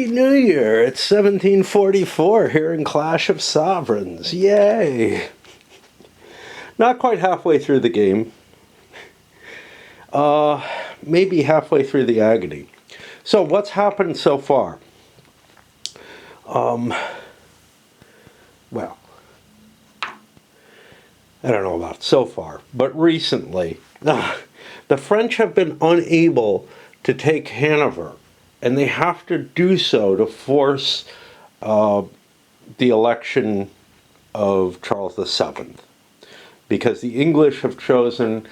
Happy New Year! It's 1744 here in Clash of Sovereigns. Yay! Not quite halfway through the game. Maybe halfway through the agony. So what's happened so far? Well, I don't know about so far, but recently, the French have been unable to take Hanover, and they have to do so to force the election of Charles VII, because the English have chosen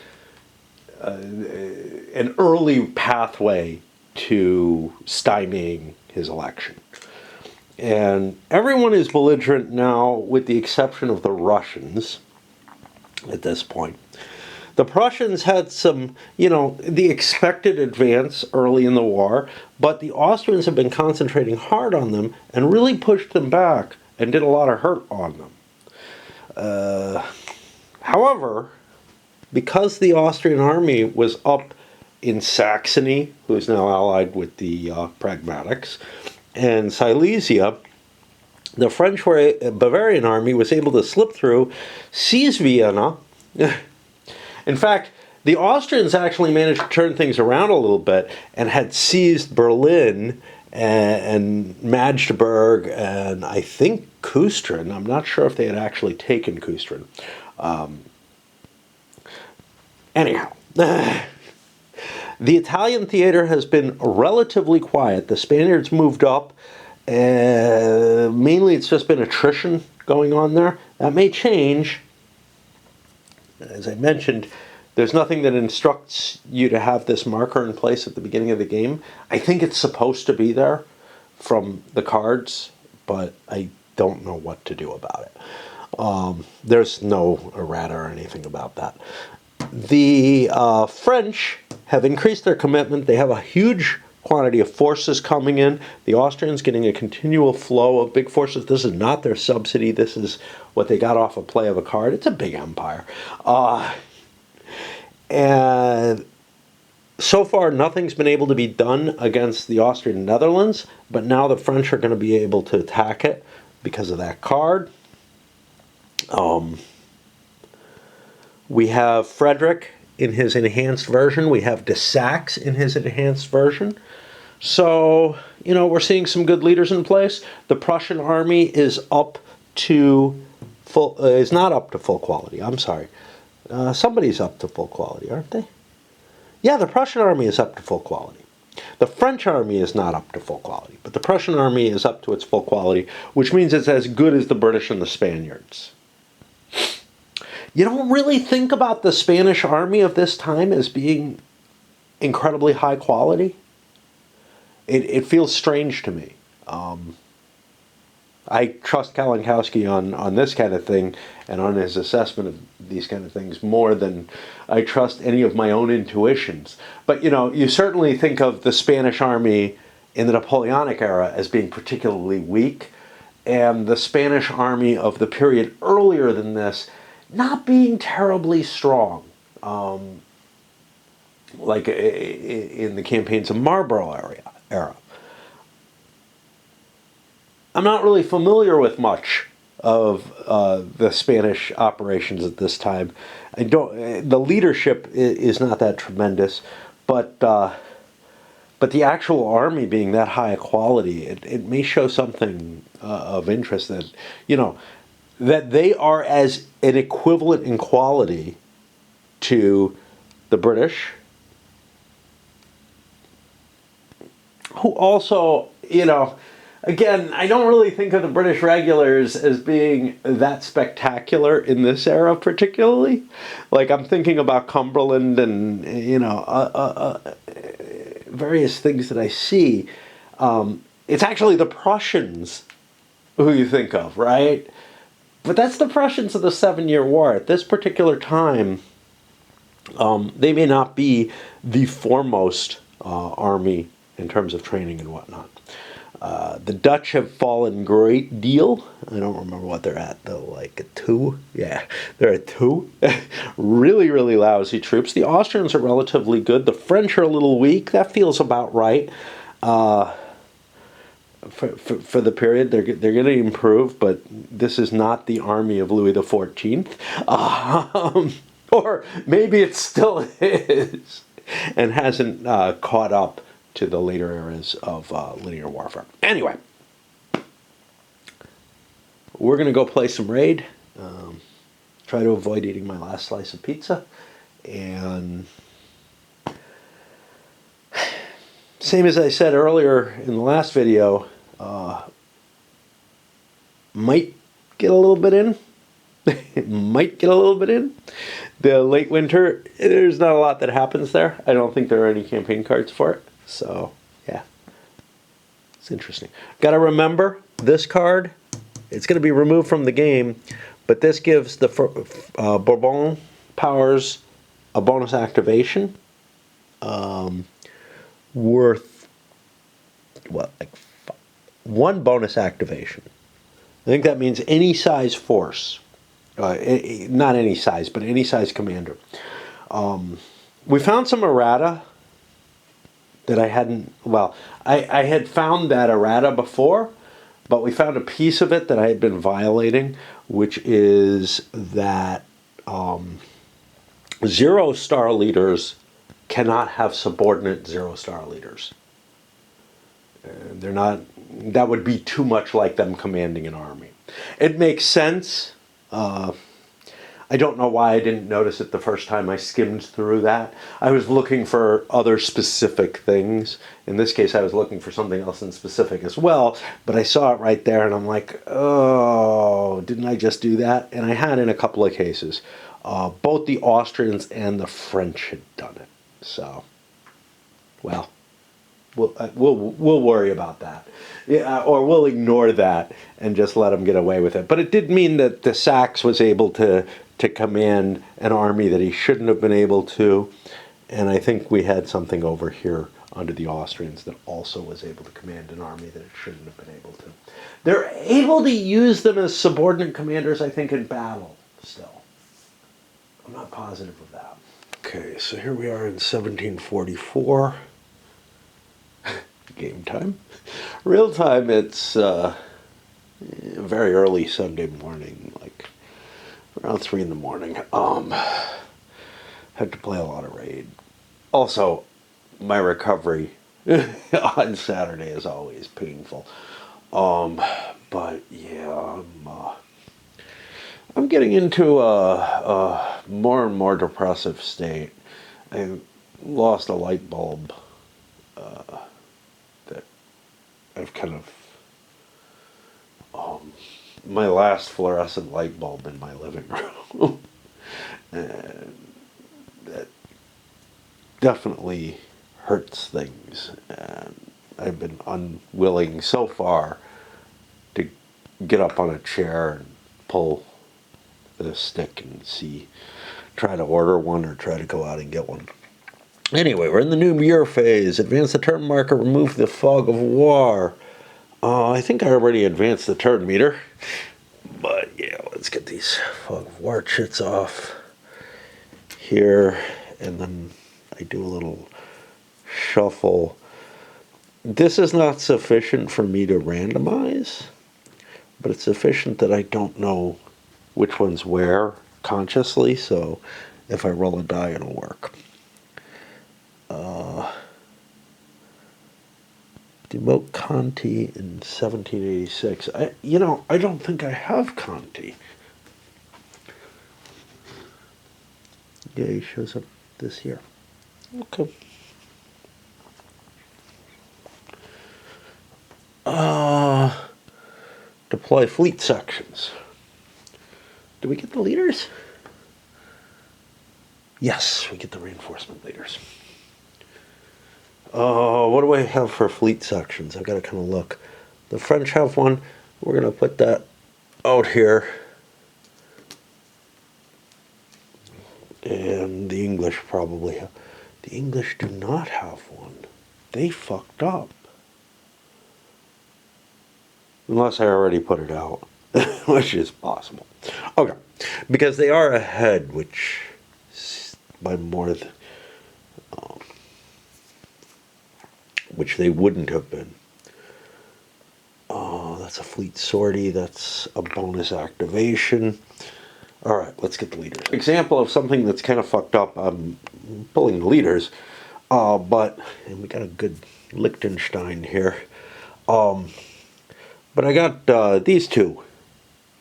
an early pathway to stymieing his election. And everyone is belligerent now, with the exception of the Russians at this point. The Prussians had some, the expected advance early in the war, but the Austrians have been concentrating hard on them and really pushed them back and did a lot of hurt on them. However, because the Austrian army was up in Saxony, who is now allied with the Pragmatics, and Silesia, the French Bavarian army was able to slip through, seize Vienna. In fact, the Austrians actually managed to turn things around a little bit and had seized Berlin and Magdeburg and I think Kustrin. I'm not sure if they had actually taken Kustrin. Anyhow, the Italian theater has been relatively quiet. The Spaniards moved up. Mainly it's just been attrition going on there. That may change. As I mentioned, there's nothing that instructs you to have this marker in place at the beginning of the game. I think it's supposed to be there from the cards, but I don't know what to do about it. There's no errata or anything about that. The French have increased their commitment. They have a huge quantity of forces coming in. The Austrians getting a continual flow of big forces. This is not their subsidy. This is what they got off a play of a card. It's a big empire. And so far, nothing's been able to be done against the Austrian Netherlands, but now the French are going to be able to attack it because of that card. We have Frederick in his enhanced version. We have de Saxe in his enhanced version. So, we're seeing some good leaders in place. The Prussian army is up to is not up to full quality. I'm sorry. Somebody's up to full quality, aren't they? Yeah, the Prussian army is up to full quality. The French army is not up to full quality, but the Prussian army is up to its full quality, which means it's as good as the British and the Spaniards. You don't really think about the Spanish army of this time as being incredibly high quality. It feels strange to me. I trust Kalinkowski on this kind of thing and on his assessment of these kind of things more than I trust any of my own intuitions. But, you certainly think of the Spanish army in the Napoleonic era as being particularly weak, and the Spanish army of the period earlier than this not being terribly strong, like in the campaigns of Marlborough era. I'm not really familiar with much of the Spanish operations at this time. The leadership is not that tremendous, but the actual army being that high a quality, it may show something of interest that, that they are as an equivalent in quality to the British, who also, again, I don't really think of the British regulars as being that spectacular in this era particularly. Like, I'm thinking about Cumberland and, various things that I see. It's actually the Prussians who you think of, right? But that's the Prussians of the 7-Year War. At this particular time, they may not be the foremost army in terms of training and whatnot. The Dutch have fallen a great deal. I don't remember what they're at, though. Like a 2? Yeah, they're at 2. Really, really lousy troops. The Austrians are relatively good. The French are a little weak. That feels about right. for the period. They're going to improve, but this is not the army of Louis XIV. Or maybe it still is and hasn't caught up to the later eras of linear warfare. Anyway, we're going to go play some Raid. Try to avoid eating my last slice of pizza. And same as I said earlier in the last video, might get a little bit in. It might get a little bit in. The late winter, there's not a lot that happens there. I don't think there are any campaign cards for it. So, yeah. It's interesting. Got to remember, this card, it's going to be removed from the game, but this gives the Bourbon powers a bonus activation worth, what, like 1 bonus activation. I think that means any size force. Not any size, but any size commander. We found some errata that I hadn't, well, I had found that errata before, but we found a piece of it that I had been violating, which is that 0-star leaders cannot have subordinate 0-star leaders. They're not, that would be too much like them commanding an army. It makes sense. I don't know why I didn't notice it the first time I skimmed through that. I was looking for other specific things. In this case, I was looking for something else in specific as well, but I saw it right there and I'm like, oh, didn't I just do that? And I had in a couple of cases. Both the Austrians and the French had done it. So, well, we'll worry about that. Yeah, or we'll ignore that and just let them get away with it. But it did mean that the Saxe was able to command an army that he shouldn't have been able to. And I think we had something over here under the Austrians that also was able to command an army that it shouldn't have been able to. They're able to use them as subordinate commanders, I think, in battle still. I'm not positive of that. Okay, so here we are in 1744. Game time. Real time, it's very early Sunday morning, like around 3 in the morning. Had to play a lot of Raid. Also, my recovery on Saturday is always painful. But yeah, I'm getting into a more and more depressive state. I lost a light bulb that I've kind of my last fluorescent light bulb in my living room. And that definitely hurts things. And I've been unwilling so far to get up on a chair and pull the stick and try to order one or try to go out and get one. Anyway, we're in the new year phase. Advance the turn marker, remove the fog of war. I think I already advanced the turn meter. But yeah, let's get these fog of war chits off here. And then I do a little shuffle. This is not sufficient for me to randomize, but it's sufficient that I don't know which one's where consciously, so if I roll a die, it'll work. Demote Conti in 1786. I don't think I have Conti. Yeah, he shows up this year. Okay. Deploy fleet sections. Do we get the leaders? Yes, we get the reinforcement leaders. What do I have for fleet sections? I've got to kind of look. The French have one. We're going to put that out here. And the English probably have. The English do not have one. They fucked up. Unless I already put it out, which is possible. Okay, because they are ahead, which by more than, which they wouldn't have been. that's a fleet sortie. That's a bonus activation. All right, let's get the leaders. Example of something that's kind of fucked up. I'm pulling the leaders, and we got a good Liechtenstein here. But I got these two,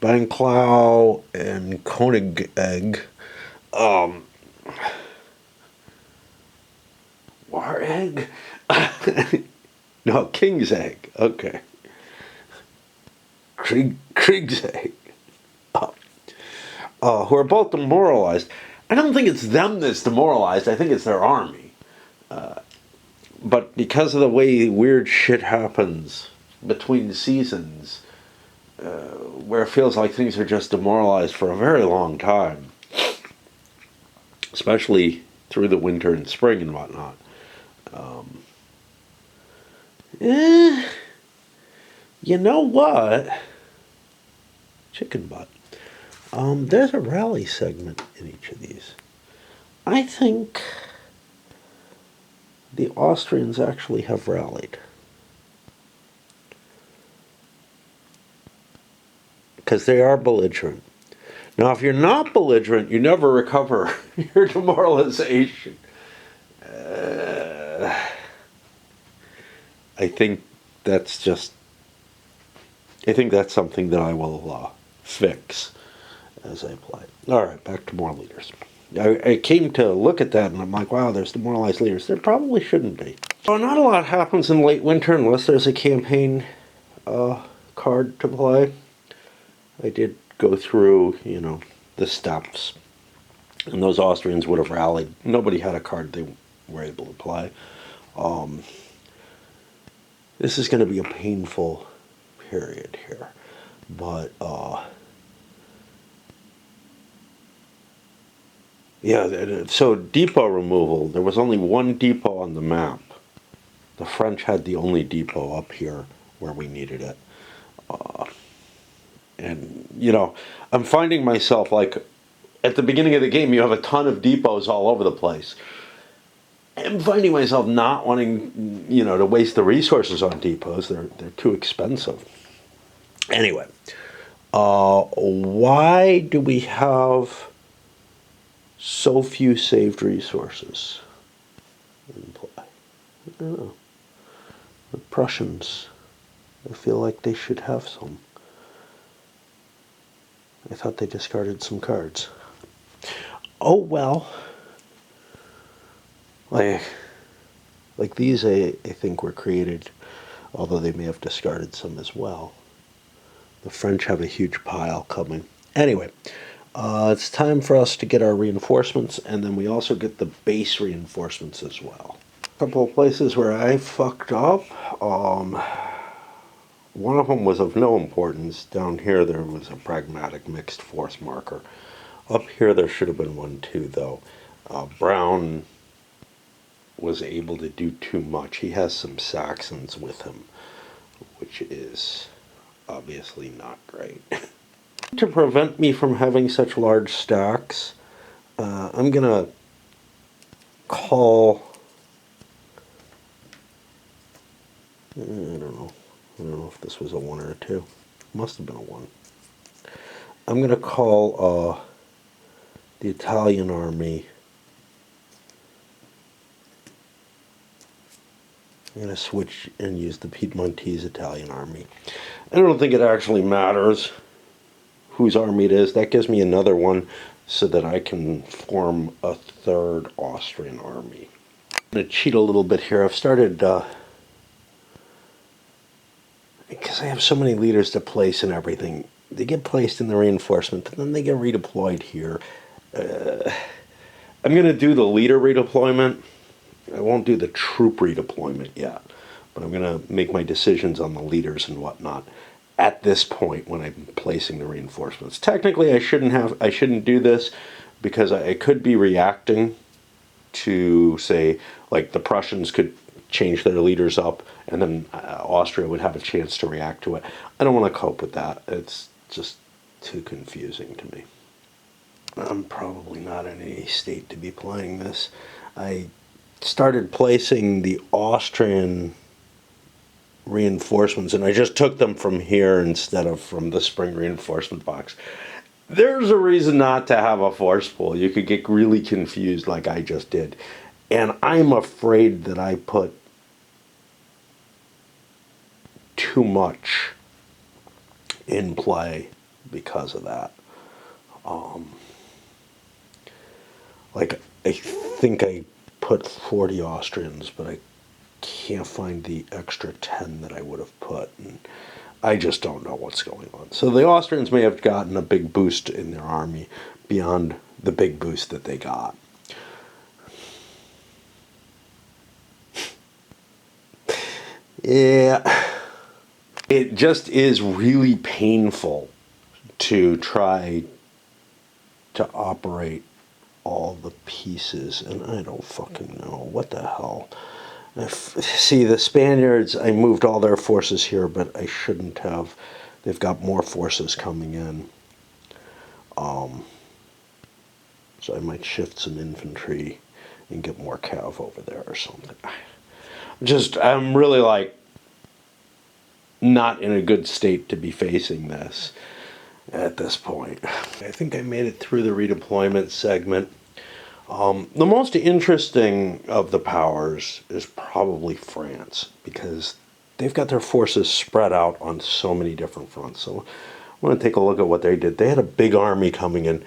Banklau and Koenigegg. War egg? No, King's egg. Okay. Krieg's egg. Who are both demoralized. I don't think it's them that's demoralized. I think it's their army. But because of the way weird shit happens between seasons, where it feels like things are just demoralized for a very long time, especially through the winter and spring and whatnot. You know what? Chicken butt. There's a rally segment in each of these. I think the Austrians actually have rallied. Because they are belligerent. Now, if you're not belligerent, you never recover your demoralization. I think that's something that I will fix as I play. All right, back to more leaders. I came to look at that and I'm like, wow, there's demoralized leaders. There probably shouldn't be. So not a lot happens in late winter unless there's a campaign card to play. I did go through, the steps. And those Austrians would have rallied. Nobody had a card they were able to play. This is going to be a painful period here. But, yeah, so depot removal. There was only one depot on the map. The French had the only depot up here where we needed it. And, I'm finding myself like, at the beginning of the game, you have a ton of depots all over the place. I'm finding myself not wanting, to waste the resources on depots. They're too expensive. Anyway, why do we have so few saved resources in play? I don't know. The Prussians, I feel like they should have some. I thought they discarded some cards. Oh well. Like these, I think were created, although they may have discarded some as well. The French have a huge pile coming. Anyway, it's time for us to get our reinforcements, and then we also get the base reinforcements as well. A couple of places where I fucked up. One of them was of no importance. Down here there was a pragmatic mixed force marker. Up here there should have been one too, though. Brown was able to do too much. He has some Saxons with him, which is obviously not great. To prevent me from having such large stacks, I'm gonna call, I don't know if this was a 1 or a 2. Must have been a 1. I'm gonna call the Italian army. I'm going to switch and use the Piedmontese Italian army. I don't think it actually matters whose army it is. That gives me another one so that I can form a third Austrian army. I'm going to cheat a little bit here. I've started, because I have so many leaders to place and everything, they get placed in the reinforcement and then they get redeployed here. I'm going to do the leader redeployment. I won't do the troop redeployment yet, but I'm going to make my decisions on the leaders and whatnot at this point when I'm placing the reinforcements. Technically, I shouldn't do this because I could be reacting to, say, like the Prussians could change their leaders up and then Austria would have a chance to react to it. I don't want to cope with that. It's just too confusing to me. I'm probably not in any state to be playing this. I started placing the Austrian reinforcements, and I just took them from here instead of from the spring reinforcement box. There's a reason not to have a force pull. You could get really confused like I just did. And I'm afraid that I put too much in play because of that. Like, I think I put 40 Austrians, but I can't find the extra 10 that I would have put. And I just don't know what's going on. So the Austrians may have gotten a big boost in their army beyond the big boost that they got. Yeah, it just is really painful to try to operate all the pieces, and I don't fucking know what the hell. See, the Spaniards, I moved all their forces here, but I shouldn't have. They've got more forces coming in. So I might shift some infantry and get more cav over there or something. I'm really like not in a good state to be facing this at this point. I think I made it through the redeployment segment. The most interesting of the powers is probably France, because they've got their forces spread out on so many different fronts. So I want to take a look at what they did. They had a big army coming in.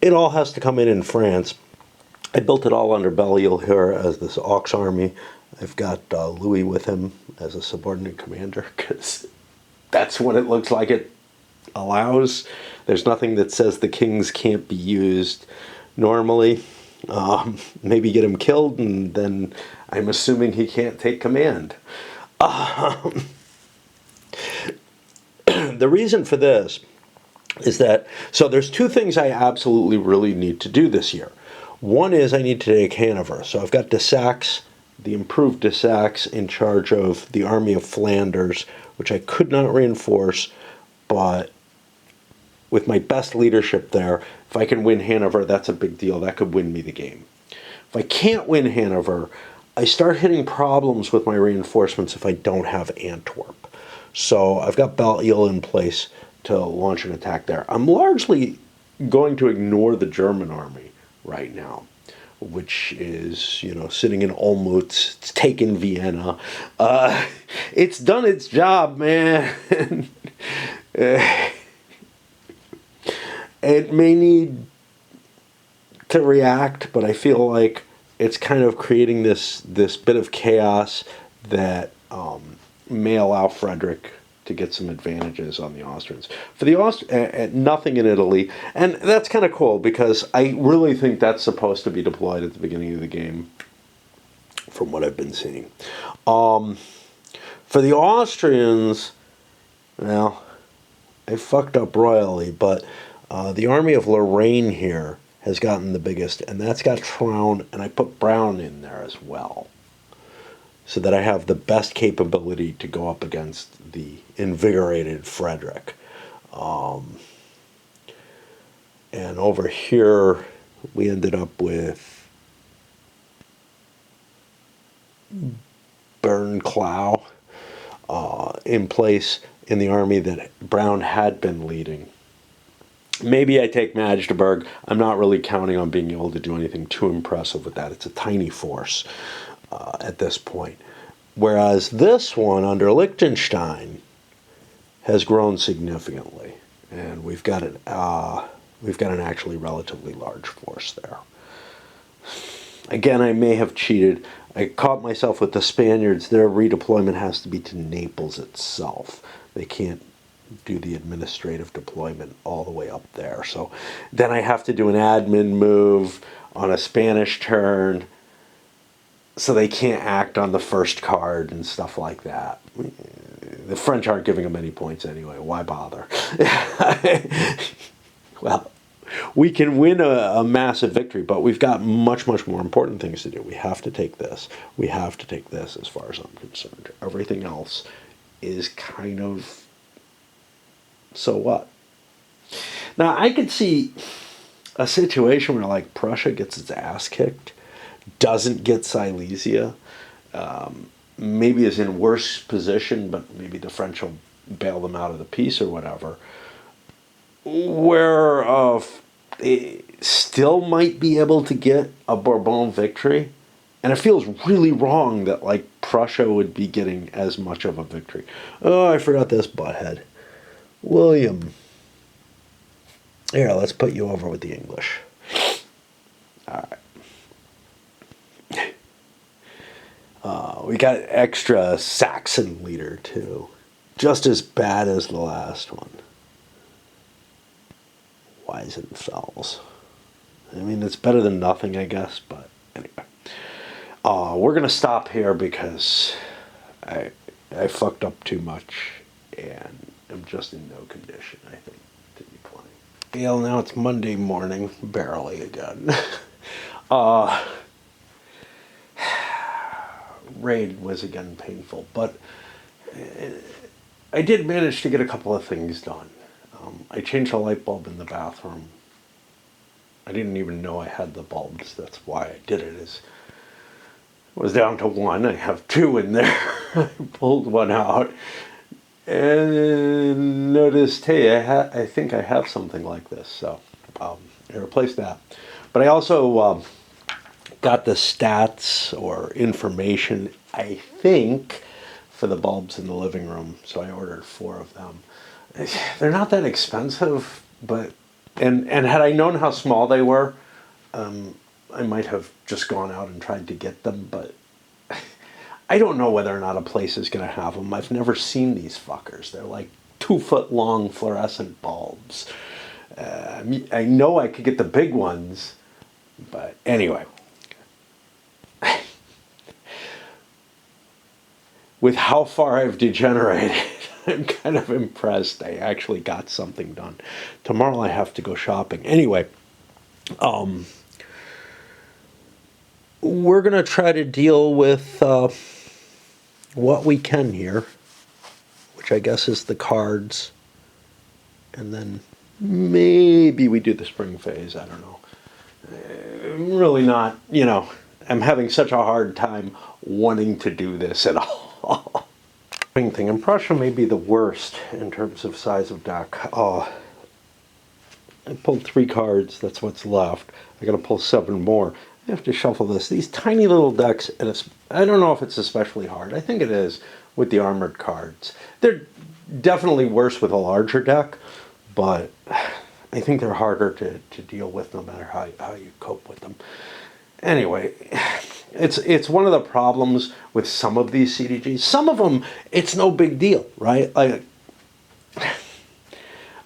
It all has to come in France. I built it all under Belle-Île here as this Aux army. I've got Louis with him as a subordinate commander, because that's what it looks like it allows. There's nothing that says the kings can't be used normally. Maybe get him killed, and then I'm assuming he can't take command. The reason for this is that, so there's two things I absolutely really need to do this year. One is I need to take Hanover. So I've got de Saxe, the improved de Saxe, in charge of the Army of Flanders, which I could not reinforce, but with my best leadership there, if I can win Hanover, that's a big deal. That could win me the game. If I can't win Hanover, I start hitting problems with my reinforcements if I don't have Antwerp. So I've got Belle-Île in place to launch an attack there. I'm largely going to ignore the German army right now, which is, sitting in Olmütz. It's taken Vienna. It's done its job, man. It may need to react, but I feel like it's kind of creating this bit of chaos that may allow Frederick to get some advantages on the Austrians. For the nothing in Italy, and that's kind of cool, because I really think that's supposed to be deployed at the beginning of the game, from what I've been seeing. For the Austrians, well, I fucked up royally, but the army of Lorraine here has gotten the biggest, and that's got Traun, and I put Brown in there as well, so that I have the best capability to go up against the invigorated Frederick. And over here, we ended up with Bernclau in place in the army that Brown had been leading. Maybe I take Magdeburg. I'm not really counting on being able to do anything too impressive with that. It's a tiny force at this point. Whereas this one under Liechtenstein has grown significantly, and we've got an actually relatively large force there. Again, I may have cheated. I caught myself with the Spaniards. Their redeployment has to be to Naples itself. They can't do the administrative deployment all the way up there. So then I have to do an admin move on a Spanish turn, so they can't act on the first card and stuff like that. The French aren't giving them any points anyway. Why bother? Well, we can win a massive victory, but we've got much, much more important things to do. We have to take this. We have to take this, as far as I'm concerned. Everything else is kind of, so what? Now, I could see a situation where, like, Prussia gets its ass kicked, doesn't get Silesia, maybe is in worse position, but maybe the French will bail them out of the peace or whatever, where they still might be able to get a Bourbon victory. And it feels really wrong that, like, Prussia would be getting as much of a victory. Oh, I forgot this butthead. William. Here, let's put you over with the English. All right. We got extra Saxon leader, too. Just as bad as the last one. Weisenfels. I mean, it's better than nothing, I guess, but anyway. We're going to stop here because I fucked up too much and I'm just in no condition, I think, to be playing. Well, now it's Monday morning, barely again. Raid was again painful, but I did manage to get a couple of things done. I changed the light bulb in the bathroom. I didn't even know I had the bulbs. That's why I did it. It was down to one. I have two in there. I pulled one out and noticed, hey, I think I have something like this. So I replaced that. But I also got the stats or information, I think, for the bulbs in the living room. So I ordered 4 of them. They're not that expensive, but and had I known how small they were, I might have just gone out and tried to get them, but I don't know whether or not a place is going to have them. I've never seen these fuckers. They're like 2-foot long fluorescent bulbs. I know I could get the big ones, but anyway. With how far I've degenerated, I'm kind of impressed I actually got something done. Tomorrow I have to go shopping. Anyway, we're going to try to deal with what we can here, which I guess is the cards. And then maybe we do the spring phase. I don't know. I'm really not, I'm having such a hard time wanting to do this at all. Thing. And Prussia may be the worst in terms of size of deck. I pulled 3 cards. That's what's left. I got to pull 7 more. I have to shuffle this. These tiny little decks, and I don't know if it's especially hard. I think it is with the armored cards. They're definitely worse with a larger deck, but I think they're harder to deal with no matter how you cope with them. Anyway, it's one of the problems with some of these CDGs. Some of them, it's no big deal, right?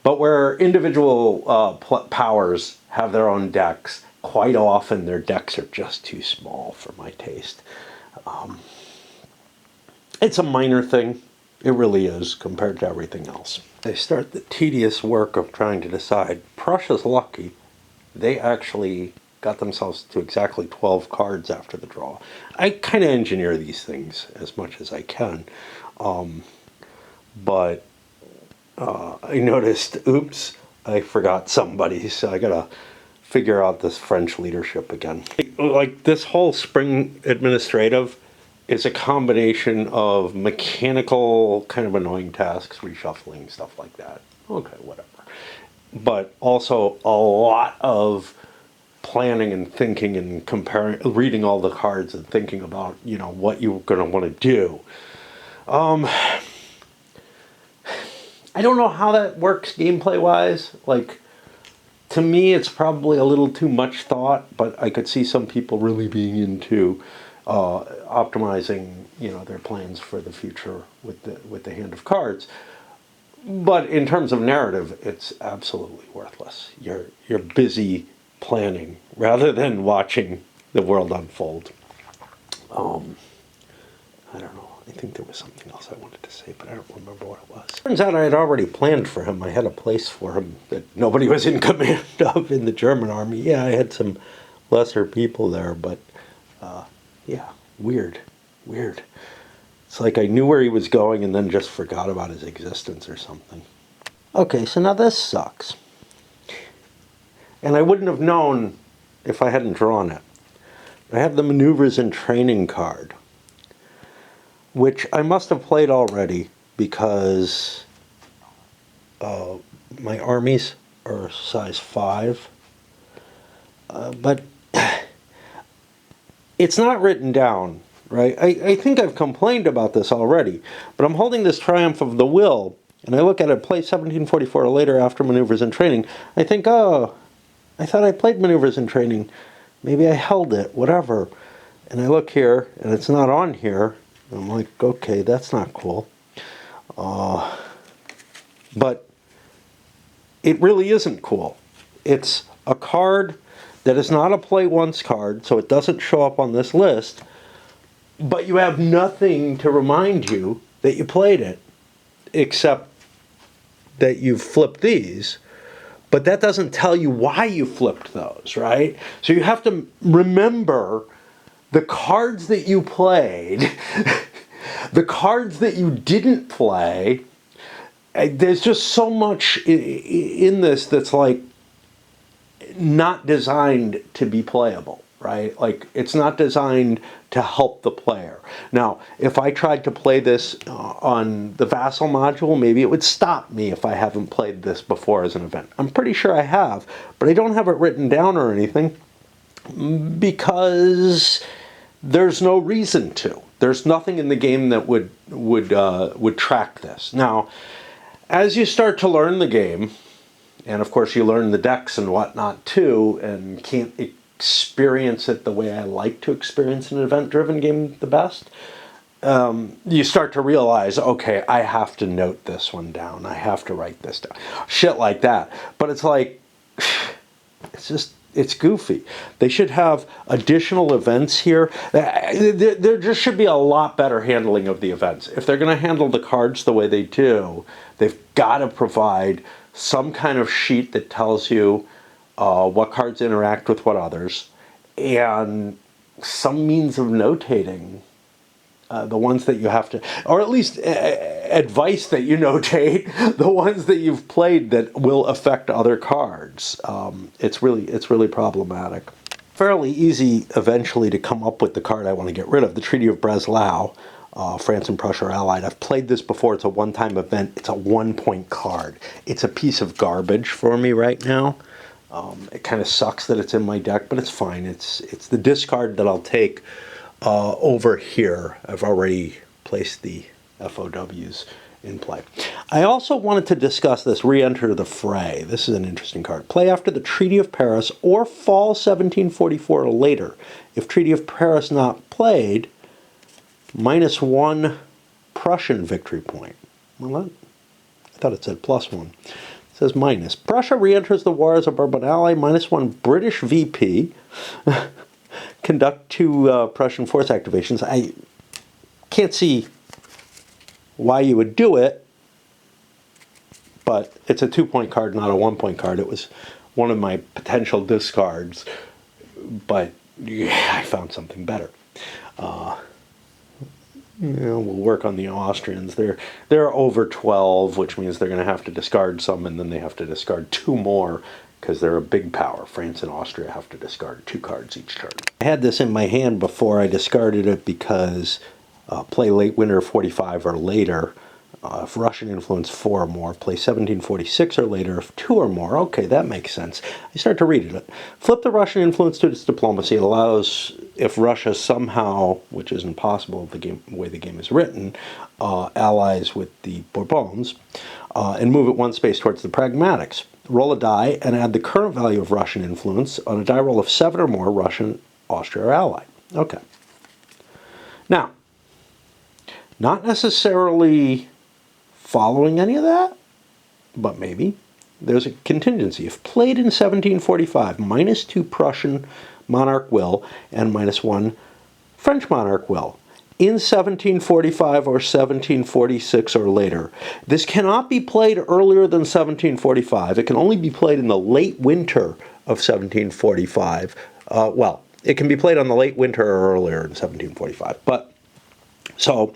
But where individual powers have their own decks, quite often their decks are just too small for my taste. It's a minor thing. It really is compared to everything else. I start the tedious work of trying to decide. Prussia's lucky. They actually got themselves to exactly 12 cards after the draw. I kind of engineer these things as much as I can. But I noticed, oops, I forgot somebody, so I gotta figure out this French leadership again. Like, this whole spring administrative is a combination of mechanical, kind of annoying tasks, reshuffling, stuff like that. Okay, whatever. But also a lot of planning and thinking and comparing, reading all the cards and thinking about, what you're going to want to do. I don't know how that works gameplay-wise. Like, to me, it's probably a little too much thought, but I could see some people really being into optimizing, their plans for the future with the hand of cards. But in terms of narrative, it's absolutely worthless. You're busy planning rather than watching the world unfold. I don't know. I think there was something else I wanted to say, but I don't remember what it was. Turns out I had already planned for him. I had a place for him that nobody was in command of in the German army. Yeah, I had some lesser people there, but yeah, weird. It's like I knew where he was going and then just forgot about his existence or something. Okay, so now this sucks. And I wouldn't have known if I hadn't drawn it. I have the maneuvers and training card. which I must have played already because my armies are size 5. But it's not written down, right? I think I've complained about this already, but I'm holding this Triumph of the Will, and I look at it, play 1744 or later after maneuvers and training. I think, oh, I thought I played maneuvers and training. Maybe I held it, whatever. And I look here, and it's not on here. I'm like, okay, that's not cool. But it really isn't cool. It's a card that is not a play once card, so it doesn't show up on this list, but you have nothing to remind you that you played it, except that you've flipped these. But that doesn't tell you why you flipped those, right? So you have to remember the cards that you played, the cards that you didn't play. There's just so much in this that's like not designed to be playable, right? Like, it's not designed to help the player. Now, if I tried to play this on the Vassal module, maybe it would stop me if I haven't played this before as an event. I'm pretty sure I have, but I don't have it written down or anything because there's no reason to. There's nothing in the game that would track this. Now, as you start to learn the game, and of course you learn the decks and whatnot too, and can't experience it the way I like to experience an event-driven game the best, you start to realize, okay, I have to note this one down. I have to write this down. Shit like that. But it's like, it's goofy. They should have additional events here. There just should be a lot better handling of the events. If they're going to handle the cards the way they do, they've got to provide some kind of sheet that tells you what cards interact with what others, and some means of notating the ones that you have to, or at least advice that you notate the ones that you've played that will affect other cards. It's really problematic. Fairly easy eventually to come up with the card I want to get rid of, the Treaty of Breslau. France and Prussia are allied. I've played this before. It's a one-time event. It's a 1-point card. It's a piece of garbage for me right now. It kind of sucks that it's in my deck, but it's fine. It's the discard that I'll take over here. I've already placed the FOWs in play. I also wanted to discuss this Re-Enter the Fray. This is an interesting card. Play after the Treaty of Paris or fall 1744 or later. If Treaty of Paris not played, -1 Prussian victory point. Well, I thought it said +1. It says minus. Prussia re-enters the war as a Bourbon ally, -1 British VP. Conduct 2 Prussian force activations. I can't see why you would do it, but it's a 2-point card, not a 1-point card. It was one of my potential discards, but yeah, I found something better. We'll work on the Austrians. They're over 12, which means they're going to have to discard some, and then they have to discard 2 more because they're a big power. France and Austria have to discard 2 cards each turn. I had this in my hand before I discarded it because play late winter 45 or later. If Russian influence 4 or more, play 1746 or later if 2 or more. Okay, that makes sense. I start to read it. Flip the Russian influence to its diplomacy. It allows, if Russia somehow, which isn't possible the way the game is written, allies with the Bourbons, and move it 1 space towards the Pragmatics. Roll a die and add the current value of Russian influence. On a die roll of 7 or more, Russian, Austria are allied. Okay. Now, not necessarily following any of that, but maybe there's a contingency. If played in 1745, -2 Prussian monarch will and -1 French monarch will in 1745 or 1746 or later. This cannot be played earlier than 1745. It can only be played in the late winter of 1745. Well, it can be played on the late winter or earlier in 1745. But, so,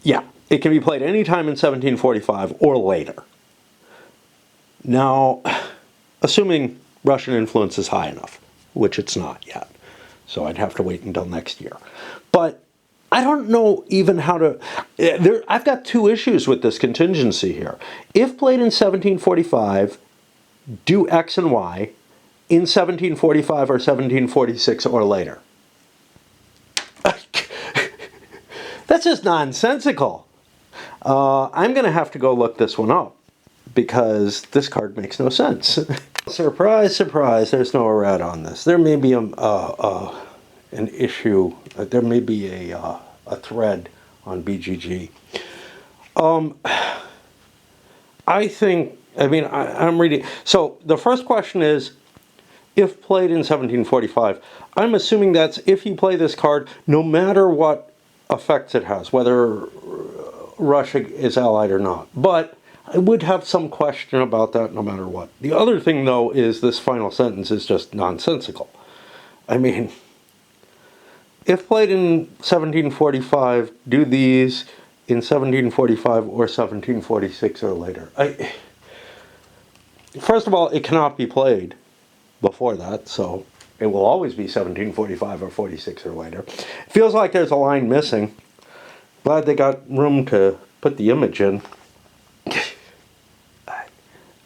yeah. It can be played anytime in 1745 or later. Now, assuming Russian influence is high enough, which it's not yet, so I'd have to wait until next year. But I don't know even how to... I've got two issues with this contingency here. If played in 1745, do X and Y in 1745 or 1746 or later. That's just nonsensical. I'm going to have to go look this one up because this card makes no sense. Surprise, surprise, there's no red on this. There may be an issue, there may be a thread on BGG. I'm reading. So the first question is, if played in 1745, I'm assuming that's if you play this card, no matter what effects it has, whether Russia is allied or not. But I would have some question about that no matter what. The other thing, though, is this final sentence is just nonsensical. I mean, if played in 1745, do these in 1745 or 1746 or later. First of all, it cannot be played before that, so it will always be 1745 or 46 or later. It feels like there's a line missing. Glad they got room to put the image in.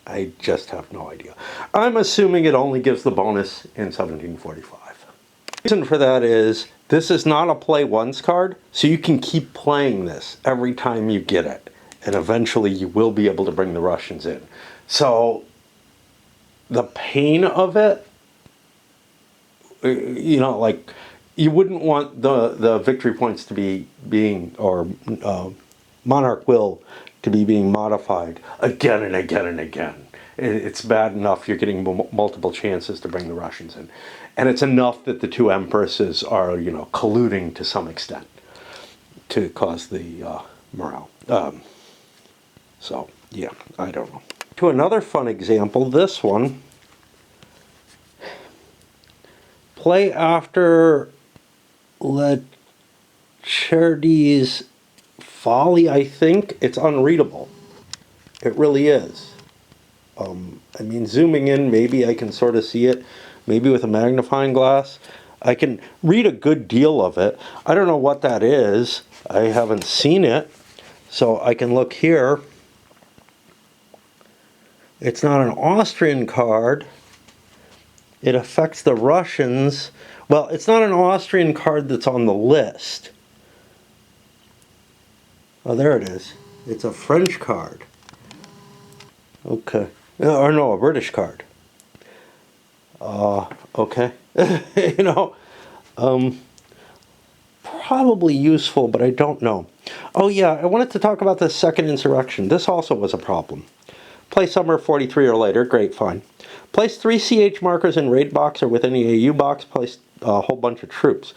I just have no idea. I'm assuming it only gives the bonus in 1745. The reason for that is this is not a play once card, so you can keep playing this every time you get it, and eventually you will be able to bring the Russians in. So the pain of it, you know, like, you wouldn't want the victory points to be or monarch will to be being modified again and again and again. It's bad enough you're getting multiple chances to bring the Russians in. And it's enough that the two empresses are, you know, colluding to some extent to cause the morale. So, yeah, I don't know. To another fun example, this one. Play after Lechardy's Folly, I think. It's unreadable. It really is. I mean, zooming in, maybe I can sort of see it. Maybe with a magnifying glass. I can read a good deal of it. I don't know what that is. I haven't seen it. So I can look here. It's not an Austrian card. It affects the Russians. Well, it's not an Austrian card that's on the list. Oh, there it is. It's a French card. Okay. Or no, a British card. Okay. You know, probably useful, but I don't know. Oh yeah, I wanted to talk about the second insurrection. This also was a problem. Play Summer 43 or later, great, fine. Place 3 CH markers in raid box or within the AU box, place a whole bunch of troops.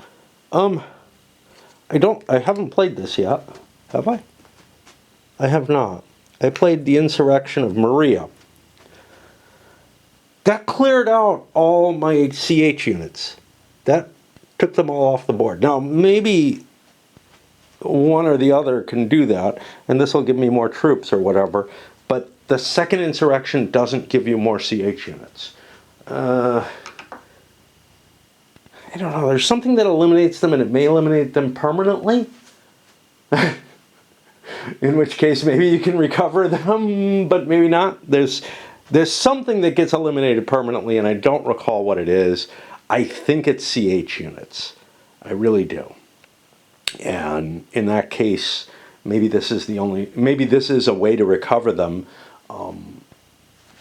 I haven't played this yet, have I? I have not. I played the insurrection of Maria. That cleared out all my CH units. That took them all off the board. Now, maybe one or the other can do that, and this will give me more troops or whatever, but the second insurrection doesn't give you more CH units. I don't know, there's something that eliminates them, and it may eliminate them permanently. In which case, maybe you can recover them, but maybe not. There's something that gets eliminated permanently, and I don't recall what it is. I think it's CH units. I really do. And in that case, maybe this is a way to recover them.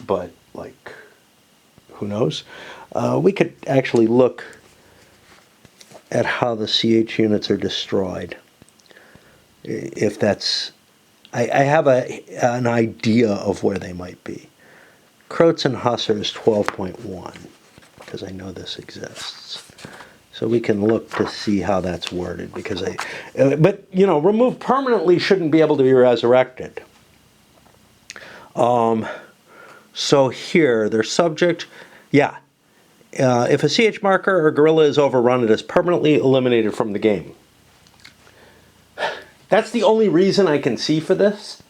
But, like, who knows? We could actually look at how the CH units are destroyed. If that's... I have an idea of where they might be. Croats and Hussars 12.1, because I know this exists. So we can look to see how that's worded, because but, you know, remove permanently shouldn't be able to be resurrected. So here, their subject, yeah. If a CH marker or guerrilla is overrun, it is permanently eliminated from the game. That's the only reason I can see for this.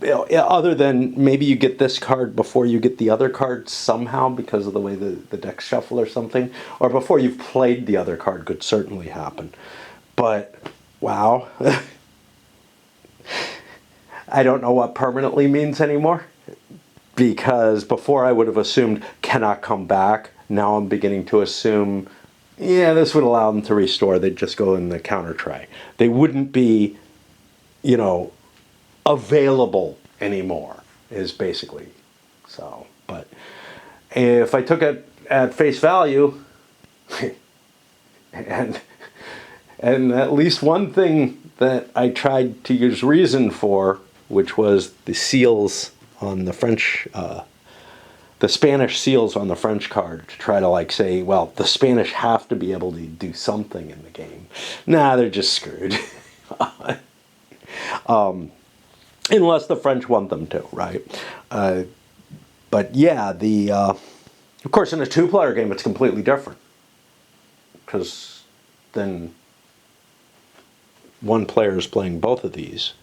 Other than maybe you get this card before you get the other card somehow because of the way the deck shuffle or something, or before you've played the other card could certainly happen. But wow, I don't know what permanently means anymore, because before I would have assumed cannot come back. Now I'm beginning to assume, yeah, this would allow them to restore. They'd just go in the counter tray. They wouldn't be, available anymore, is basically so. But if I took it at face value, and at least one thing that I tried to use reason for, which was the seals on the French, the Spanish seals on the French card, to try to say, well, the Spanish have to be able to do something in the game. Nah, they're just screwed. Unless the French want them to, right? But yeah, of course, in a two-player game, it's completely different, because then one player is playing both of these,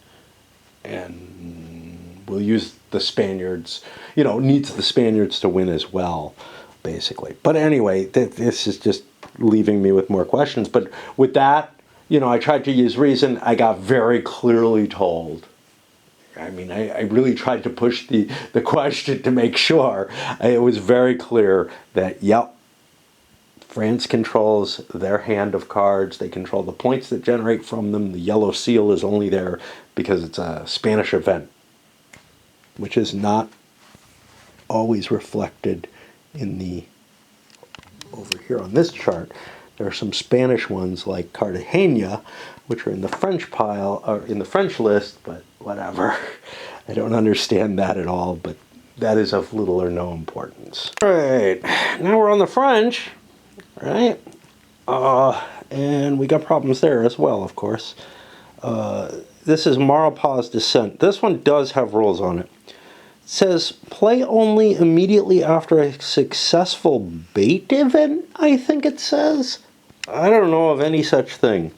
and we'll use the Spaniards, needs the Spaniards to win as well, basically. But anyway, this is just leaving me with more questions. But with that, I tried to use reason. I got very clearly told. I mean, I really tried to push the question to make sure. It was very clear that, yep, France controls their hand of cards. They control the points that generate from them. The yellow seal is only there because it's a Spanish event, which is not always reflected in over here on this chart. There are some Spanish ones like Cartagena, which are in the French pile, or in the French list, but whatever. I don't understand that at all, but that is of little or no importance. All right, now we're on the French, right? And we got problems there as well, of course. This is Maurepas Descent. This one does have rules on it. It says, play only immediately after a successful bait event, I think it says. I don't know of any such thing.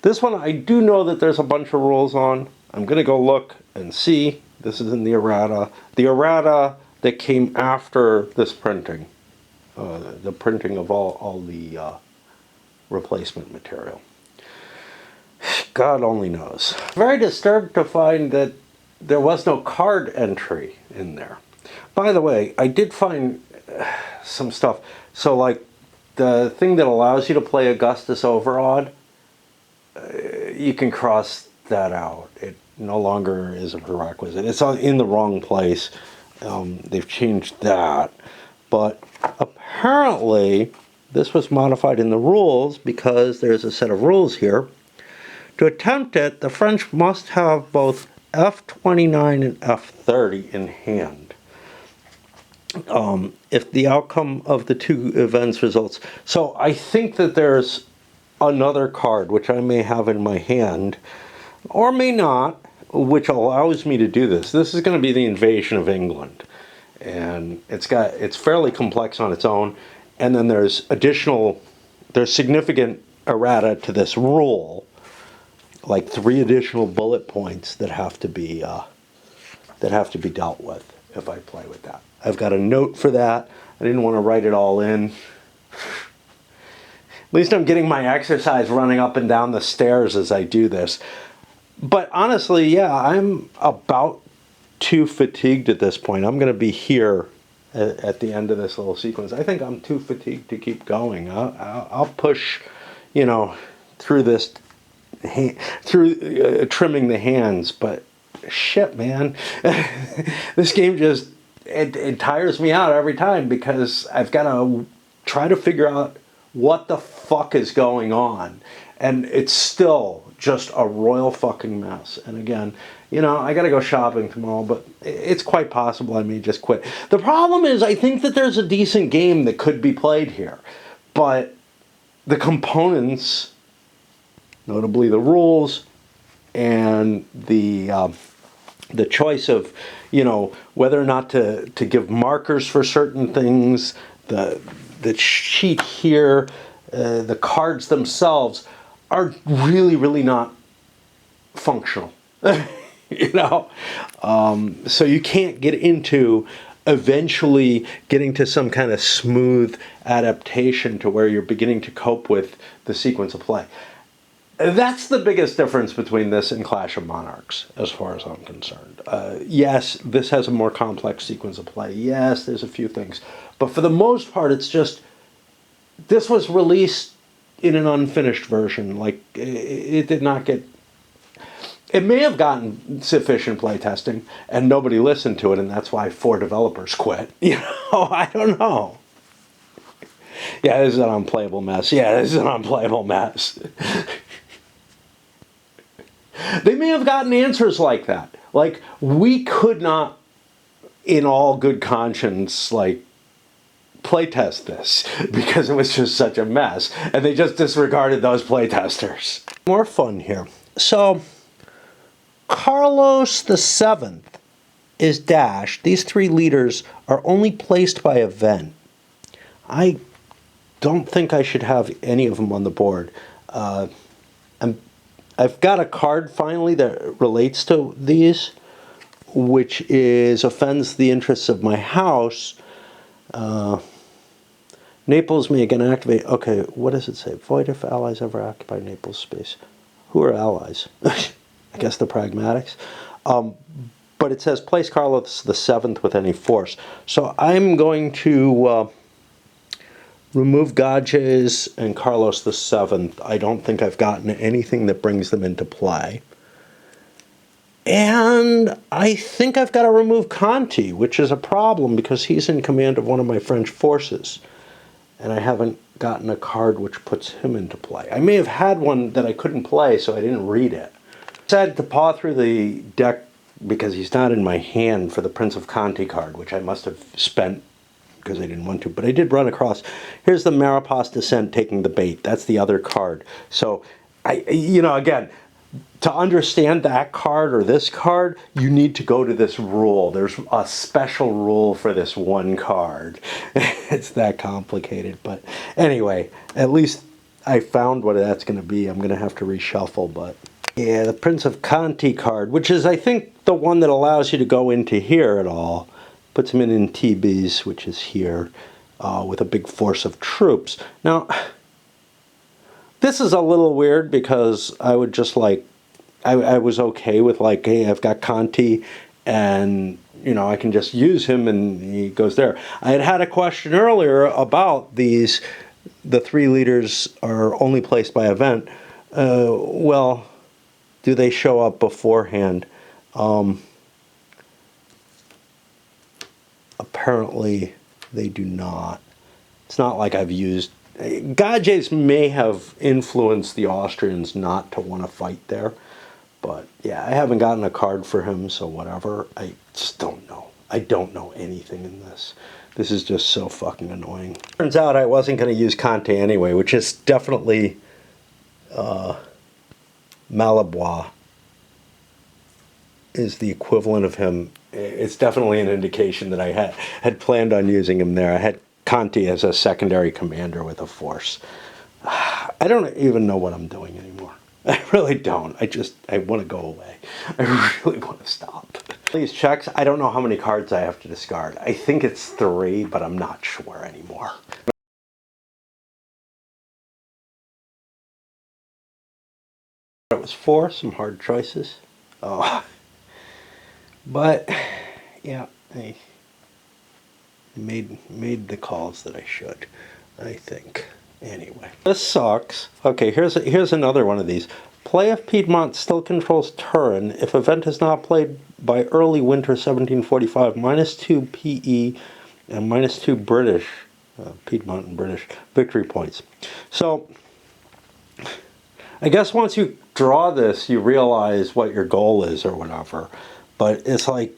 This one, I do know that there's a bunch of rules on. I'm going to go look and see. This is in the errata. The errata that came after this printing. The printing of all the replacement material. God only knows. Very disturbed to find that there was no card entry in there. By the way, I did find some stuff. So the thing that allows you to play Augustus Overawed, you can cross that out. It no longer is a prerequisite. It's in the wrong place. They've changed that. But apparently, this was modified in the rules because there's a set of rules here. To attempt it, the French must have both F29 and F30 in hand. If the outcome of the two events results. So I think that there's another card, which I may have in my hand, or may not, which allows me to do this. This is going to be the invasion of England. And it's fairly complex on its own. And then there's significant errata to this rule, like 3 additional bullet points that have to be dealt with if I play with that. I've got a note for that. I didn't want to write it all in. At least I'm getting my exercise running up and down the stairs as I do this. But honestly, yeah, I'm about too fatigued at this point. I'm going to be here at the end of this little sequence. I think I'm too fatigued to keep going. I'll push, through this, through trimming the hands. But shit, man, this game just it tires me out every time because I've got to try to figure out what the fuck is going on, and it's still just a royal fucking mess. And again, I gotta go shopping tomorrow, but it's quite possible I may just quit. The problem is I think that there's a decent game that could be played here, but the components, notably the rules and the choice of whether or not to give markers for certain things, the sheet here, the cards themselves are really, really not functional. you know? So you can't get into eventually getting to some kind of smooth adaptation to where you're beginning to cope with the sequence of play. That's the biggest difference between this and Clash of Monarchs, as far as I'm concerned. Yes, this has a more complex sequence of play. Yes, there's a few things. But for the most part, it's just, this was released in an unfinished version. Like, it did not get... It may have gotten sufficient playtesting, and nobody listened to it, and that's why 4 developers quit. You know, I don't know. Yeah, this is an unplayable mess. Yeah, this is an unplayable mess. They may have gotten answers like that. Like, we could not, in all good conscience, like, playtest this because it was just such a mess. And they just disregarded those playtesters. More fun here. So, Carlos the Seventh is dashed. These 3 leaders are only placed by event. I don't think I should have any of them on the board. I've got a card finally that relates to these, which is offends the interests of my house. Naples may again activate. Okay, what does it say? Void if allies ever occupy Naples space. Who are allies? I guess the pragmatics. But it says place Carlos the Seventh with any force. So I'm going to remove Gages and Carlos the Seventh. I don't think I've gotten anything that brings them into play. And I think I've got to remove Conti, which is a problem because he's in command of one of my French forces. And I haven't gotten a card which puts him into play. I may have had one that I couldn't play, so I didn't read it. I decided to paw through the deck because he's not in my hand for the Prince of Conti card, which I must have spent because I didn't want to, but I did run across. Here's the Marapas Descent taking the bait. That's the other card. So, again, to understand that card or this card, you need to go to this rule. There's a special rule for this one card. It's that complicated, but anyway, at least I found what that's going to be. I'm going to have to reshuffle, but yeah, the Prince of Conti card, which is, I think, the one that allows you to go into here at all. Puts him in TBs, which is here, with a big force of troops. Now, this is a little weird because I would just like, I was okay with like, hey, I've got Conti and, I can just use him and he goes there. I had a question earlier about these, the 3 leaders are only placed by event. Well, do they show up beforehand? Apparently, they do not. It's not like I've used... Gages may have influenced the Austrians not to want to fight there. But, yeah, I haven't gotten a card for him, so whatever. I just don't know. I don't know anything in this. This is just so fucking annoying. Turns out I wasn't going to use Conte anyway, which is definitely Malabois is the equivalent of him. It's definitely an indication that I had planned on using him there. I had Conti as a secondary commander with a force. I don't even know what I'm doing anymore. I really don't. I want to go away. I really want to stop. These checks, I don't know how many cards I have to discard. I think it's 3, but I'm not sure anymore. It was 4, some hard choices. Oh. But, yeah, I made the calls that I should, I think. Anyway, this sucks. Okay, here's another one of these. Play if Piedmont still controls Turin. If event is not played by early winter 1745, -2 PE and -2 British, Piedmont and British, victory points. So, I guess once you draw this, you realize what your goal is or whatever. But it's like,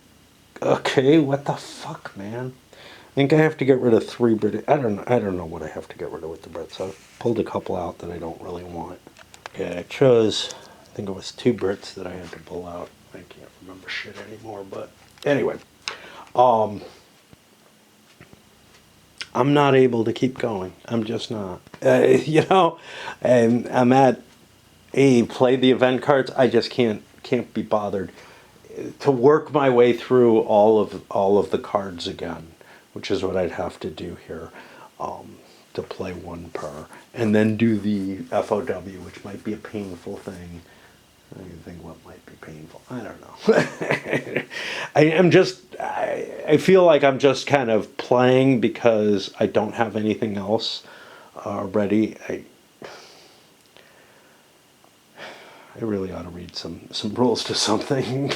okay, what the fuck, man? I think I have to get rid of 3 British. I don't know what I have to get rid of with the Brits. I've pulled a couple out that I don't really want. Okay, I chose, I think it was 2 Brits that I had to pull out. I can't remember shit anymore, but anyway. I'm not able to keep going. I'm just not. And I'm at, play the event cards. I just can't be bothered. to work my way through all of the cards again, which is what I'd have to do here, to play one per, and then do the FOW, which might be a painful thing. I don't even think what might be painful. I don't know. I feel like I'm just kind of playing because I don't have anything else ready. I really ought to read some rules to something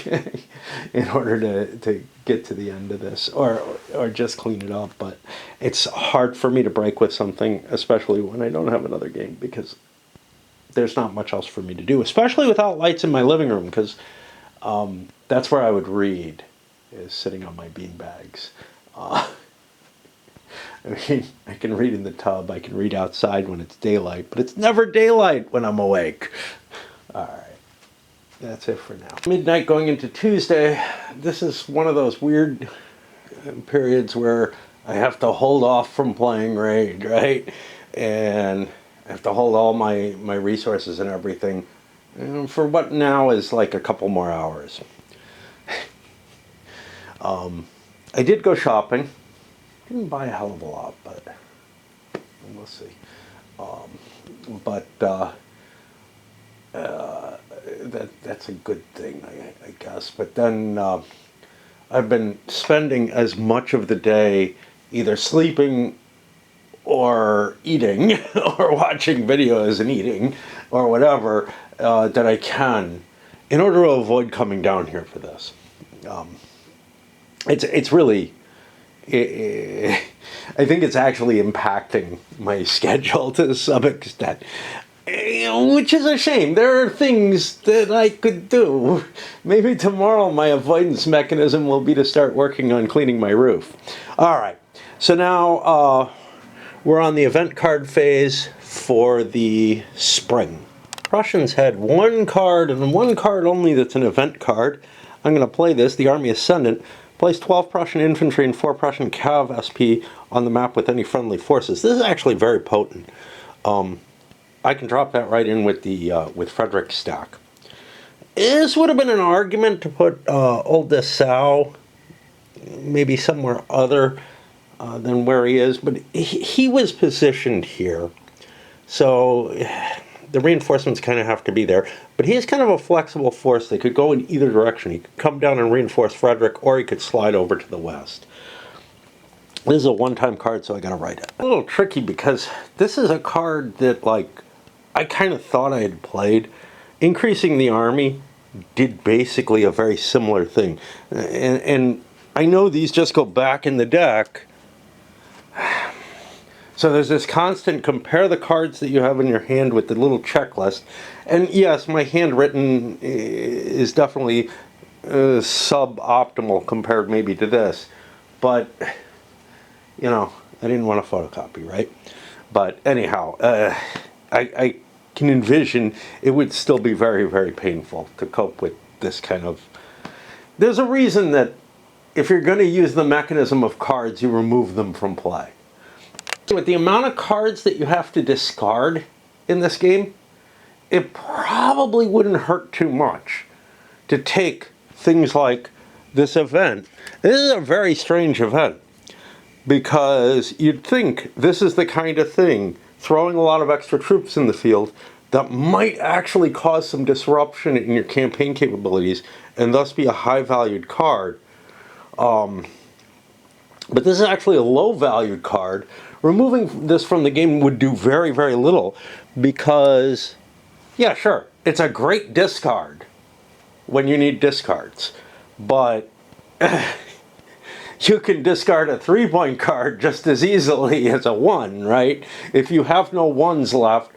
in order to get to the end of this, or just clean it up. But it's hard for me to break with something, especially when I don't have another game, because there's not much else for me to do, especially without lights in my living room, because that's where I would read, is sitting on my bean bags. I mean, I can read in the tub, I can read outside when it's daylight, but it's never daylight when I'm awake. All right, that's it for now. Midnight going into Tuesday. This is one of those weird periods where I have to hold off from playing Raid, right? And I have to hold all my resources and everything for what now is like a couple more hours. I did go shopping. Didn't buy a hell of a lot, but we'll see. That's a good thing, I guess. But then I've been spending as much of the day either sleeping or eating or watching videos and eating or whatever that I can in order to avoid coming down here for this. It's really, I think it's actually impacting my schedule to some extent, which is a shame. There are things that I could do. Maybe tomorrow my avoidance mechanism will be to start working on cleaning my roof. All right, so now we're on the event card phase for the spring. Prussians had one card, and one card only, that's an event card. I'm going to play this, the Army Ascendant. Place 12 Prussian infantry and 4 Prussian cav SP on the map with any friendly forces. This is actually very potent. I can drop that right in with the with Frederick's stack. This would have been an argument to put Old Dessau maybe somewhere other than where he is, but he was positioned here, so the reinforcements kind of have to be there. But he is kind of a flexible force. They could go in either direction. He could come down and reinforce Frederick, or he could slide over to the west. This is a one-time card, so I gotta write it. A little tricky because this is a card that, like, I kind of thought I had played. Increasing the army did basically a very similar thing. And I know these just go back in the deck. So there's this constant compare the cards that you have in your hand with the little checklist. And yes, my handwritten is definitely suboptimal compared maybe to this. But, you know, I didn't want to photocopy, right? But anyhow, I can envision it would still be very, very painful to cope with this kind of... There's a reason that if you're going to use the mechanism of cards, you remove them from play. With the amount of cards that you have to discard in this game, it probably wouldn't hurt too much to take things like this event. This is a very strange event, because you'd think this is the kind of thing, throwing a lot of extra troops in the field, that might actually cause some disruption in your campaign capabilities and thus be a high-valued card. But this is actually a low-valued card. Removing this from the game would do very, very little because, yeah, sure, it's a great discard when you need discards. But you can discard a 3-point card just as easily as a 1, right? If you have no 1s left,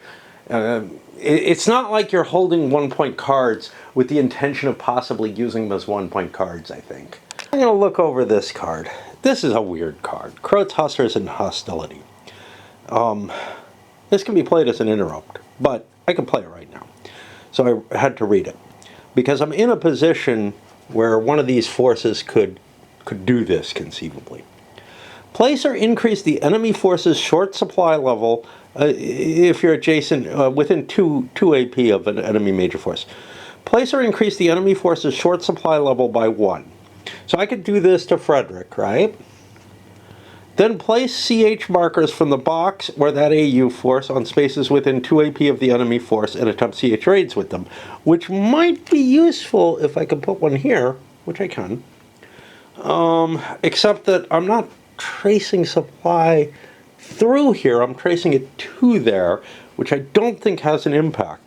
it's not like you're holding 1-point cards with the intention of possibly using those 1-point cards, I think. I'm going to look over this card. This is a weird card. Croat's Hussars in Hostility. This can be played as an interrupt, but I can play it right now. So I had to read it, because I'm in a position where one of these forces could do this conceivably. Place or increase the enemy force's short supply level if you're adjacent within 2 AP of an enemy major force. Place or increase the enemy force's short supply level by 1. So I could do this to Frederick, right? Then place CH markers from the box or that AU force on spaces within 2 AP of the enemy force and attempt CH raids with them, which might be useful if I could put one here, which I can. Except that I'm not tracing supply through here, I'm tracing it to there, which I don't think has an impact.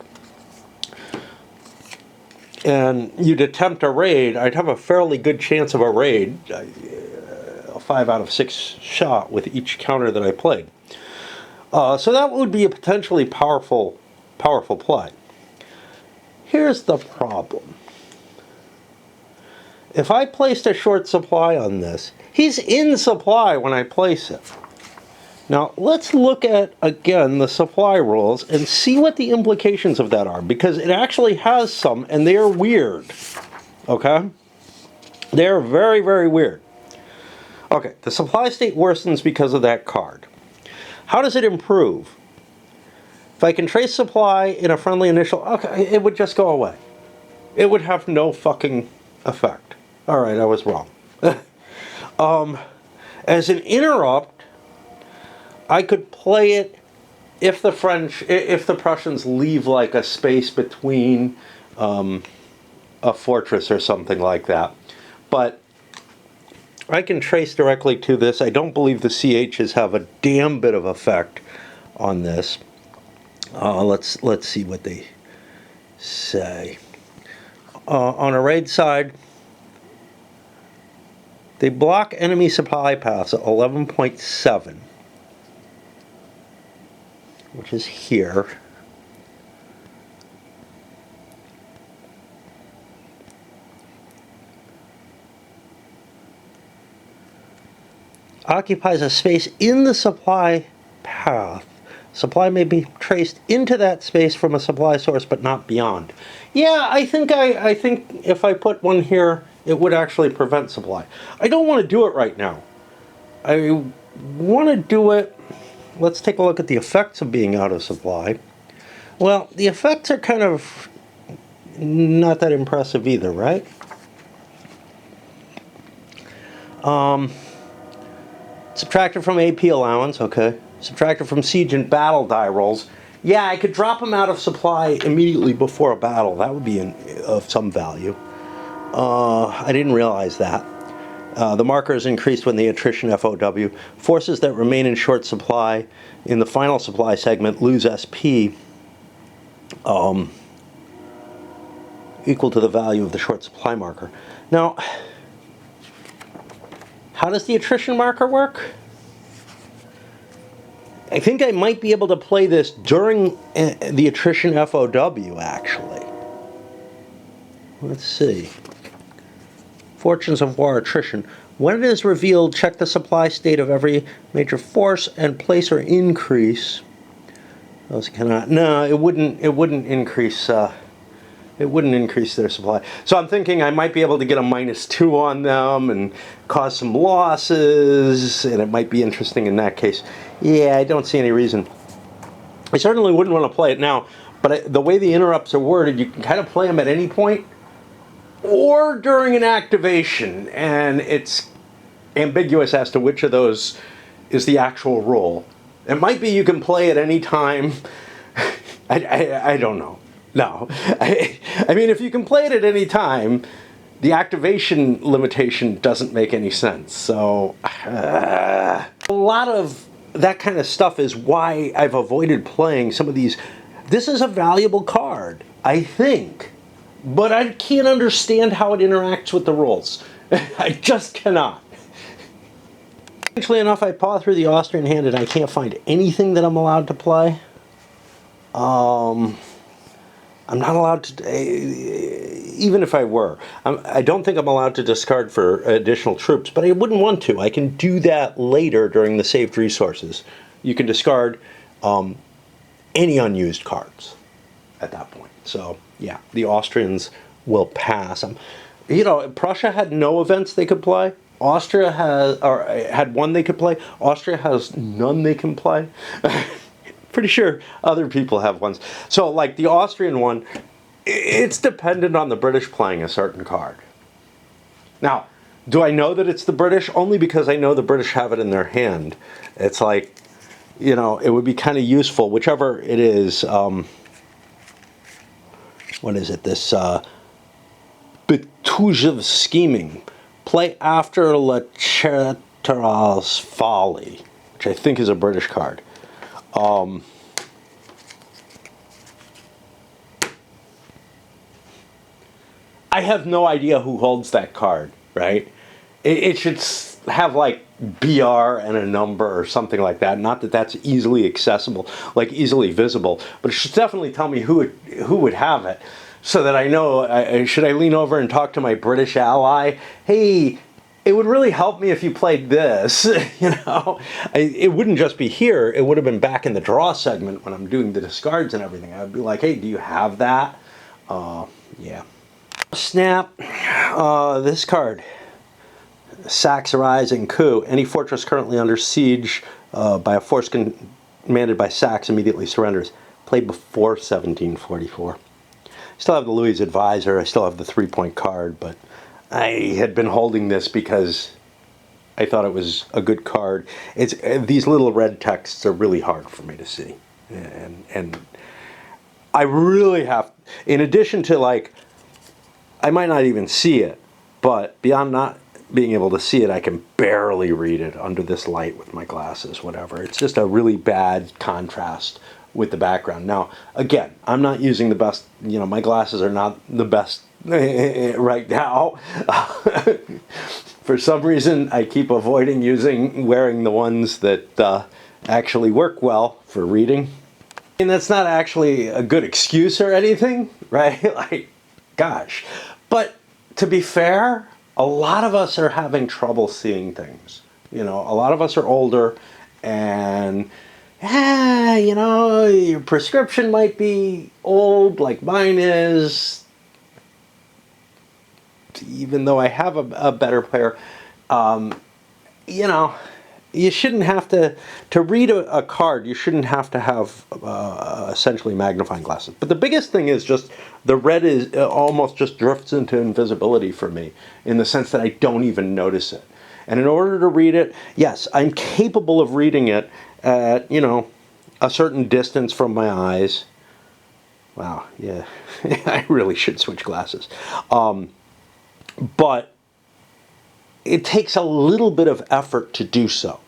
And you'd attempt a raid, I'd have a fairly good chance of a raid. 5 out of 6 shot with each counter that I played. So that would be a potentially powerful play. Here's the problem. If I placed a short supply on this, he's in supply when I place it. Now let's look at, again, the supply rules and see what the implications of that are, because it actually has some, and they're weird. Okay? They're very, very weird. Okay, the supply state worsens because of that card. How does it improve? If I can trace supply in a friendly initial, okay, it would just go away. It would have no fucking effect. Alright, I was wrong. As an interrupt, I could play it if the Prussians leave like a space between a fortress or something like that. But I can trace directly to this. I don't believe the CHs have a damn bit of effect on this. Let's see what they say. On a raid side, they block enemy supply paths at 11.7, which is here. Occupies a space in the supply path. Supply may be traced into that space from a supply source, but not beyond. Yeah, I think if I put one here, it would actually prevent supply. I don't want to do it right now. I want to do it. Let's take a look at the effects of being out of supply. Well, the effects are kind of not that impressive either, right? Subtracted from AP allowance, okay. Subtracted from siege and battle die rolls. Yeah, I could drop them out of supply immediately before a battle. That would be of some value. I didn't realize that. The marker is increased when the attrition FOW. Forces that remain in short supply in the final supply segment lose SP equal to the value of the short supply marker. Now, how does the attrition marker work? I think I might be able to play this during the attrition FOW, actually. Let's see. Fortunes of War attrition. When it is revealed, check the supply state of every major force and place or increase. Those cannot. No, it wouldn't increase. It wouldn't increase their supply. So I'm thinking I might be able to get a -2 on them and cause some losses, and it might be interesting in that case. Yeah, I don't see any reason. I certainly wouldn't want to play it now, but the way the interrupts are worded, you can kind of play them at any point or during an activation, and it's ambiguous as to which of those is the actual rule. It might be you can play at any time. I don't know. No. I mean, if you can play it at any time, the activation limitation doesn't make any sense. So, a lot of that kind of stuff is why I've avoided playing some of these. This is a valuable card, I think, but I can't understand how it interacts with the rules. I just cannot. Strangely enough, I paw through the Austrian hand and I can't find anything that I'm allowed to play. I'm not allowed to, even if I were, I don't think I'm allowed to discard for additional troops, but I wouldn't want to. I can do that later during the saved resources. You can discard any unused cards at that point. So, yeah, the Austrians will pass. You know, Prussia had no events they could play. Austria had one they could play. Austria has none they can play. Pretty sure other people have ones. So, like the Austrian one, It's dependent on the British playing a certain card. Now, do I know that it's the British? Only because I know the British have it in their hand. It's like, you know, it would be kind of useful, whichever it is. What is it? This Betujev scheming. Play after La Chatterall's Folly, which I think is a British card. I have no idea who holds that card, right? It should have like BR and a number or something like that. Not that that's easily accessible, like easily visible, but it should definitely tell me who would have it, so that I know. Should I lean over and talk to my British ally? Hey, it would really help me if you played this. You know, it wouldn't just be here. It would have been back in the draw segment when I'm doing the discards and everything. I'd be like, hey, do you have that? Yeah. Snap. This card. Saxe Rising Coup. Any fortress currently under siege by a force commanded by Saxe immediately surrenders. Played before 1744. Still have the Louis Advisor. I still have the 3-point card, but I had been holding this because I thought it was a good card. It's these little red texts are really hard for me to see, and I really have. In addition to, like, I might not even see it, but beyond not being able to see it, I can barely read it under this light with my glasses, whatever. It's just a really bad contrast with the background. Now, again, I'm not using the best, you know, my glasses are not the best right now. For some reason, I keep avoiding wearing the ones that actually work well for reading. And that's not actually a good excuse or anything, right? Like, gosh. But to be fair, a lot of us are having trouble seeing things. You know, a lot of us are older, and you know, your prescription might be old, like mine is. Even though I have a better pair, you know, you shouldn't have to read a card. You shouldn't have to have essentially magnifying glasses. But the biggest thing is just the red is almost just drifts into invisibility for me, in the sense that I don't even notice it. And in order to read it, yes, I'm capable of reading it at, you know, a certain distance from my eyes. Wow, yeah, I really should switch glasses. But it takes a little bit of effort to do so.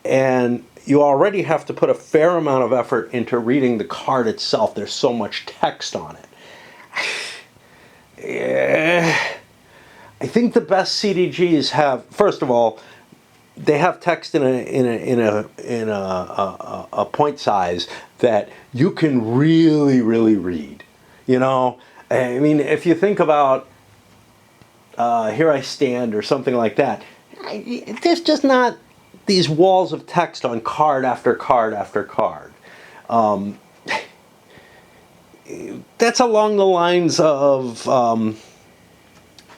And you already have to put a fair amount of effort into reading the card itself. There's so much text on it. I think the best CDGs have, first of all, they have text in a point size that you can really, really read. You know, I mean, if you think about Here I Stand or something like that, there's just not these walls of text on card after card after card. That's along the lines of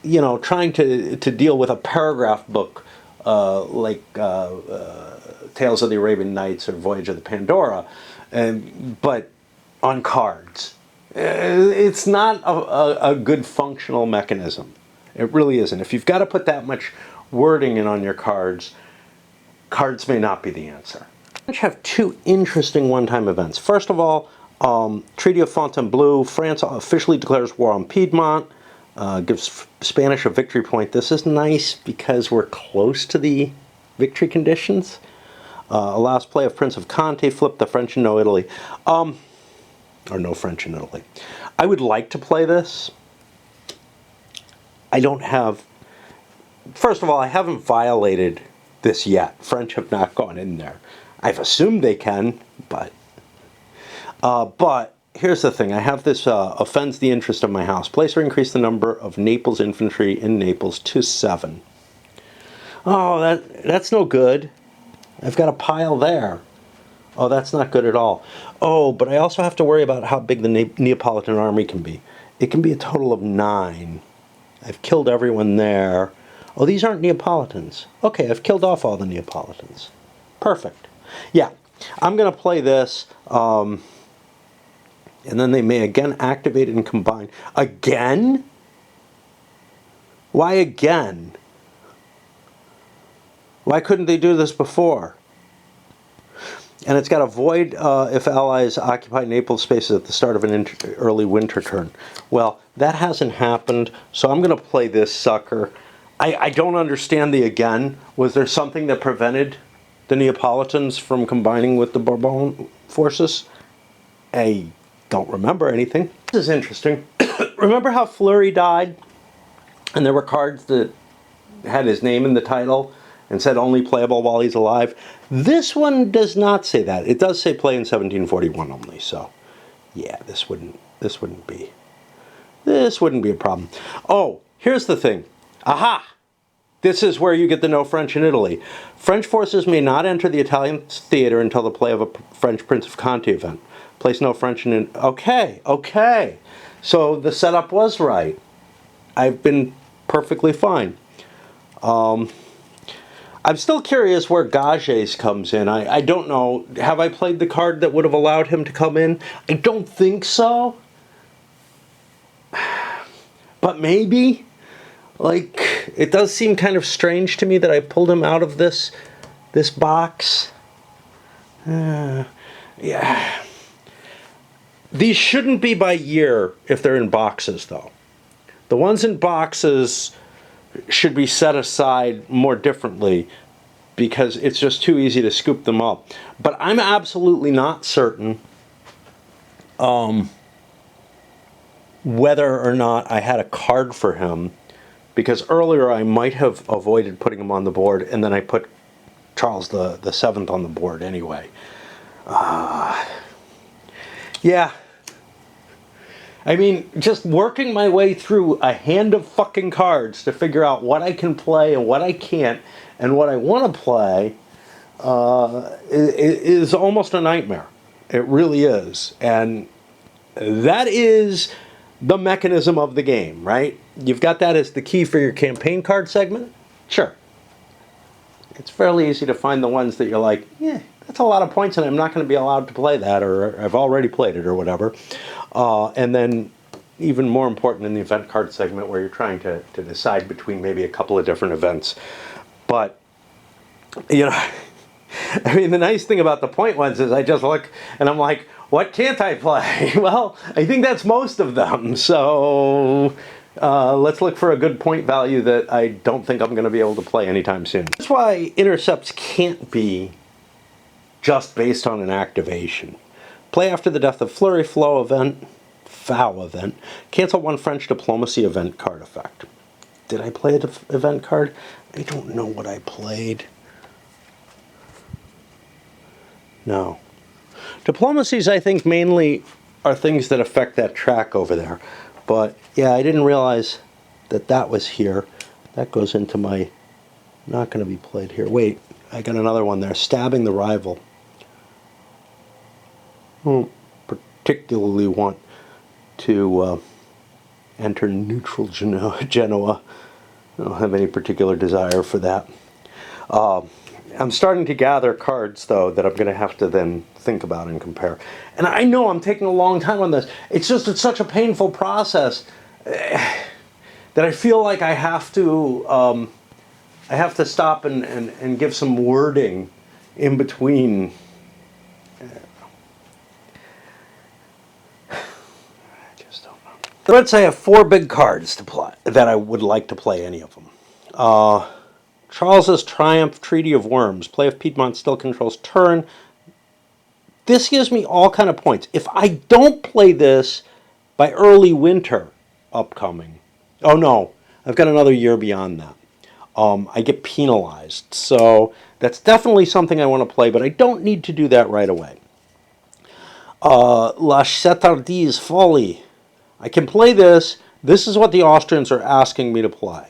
you know, trying to deal with a paragraph book like Tales of the Arabian Nights or Voyage of the Pandora, but on cards. It's not a good functional mechanism. It really isn't. If you've got to put that much wording in on your cards, cards may not be the answer. We have two interesting one-time events. First of all, Treaty of Fontainebleau. France officially declares war on Piedmont, gives Spanish a victory point. This is nice because we're close to the victory conditions. Allows play of Prince of Conte, flip the French and no Italy. Or no French in Italy. I would like to play this. I don't have... First of all, I haven't violated this yet. French have not gone in there. I've assumed they can, but here's the thing. I have this offends the interest of my house. Place or increase the number of Naples infantry in Naples to 7. Oh, that's no good. I've got a pile there. Oh, that's not good at all. Oh, but I also have to worry about how big the Neapolitan army can be. It can be a total of 9. I've killed everyone there. Oh, these aren't Neapolitans. Okay, I've killed off all the Neapolitans. Perfect. Yeah, I'm going to play this. And then they may again activate and combine. Again? Why again? Why couldn't they do this before? And it's got a void if allies occupy naval spaces at the start of an early winter turn. Well, that hasn't happened, so I'm going to play this sucker. I don't understand the again. Was there something that prevented the Neapolitans from combining with the Bourbon forces? I don't remember anything. This is interesting. Remember how Fleury died? And there were cards that had his name in the title and said only playable while he's alive. This one does not say that. It does say play in 1741 only, so yeah, this wouldn't be a problem. Oh, here's the thing. Aha! This is where you get the no French in Italy. French forces may not enter the Italian theater until the play of a French Prince of Conti event. Place no French in... Okay. So the setup was right. I've been perfectly fine. I'm still curious where Gages comes in. I don't know. Have I played the card that would have allowed him to come in? I don't think so. But maybe. Like, it does seem kind of strange to me that I pulled him out of this box. Yeah. These shouldn't be by year if they're in boxes, though. The ones in boxes should be set aside more differently because it's just too easy to scoop them up. But I'm absolutely not certain whether or not I had a card for him, because earlier I might have avoided putting him on the board, and then I put Charles the Seventh on the board anyway. Yeah. I mean, just working my way through a hand of fucking cards to figure out what I can play and what I can't and what I want to play is almost a nightmare. It really is. And that is the mechanism of the game, right? You've got that as the key for your campaign card segment. Sure. It's fairly easy to find the ones that you're like, yeah, that's a lot of points and I'm not going to be allowed to play that, or I've already played it or whatever. And then even more important in the event card segment where you're trying to decide between maybe a couple of different events. But, you know, I mean, the nice thing about the point ones is I just look and I'm like, what can't I play? Well, I think that's most of them. So let's look for a good point value that I don't think I'm going to be able to play anytime soon. That's why intercepts can't be just based on an activation. Play after the death of Fleury Flow event, FOW event. Cancel one French diplomacy event card effect. Did I play an event card? I don't know what I played. No. Diplomacies, I think, mainly are things that affect that track over there. But, yeah, I didn't realize that that was here. That goes into my... Not going to be played here. Wait, I got another one there. Stabbing the rival. I don't particularly want to enter neutral Genoa. I don't have any particular desire for that. I'm starting to gather cards, though, that I'm going to have to then think about and compare. And I know I'm taking a long time on this. It's just, it's such a painful process that I feel like I have to stop and give some wording in between. I just don't know. Let's say I have 4 big cards to play that I would like to play any of them. Charles's Triumph, Treaty of Worms. Play if Piedmont still controls turn. This gives me all kind of points. If I don't play this by early winter upcoming, oh no, I've got another year beyond that. I get penalized. So that's definitely something I want to play, but I don't need to do that right away. La Chatardise Folly. I can play this. This is what the Austrians are asking me to play.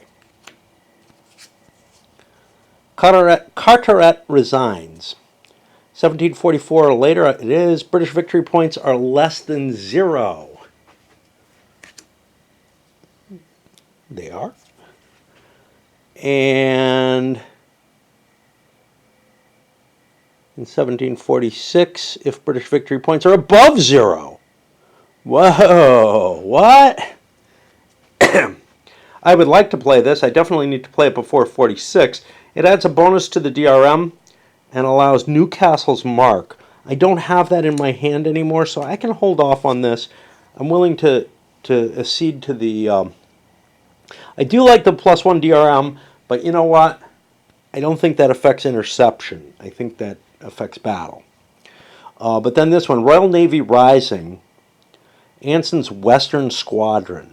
Carteret resigns. 1744 or later it is. British victory points are less than 0. They are. And in 1746, if British victory points are above 0. Whoa, what? I would like to play this. I definitely need to play it before 46. It adds a bonus to the DRM and allows Newcastle's Mark. I don't have that in my hand anymore, so I can hold off on this. I'm willing to accede to the... I do like the +1 DRM, but you know what? I don't think that affects interception. I think that affects battle. But then this one, Royal Navy Rising, Anson's Western Squadron.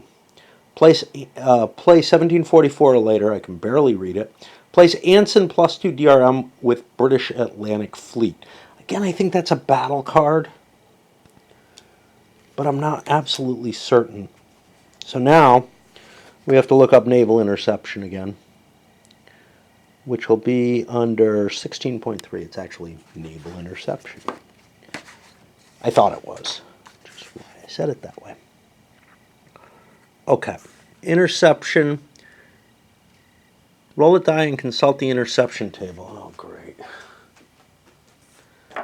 Place 1744 or later, I can barely read it. Place Anson +2 DRM with British Atlantic Fleet. Again, I think that's a battle card, but I'm not absolutely certain. So now we have to look up naval interception again, which will be under 16.3. It's actually naval interception. I thought it was. Just why I said it that way. Okay. Interception. Roll a die and consult the interception table. Oh, great.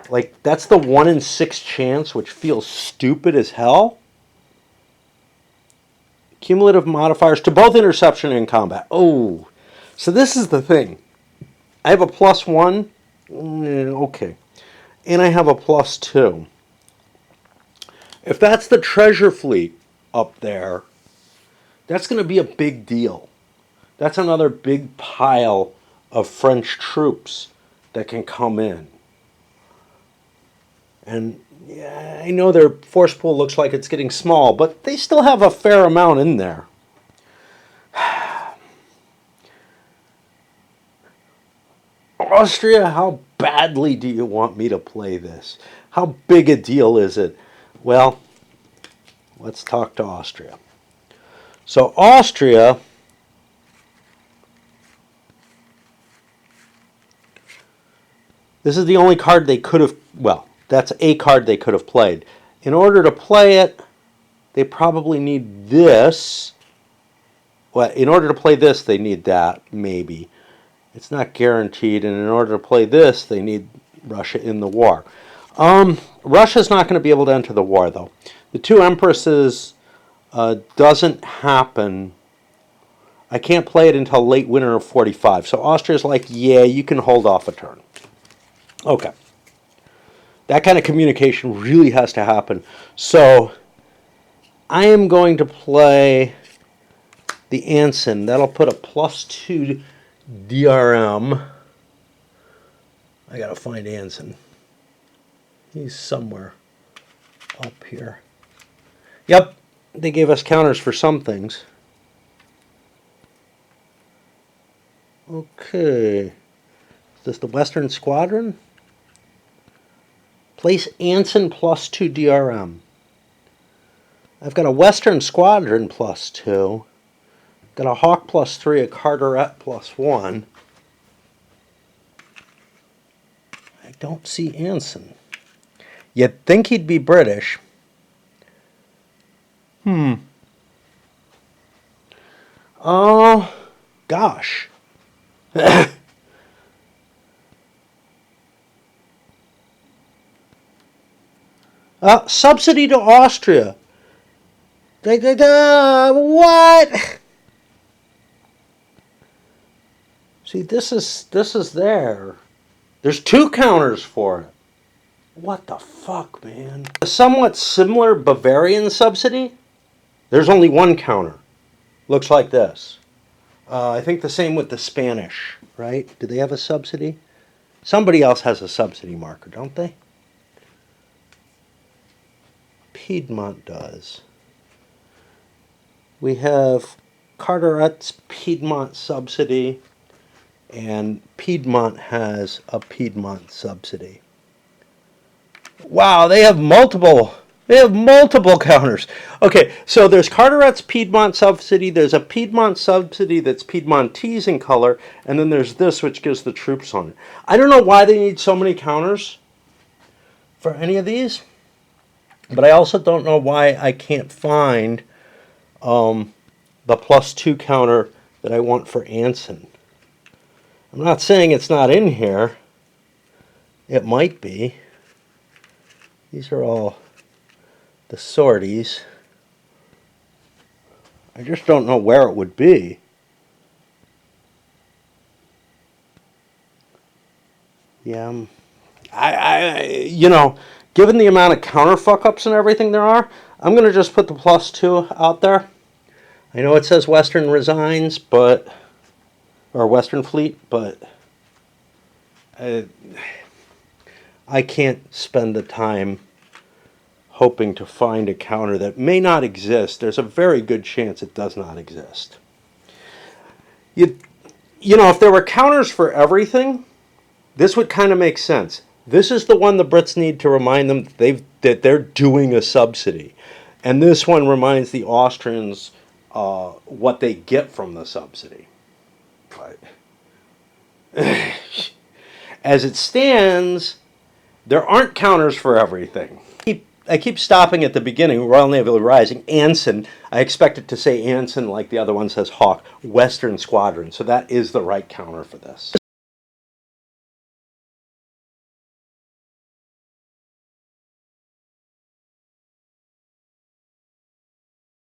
Like, that's the 1 in 6 chance, which feels stupid as hell. Cumulative modifiers to both interception and combat. Oh, so this is the thing. I have a +1. Okay. And I have a +2. If that's the treasure fleet up there, that's going to be a big deal. That's another big pile of French troops that can come in. And yeah, I know their force pool looks like it's getting small, but they still have a fair amount in there. Austria, how badly do you want me to play this? How big a deal is it? Well, let's talk to Austria. So Austria, this is the only card they could have, well, that's a card they could have played. In order to play it, they probably need this. Well, in order to play this, they need that, maybe. It's not guaranteed, and in order to play this, they need Russia in the war. Russia's not going to be able to enter the war, though. The Two Empresses doesn't happen. I can't play it until late winter of 45. So Austria's like, yeah, you can hold off a turn. Okay. That kind of communication really has to happen. So I am going to play the Anson. That'll put a +2 DRM. I gotta find Anson. He's somewhere up here. Yep, they gave us counters for some things. Okay. Is this the Western Squadron? Place Anson +2 DRM. I've got a Western Squadron +2. Got a Hawk +3, a Carteret +1. I don't see Anson. You'd think he'd be British. Oh, gosh. Subsidy to Austria. What? See, this is there. There's 2 counters for it. What the fuck, man? A somewhat similar Bavarian subsidy. There's only 1 counter. Looks like this. I think the same with the Spanish, right? Do they have a subsidy? Somebody else has a subsidy marker, don't they? Piedmont does. We have Carteret's Piedmont subsidy, and Piedmont has a Piedmont subsidy. Wow, they have multiple counters. Okay, so there's Carteret's Piedmont subsidy, there's a Piedmont subsidy that's Piedmontese in color, and then there's this which gives the troops on it. I don't know why they need so many counters for any of these, but I also don't know why I can't find the +2 counter that I want for Anson. I'm not saying it's not in here. It might be. These are all the sorties. I just don't know where it would be. Yeah, you know, given the amount of counter fuck-ups and everything there are, I'm going to just put the +2 out there. I know it says Western Resigns, but, or Western Fleet, but I can't spend the time hoping to find a counter that may not exist. There's a very good chance it does not exist. You know, if there were counters for everything, this would kind of make sense. This is the one the Brits need to remind them that they're doing a subsidy. And this one reminds the Austrians what they get from the subsidy. But as it stands, there aren't counters for everything. I keep stopping at the beginning, Royal Naval Rising, Anson. I expect it to say Anson like the other one says Hawk, Western Squadron. So that is the right counter for this.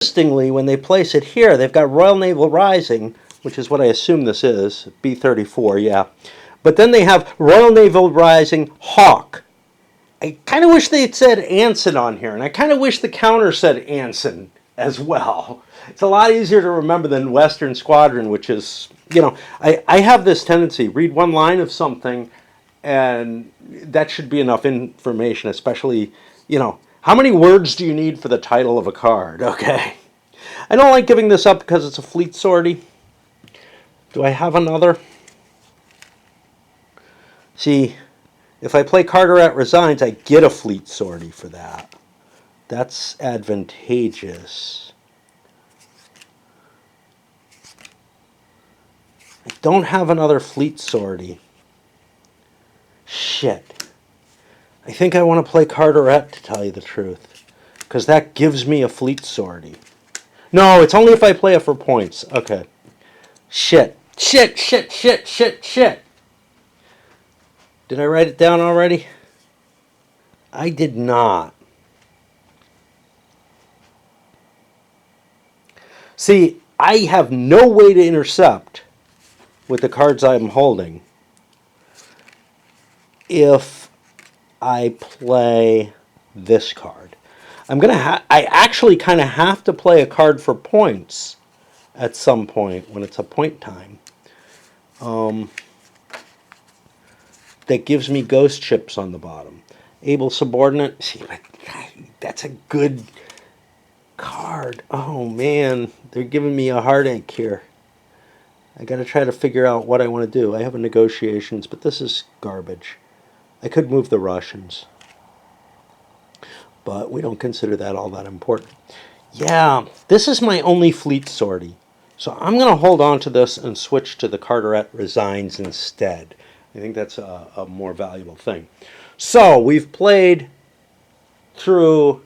Interestingly, when they place it here, they've got Royal Naval Rising, which is what I assume this is, B-34, yeah. But then they have Royal Naval Rising Hawk. I kind of wish they had said Anson on here, and I kind of wish the counter said Anson as well. It's a lot easier to remember than Western Squadron, which is, you know, I have this tendency, read one line of something, and that should be enough information, especially, you know, how many words do you need for the title of a card? Okay. I don't like giving this up because it's a fleet sortie. Do I have another? See, if I play Carteret Resigns, I get a fleet sortie for that. That's advantageous. I don't have another fleet sortie. Shit. I think I want to play Carteret, to tell you the truth, because that gives me a fleet sortie. No, it's only if I play it for points. Okay. Shit. Shit. Did I write it down already? I did not. See, I have no way to intercept with the cards I'm holding if I play this card. I actually kind of have to play a card for points at some point when it's a point time. That gives me ghost chips on the bottom. Able subordinate. See, that's a good card. Oh man, they're giving me a heartache here. I got to try to figure out what I want to do. I have a negotiations, but this is garbage. I could move the Russians, but we don't consider that all that important. Yeah, this is my only fleet sortie. So I'm going to hold on to this and switch to the Carteret Resigns instead. I think that's a more valuable thing. So we've played through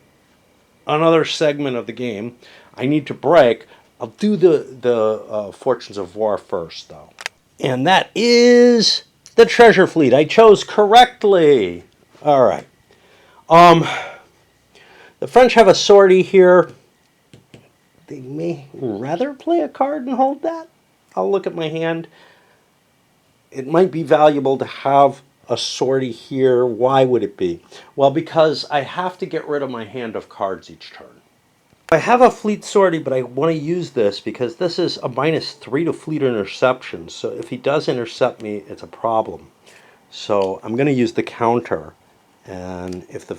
another segment of the game. I need to break. I'll do the Fortunes of War first, though. And that is the Treasure Fleet. I chose correctly. All right. The French have a sortie here. They may rather play a card and hold that. I'll look at my hand. It might be valuable to have a sortie here. Why would it be? Well, because I have to get rid of my hand of cards each turn. I have a fleet sortie, but I want to use this because this is a -3 to fleet interception. So if he does intercept me, it's a problem. So I'm going to use the counter. And if the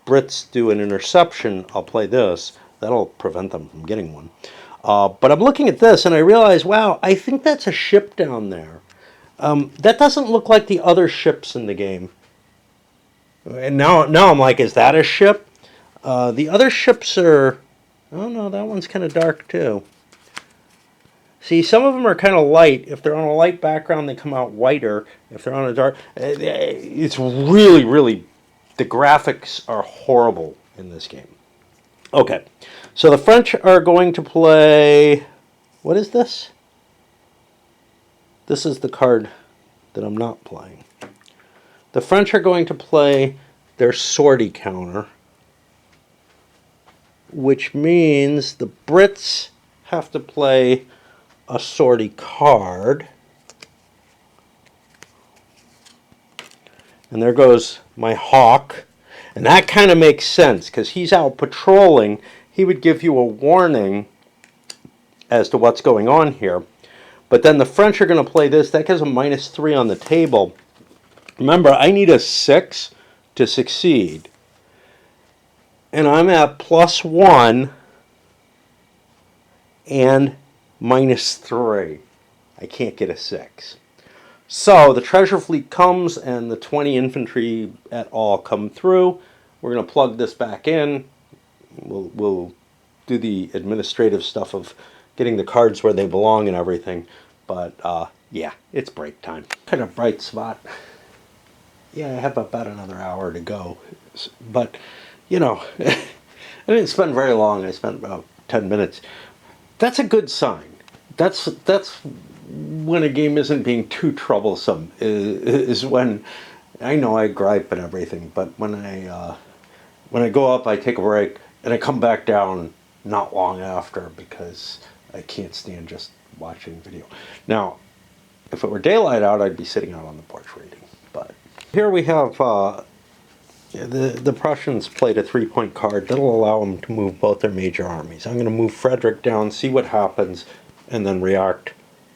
Brits do an interception, I'll play this. That'll prevent them from getting one. But I'm looking at this and I realize, wow, I think that's a ship down there. That doesn't look like the other ships in the game. And now I'm like, is that a ship? The other ships are... Oh no, that one's kind of dark too. See, some of them are kind of light. If they're on a light background, they come out whiter. If they're on a dark... It's really, really... The graphics are horrible in this game. Okay, so the French are going to play... What is this? This is the card that I'm not playing. The French are going to play their sortie counter. which means the Brits have to play a sortie card. And there goes my hawk. And that kind of makes sense because he's out patrolling. He would give you a warning as to what's going on here. But then the French are going to play this. That gives a -3 on the table. Remember, I need a 6 to succeed. And I'm at +1 and -3. I can't get a 6. So the treasure fleet comes and the 20 infantry et al. Come through. We're going to plug this back in. We'll do the administrative stuff of getting the cards where they belong and everything. But yeah, it's break time. Kind of bright spot. Yeah, I have about another hour to go. But, you know, I didn't spend very long. I spent about 10 minutes. That's a good sign. That's when a game isn't being too troublesome. Is when I know I gripe and everything, but when I go up, I take a break and I come back down not long after because I can't stand just watching video. Now, if it were daylight out, I'd be sitting out on the porch reading. But here we have the Prussians played a 3-point card that'll allow them to move both their major armies. I'm going to move Frederick down, see what happens, and then react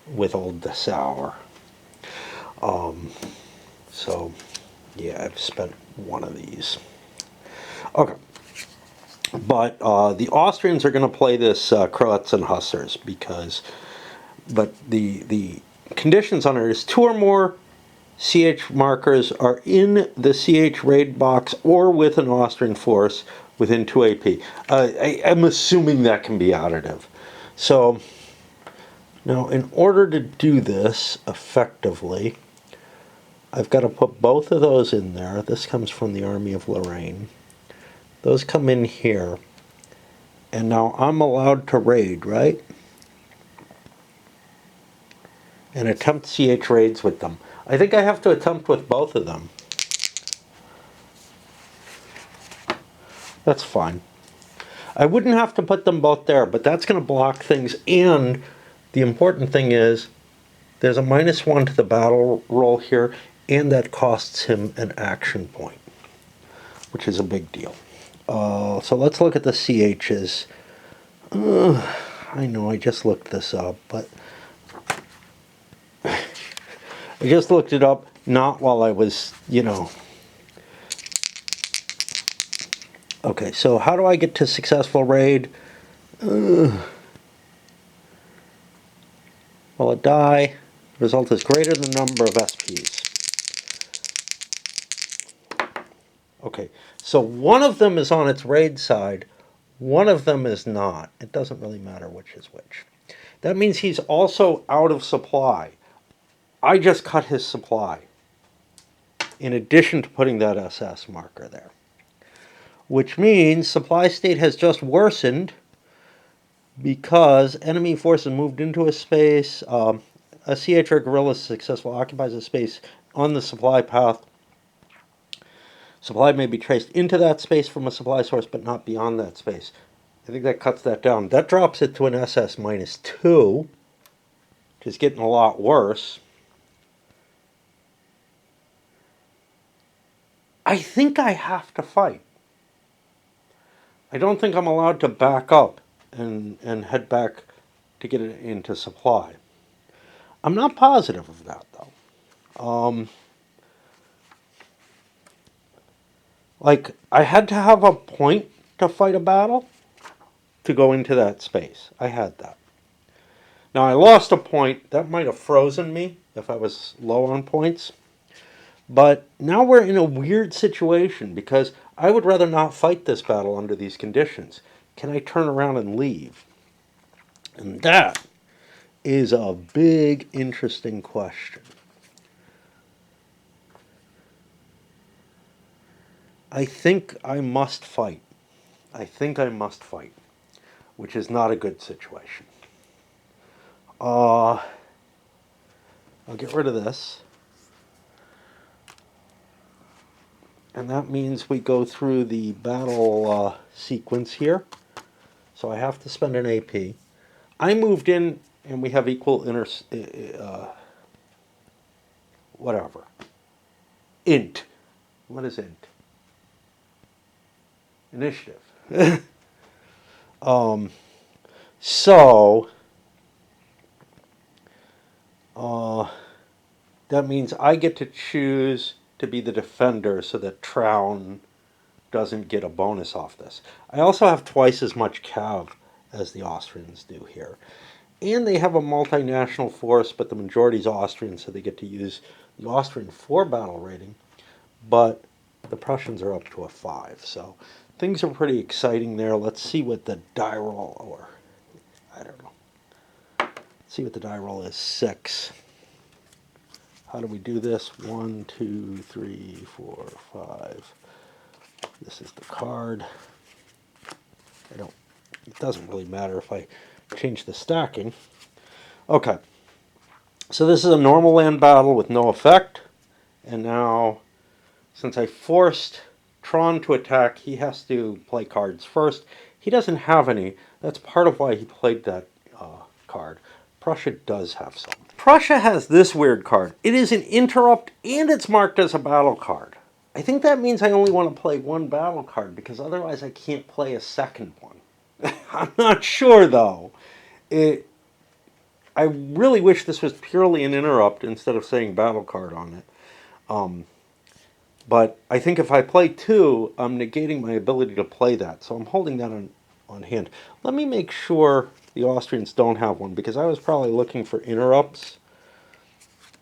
with old Dessauer. So, yeah, I've spent one of these. Okay. But the Austrians are going to play this Croats and Hussars but the conditions on it is 2 or more CH markers are in the CH raid box or with an Austrian force within 2 AP. I'm assuming that can be additive. So now in order to do this effectively, I've got to put both of those in there. This comes from the Army of Lorraine. Those come in here. And now I'm allowed to raid, right? And attempt CH raids with them. I think I have to attempt with both of them. That's fine. I wouldn't have to put them both there, but that's going to block things. And the important thing is there's a -1 to the battle roll here, and that costs him an action point, which is a big deal. So let's look at the CHs. I know I just looked this up, but I just looked it up not while I was, Okay, so how do I get to successful raid? Well, a die. Result is greater than the number of SPs. Okay, so one of them is on its raid side, one of them is not. It doesn't really matter which is which. That means he's also out of supply. I just cut his supply, in addition to putting that SS marker there. Which means supply state has just worsened because enemy forces moved into a space. A CH or guerrilla successful occupies a space on the supply path. Supply may be traced into that space from a supply source, but not beyond that space. I think that cuts that down. That drops it to an SS -2, which is getting a lot worse. I think I have to fight. I don't think I'm allowed to back up and head back to get it into supply. I'm not positive of that, though. Like, I had to have a point to fight a battle to go into that space. I had that. Now, I lost a point. That might have frozen me if I was low on points. But now we're in a weird situation because I would rather not fight this battle under these conditions. Can I turn around and leave? And that is a big, interesting question. I think I must fight. I think I must fight, which is not a good situation. I'll get rid of this. And that means we go through the battle sequence here. so I have to spend an AP. I moved in, and we have equal whatever. Int. What is int? Initiative. So, that means I get to choose to be the defender so that Traun doesn't get a bonus off this. I also have twice as much cav as the Austrians do here. And they have a multinational force, but the majority is Austrian, so they get to use the Austrian 4 battle rating. But the Prussians are up to a 5, so things are pretty exciting there. Let's see what the die roll, or I don't know. Let's see what the die roll is. 6. How do we do this? 1, 2, 3, 4, 5. This is the card. It doesn't really matter if I change the stacking. Okay. So this is a normal land battle with no effect. And now, since I forced Traun to attack, he has to play cards first. He doesn't have any. That's part of why he played that card. Prussia does have some. Prussia has this weird card. It is an interrupt, and it's marked as a battle card. I think that means I only want to play one battle card, because otherwise I can't play a second one. I'm not sure, though. I really wish this was purely an interrupt instead of saying battle card on it. But I think if I play 2, I'm negating my ability to play that. So I'm holding that on hand. Let me make sure the Austrians don't have one, because I was probably looking for interrupts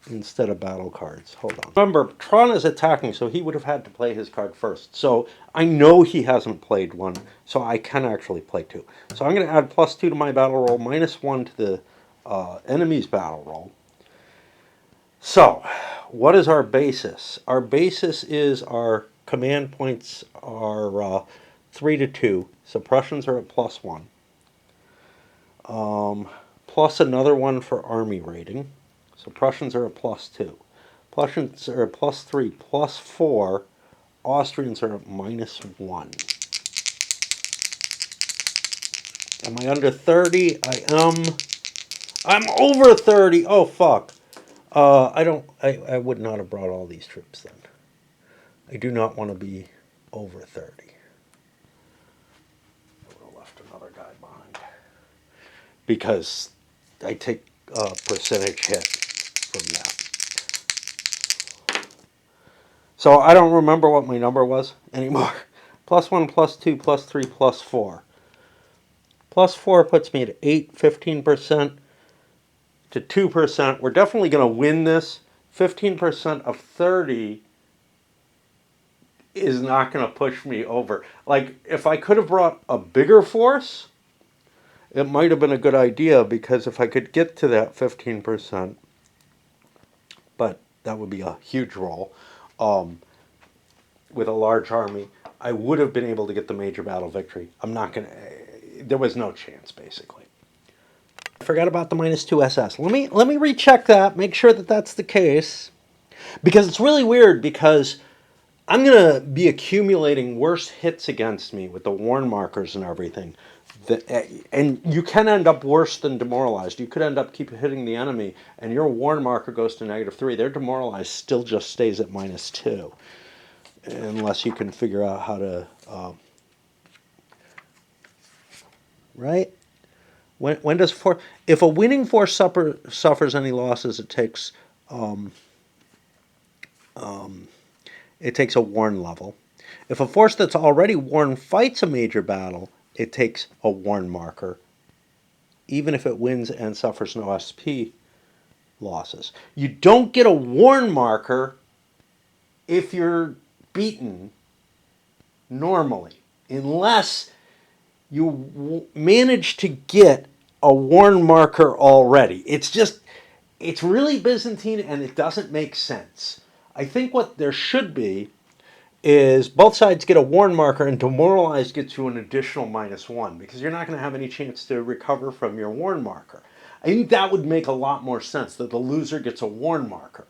instead of battle cards. Hold on. Remember, Traun is attacking, so he would have had to play his card first. So I know he hasn't played one, so I can actually play 2. So I'm going to add +2 to my battle roll, -1 to the enemy's battle roll. So, what is our basis? Our basis is our command points are 3 to 2. So Prussians are at +1. Plus another one for army rating. So Prussians are at +2. Prussians are at +3, +4. Austrians are at -1. Am I under 30? I am. I'm over 30. Oh, fuck. I would not have brought all these troops then. I do not want to be over 30. I would have left another guy behind. Because I take a percentage hit from that. So I don't remember what my number was anymore. +1, +2, +3, +4. +4 puts me at 8, 15% to 2%. We're definitely going to win this. 15% of 30 is not going to push me over. Like, if I could have brought a bigger force, it might have been a good idea, because if I could get to that 15%, but that would be a huge roll, with a large army, I would have been able to get the major battle victory. I'm not going to, there was no chance, basically. I forgot about the -2 SS. Let me recheck that, make sure that that's the case, because it's really weird, because I'm going to be accumulating worse hits against me with the warn markers and everything. And you can end up worse than demoralized. You could end up keep hitting the enemy, and your warn marker goes to -3. Their demoralized still just stays at -2. Unless you can figure out how to... right? When does if a winning force suffers any losses, it takes a warn level. If a force that's already warned fights a major battle, it takes a warn marker, even if it wins and suffers no SP losses. You don't get a warn marker if you're beaten normally, unless you manage to get a warn marker already. It's really Byzantine, and it doesn't make sense. I think what there should be is both sides get a warn marker, and demoralized gets you an additional -1, because you're not going to have any chance to recover from your warn marker. I think that would make a lot more sense, that the loser gets a warn marker,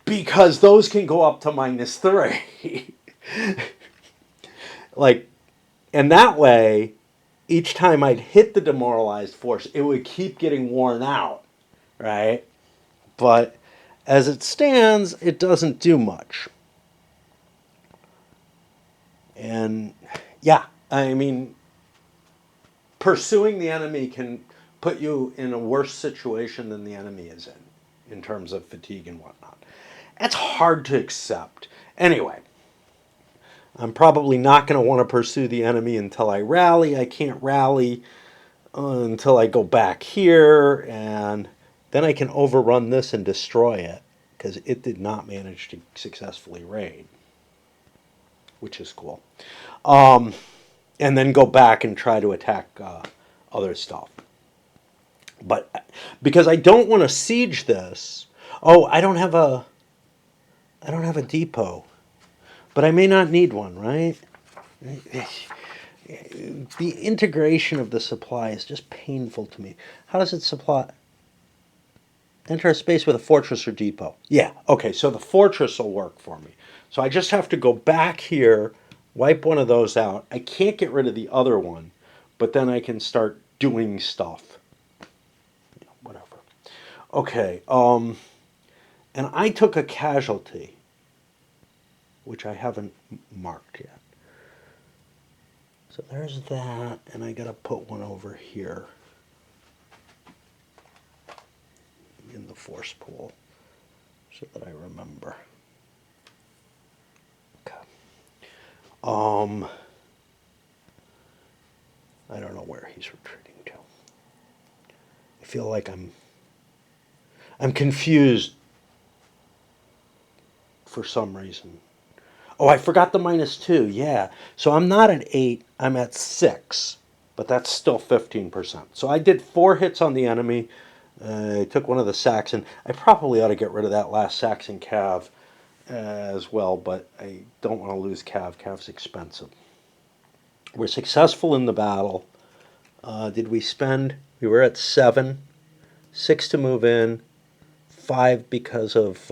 because those can go up to -3. Like, and that way each time I'd hit the demoralized force, it would keep getting worn out, right? But as it stands, it doesn't do much. And yeah, I mean, pursuing the enemy can put you in a worse situation than the enemy is in terms of fatigue and whatnot. That's hard to accept. Anyway, I'm probably not going to want to pursue the enemy until I rally. I can't rally until I go back here, and then I can overrun this and destroy it because it did not manage to successfully raid, which is cool. And then go back and try to attack other stuff. But because I don't want to siege this, oh, I don't have a depot, but I may not need one, right? The integration of the supply is just painful to me. How does it supply? Enter a space with a fortress or depot. Yeah, okay, so the fortress will work for me. So I just have to go back here, wipe one of those out. I can't get rid of the other one, but then I can start doing stuff. Whatever. Okay, and I took a casualty, which I haven't marked yet. So there's that, and I gotta put one over here in the force pool so that I remember. Okay. I don't know where he's retreating to. I feel like I'm confused for some reason. Oh, I forgot the -2. Yeah. So I'm not at 8, I'm at 6, but that's still 15%. So I did 4 hits on the enemy. I took one of the Saxon. I probably ought to get rid of that last Saxon Cav as well, but I don't want to lose Cav. Cav's expensive. We're successful in the battle. Did we spend? We were at 7, 6 to move in, 5 because of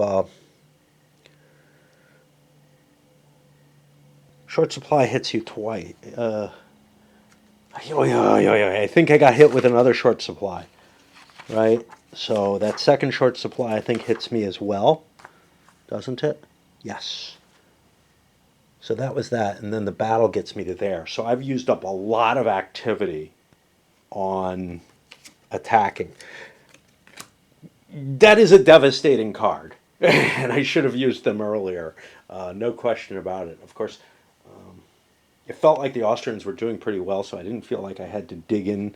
short supply hits you twice. I think I got hit with another short supply, right? So that second short supply I think hits me as well, doesn't it? Yes. So that was that, and then the battle gets me to there. So I've used up a lot of activity on attacking. That is a devastating card, and I should have used them earlier. No question about it. Of course, it felt like the Austrians were doing pretty well, so I didn't feel like I had to dig in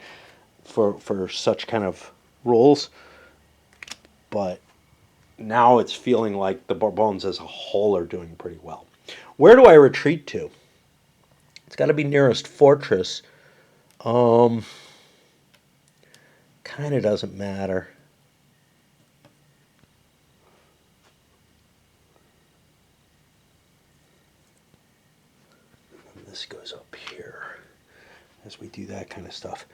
for such kind of rules. But now it's feeling like the Bourbons as a whole are doing pretty well. Where do I retreat to? It's got to be nearest fortress. Kind of doesn't matter. And this goes up here as we do that kind of stuff.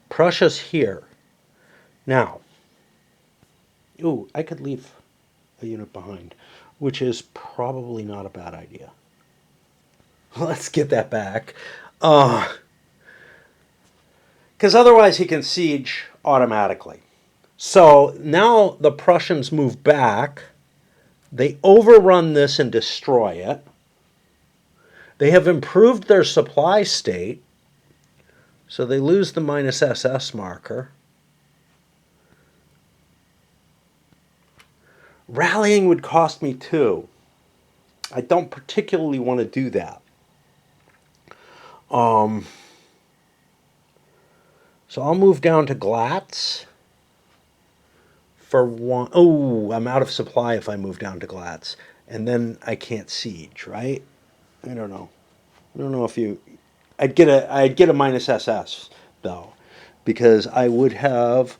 Prussia's here. Now, ooh, I could leave a unit behind, which is probably not a bad idea. Let's get that back. Because otherwise he can siege automatically. So now the Prussians move back. They overrun this and destroy it. They have improved their supply state, so they lose the -SS marker. Rallying would cost me 2. I don't particularly want to do that. So I'll move down to Glatz for 1. Oh, I'm out of supply if I move down to Glatz. And then I can't siege, right? I don't know. I don't know if you... I'd get a -SS, though, because I would have...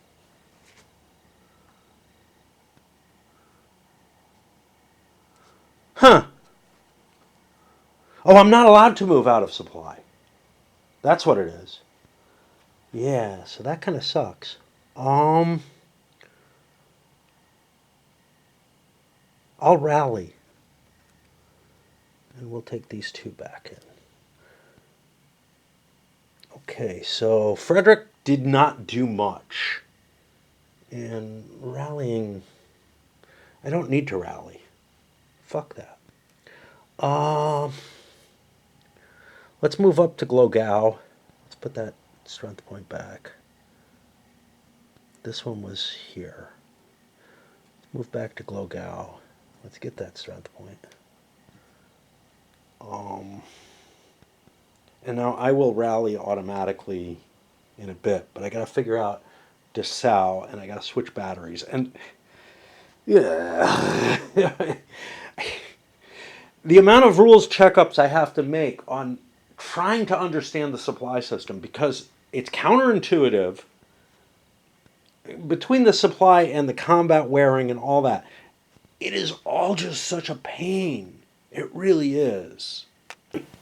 Huh. Oh, I'm not allowed to move out of supply. That's what it is. Yeah, so that kind of sucks. I'll rally. And we'll take these 2 back in. Okay, so Frederick did not do much. And rallying, I don't need to rally. Fuck that. Um, let's move up to Glogau. Let's put that strength point back. This one was here. Move back to Glogau. Let's get that strength point. And now I will rally automatically in a bit, but I got to figure out Dessau, and I got to switch batteries. And yeah, the amount of rules checkups I have to make on trying to understand the supply system, because it's counterintuitive between the supply and the combat wearing and all that. It is all just such a pain. It really is.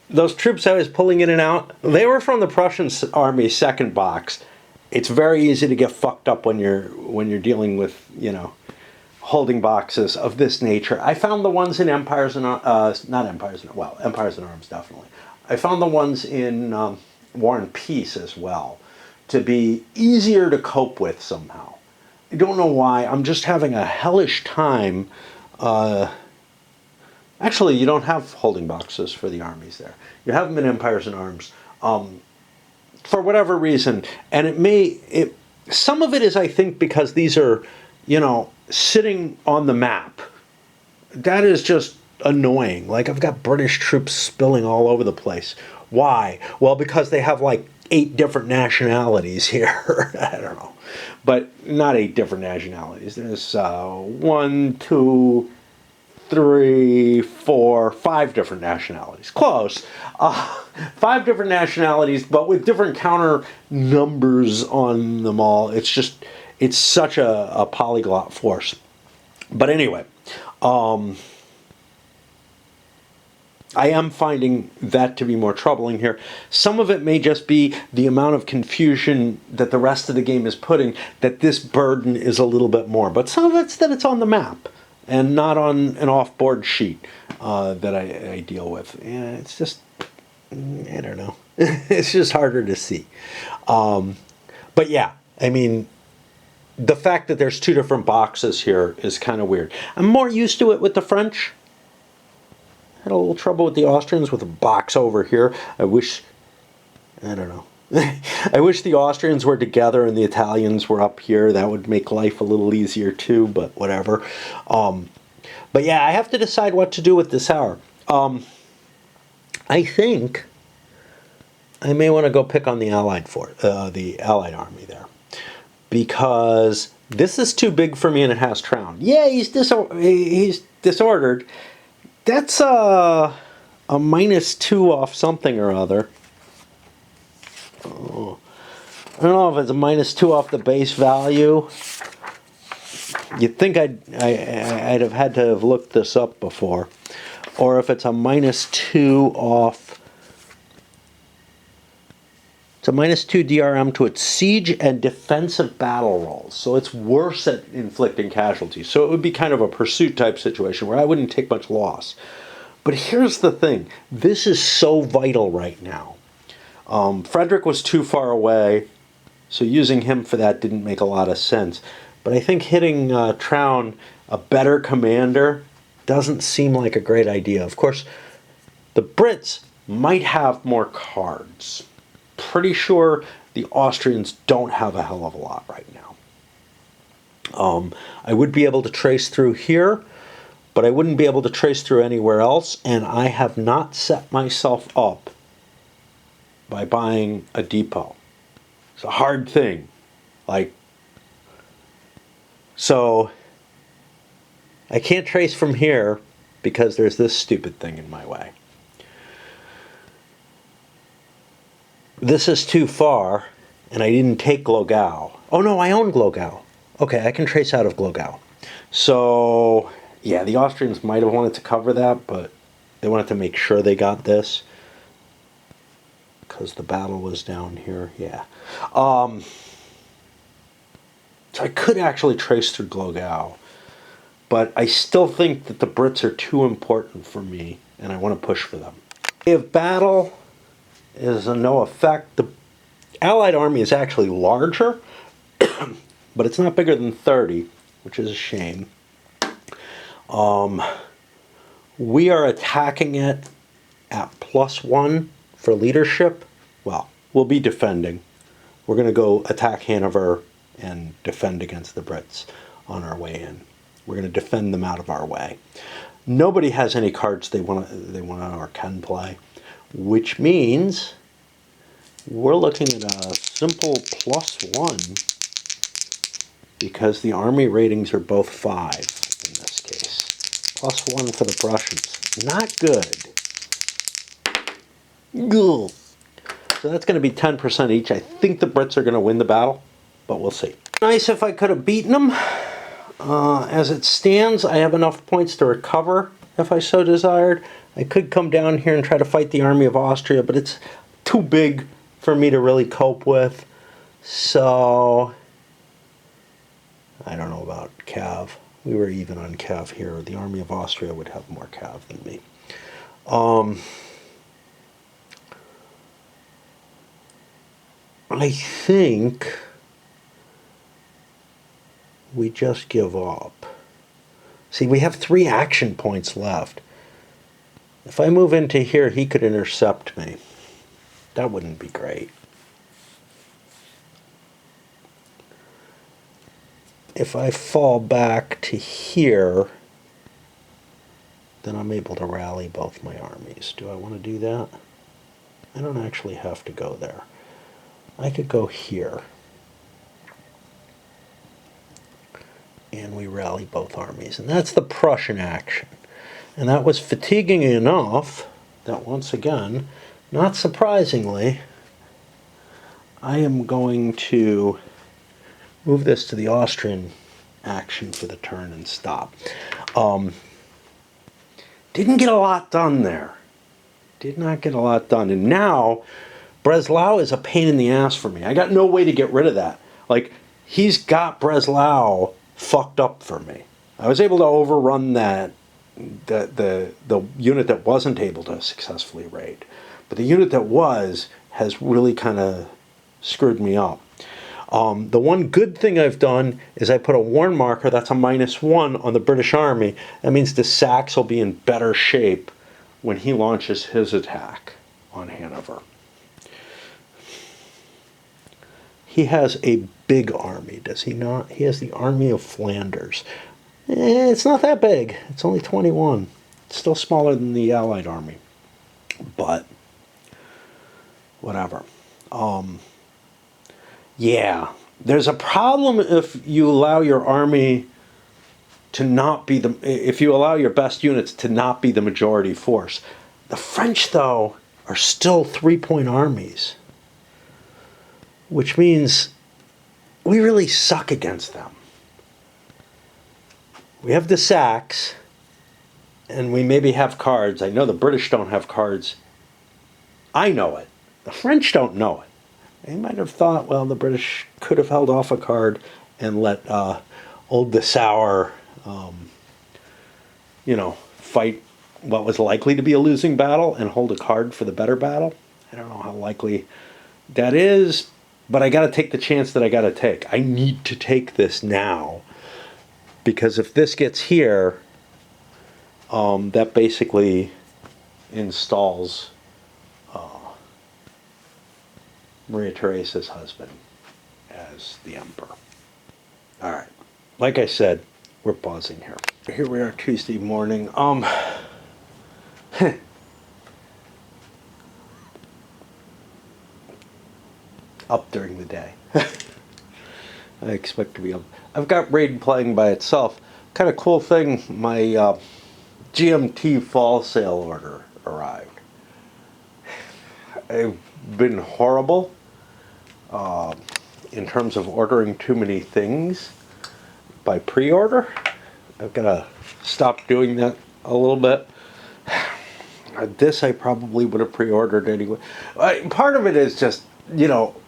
Those troops I was pulling in and out, they were from the Prussian army second box. It's very easy to get fucked up when you're dealing with, holding boxes of this nature. I found the ones in Empires and Empires and Arms definitely. I found the ones in War and Peace as well to be easier to cope with somehow. I don't know why. I'm just having a hellish time. Actually, you don't have holding boxes for the armies there. You have them in Empires and Arms. For whatever reason, and some of it is, I think, because these are, sitting on the map. That is just annoying. Like, I've got British troops spilling all over the place. Why? Well, because they have like 8 different nationalities here. I don't know. But not 8 different nationalities. There's 1, 2, 3, 4, 5 different nationalities. Close. 5 different nationalities, but with different counter numbers on them all. It's such a polyglot force. But anyway, I am finding that to be more troubling here. Some of it may just be the amount of confusion that the rest of the game is putting, that this burden is a little bit more. But some of it's that it's on the map and not on an off-board sheet that I deal with. Yeah, it's just, I don't know. It's just harder to see. But yeah, I mean, the fact that there's 2 different boxes here is kind of weird. I'm more used to it with the French. Had a little trouble with the Austrians with a box over here. I don't know. I wish the Austrians were together and the Italians were up here. That would make life a little easier too, but whatever. But yeah, I have to decide what to do with this hour. I think I may want to go pick on the the Allied army there, because this is too big for me and it has Traun. Yeah, he's disordered. That's a -2 off something or other. Oh, I don't know if it's a -2 off the base value. You'd think I'd have had to have looked this up before, or if it's a -2 off. It's a -2 DRM to its siege and defensive battle rolls, so it's worse at inflicting casualties. So it would be kind of a pursuit type situation where I wouldn't take much loss. But here's the thing: this is so vital right now. Frederick was too far away, so using him for that didn't make a lot of sense. But I think hitting Traun, a better commander, doesn't seem like a great idea. Of course, the Brits might have more cards. Pretty sure the Austrians don't have a hell of a lot right now. I would be able to trace through here, but I wouldn't be able to trace through anywhere else, and I have not set myself up by buying a depot. It's a hard thing. So I can't trace from here because there's this stupid thing in my way. This is too far, and I didn't take Glogau. Oh no, I own Glogau. Okay, I can trace out of Glogau. So, yeah, the Austrians might have wanted to cover that, but they wanted to make sure they got this, because the battle was down here, yeah. So I could actually trace through Glogau, but I still think that the Brits are too important for me, and I want to push for them. If battle is a no effect, Allied army is actually larger, but it's not bigger than 30, which is a shame. We are attacking it at +1 for leadership. Well, we'll be defending. We're going to go attack Hanover and defend against the Brits on our way in. We're going to defend them out of our way. Nobody has any cards they want to or can play, which means we're looking at a simple +1 because the army ratings are both 5 in this case. +1 for the Prussians. Not good. Ugh. So that's going to be 10% each. I think the Brits are going to win the battle, but we'll see. Nice if I could have beaten them. As it stands, I have enough points to recover if I so desired. I could come down here and try to fight the army of Austria, but it's too big for me to really cope with. So, I don't know about cav. We were even on cav here. The army of Austria would have more cav than me. I think we just give up. See, we have 3 action points left. If I move into here, he could intercept me. That wouldn't be great. If I fall back to here, then I'm able to rally both my armies. Do I want to do that? I don't actually have to go there. I could go here. And we rally both armies. And that's the Prussian action. And that was fatiguing enough that once again, not surprisingly, I am going to move this to the Austrian action for the turn and stop. Didn't get a lot done there. Did not get a lot done. And now, Breslau is a pain in the ass for me. I got no way to get rid of that. Like, he's got Breslau fucked up for me. I was able to overrun that, the unit that wasn't able to successfully raid. But the unit that was has really kind of screwed me up. The one good thing I've done is I put a warn marker, that's a -1 on the British Army. That means the Sax will be in better shape when he launches his attack on Hanover. He has a big army, does he not? He has the Army of Flanders. It's not that big. It's only 21. It's still smaller than the Allied army. But, whatever. Yeah, there's a problem if you allow your army to not be if you allow your best units to not be the majority force. The French, though, are still 3-point armies, which means we really suck against them. We have the Sax, and we maybe have cards. I know the British don't have cards. I know it. The French don't know it. They might have thought, well, the British could have held off a card and let old Dessauer, fight what was likely to be a losing battle and hold a card for the better battle. I don't know how likely that is, but I got to take the chance that I got to take. I need to take this now, because if this gets here, that basically installs Maria Theresa's husband as the emperor. All right. Like I said, we're pausing here. Here we are Tuesday morning. Up during the day. I expect to be up. I've got Raid playing by itself. Kind of cool thing, my GMT fall sale order arrived. I've been horrible in terms of ordering too many things by pre-order. I've got to stop doing that a little bit. This I probably would have pre-ordered anyway. Part of it is just,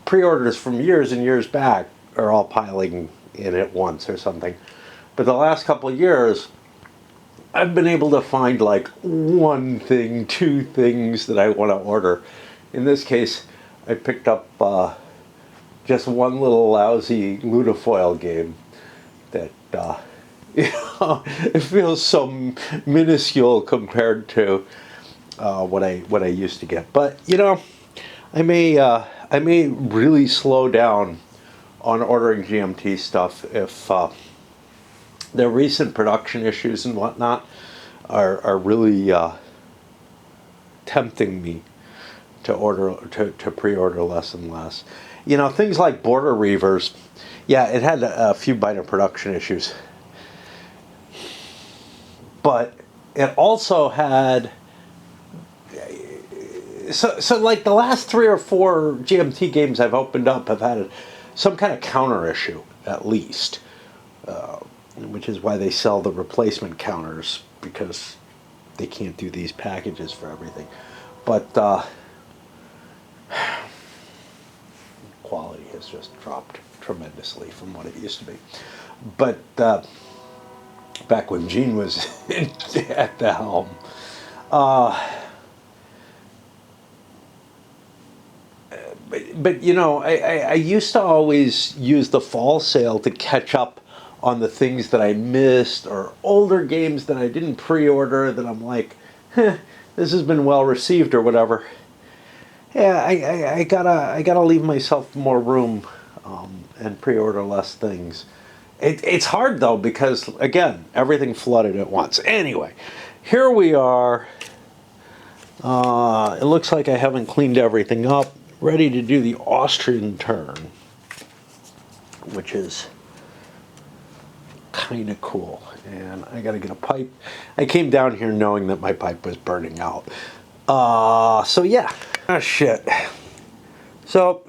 pre-orders from years and years back are all piling in at once or something. But the last couple of years, I've been able to find like 1 thing, 2 things that I want to order. In this case, I picked up just one little lousy Lunafoil game that it feels so minuscule compared to what I used to get. But I may really slow down on ordering GMT stuff if the recent production issues and whatnot are really tempting me to pre-order less and less. Things like Border Reavers, yeah, it had a few minor production issues, but it also had so like the last 3 or 4 GMT games I've opened up have had some kind of counter issue at least, which is why they sell the replacement counters, because they can't do these packages for everything. But quality has just dropped tremendously from what it used to be. But back when Gene was at the helm, but I used to always use the fall sale to catch up on the things that I missed, or older games that I didn't pre-order that I'm like, this has been well received or whatever. Yeah, I gotta leave myself more room and pre-order less things. It's hard though, because again, everything flooded at once. Anyway, here we are. It looks like I haven't cleaned everything up. Ready to do the Austrian turn, which is kind of cool. And I gotta get a pipe. I came down here knowing that my pipe was burning out. So yeah. Ah, shit. So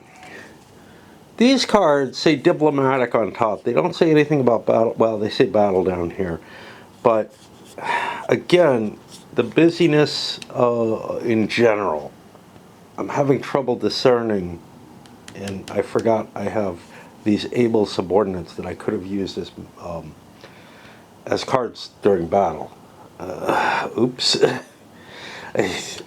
these cards say Diplomatic on top. They don't say anything about battle. Well, they say battle down here. But again, the busyness in general, I'm having trouble discerning, and I forgot I have these able subordinates that I could have used as cards during battle. Oops.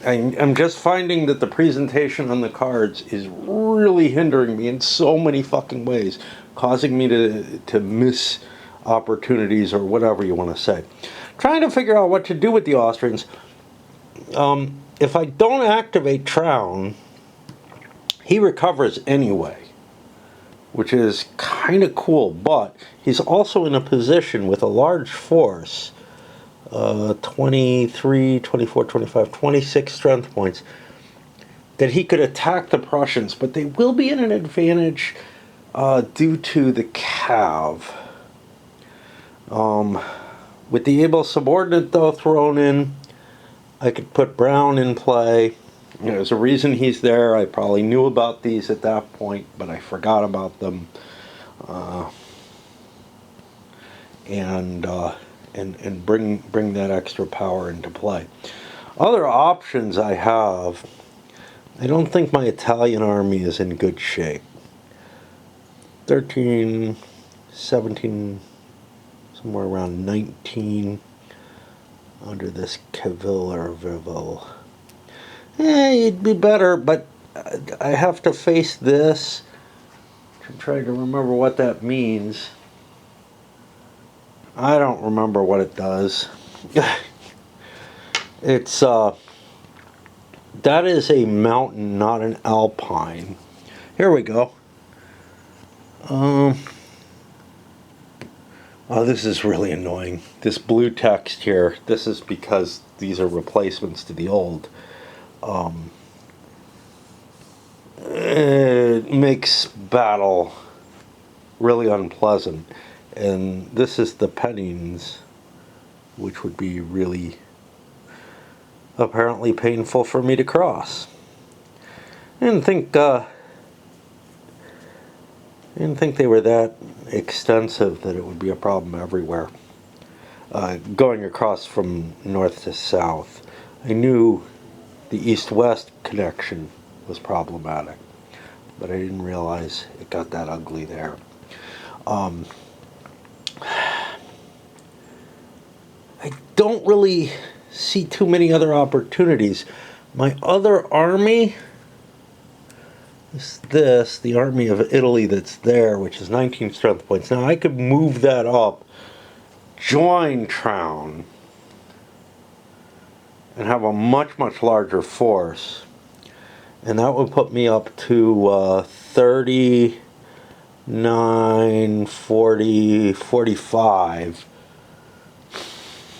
I'm just finding that the presentation on the cards is really hindering me in so many fucking ways, causing me to miss opportunities, or whatever you want to say. Trying to figure out what to do with the Austrians. If I don't activate Traun, he recovers anyway, which is kind of cool, but he's also in a position with a large force, 23, 24, 25, 26 strength points, that he could attack the Prussians, but they will be in an advantage due to the cav. With the able subordinate, though, thrown in, I could put Brown in play. There's a reason he's there. I probably knew about these at that point, but I forgot about them. And bring that extra power into play. Other options I have, I don't think my Italian army is in good shape. 13, 17, somewhere around 19 under this Caviller-Vivel. It'd be better, but I have to face this. I'm trying to remember what that means. I don't remember what it does. It's that is a mountain, not an alpine. Here we go. Oh, this is really annoying. This blue text here, this is because these are replacements to the old. It makes battle really unpleasant. And this is the Pennings, which would be really apparently painful for me to cross. I didn't think they were that extensive that it would be a problem everywhere. Going across from north to south, I knew the east-west connection was problematic, but I didn't realize it got that ugly there. I don't really see too many other opportunities. My other army the army of Italy that's there, which is 19 strength points. Now I could move that up, join Traun, and have a much, much larger force. And that would put me up to 39, 40, 45,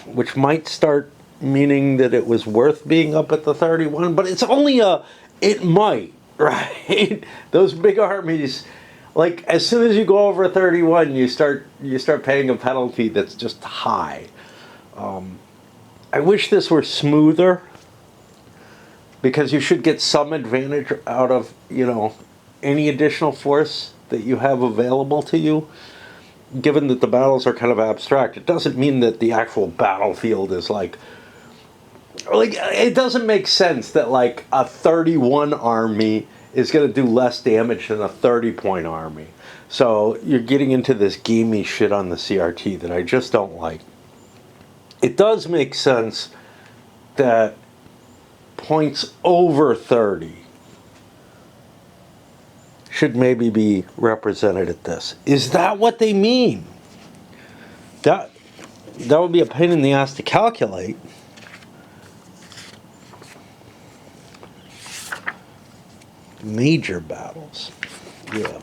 which might start meaning that it was worth being up at the 31, but it's only it might, right? Those big armies, like as soon as you go over 31, you start paying a penalty that's just high. I wish this were smoother, because you should get some advantage out of, any additional force that you have available to you. Given that the battles are kind of abstract, it doesn't mean that the actual battlefield is like it doesn't make sense that like a 31 army is going to do less damage than a 30-point army. So you're getting into this gamey shit on the CRT that I just don't like. It does make sense that points over 30 should maybe be represented at this. Is that what they mean? That would be a pain in the ass to calculate. Major battles. Yeah.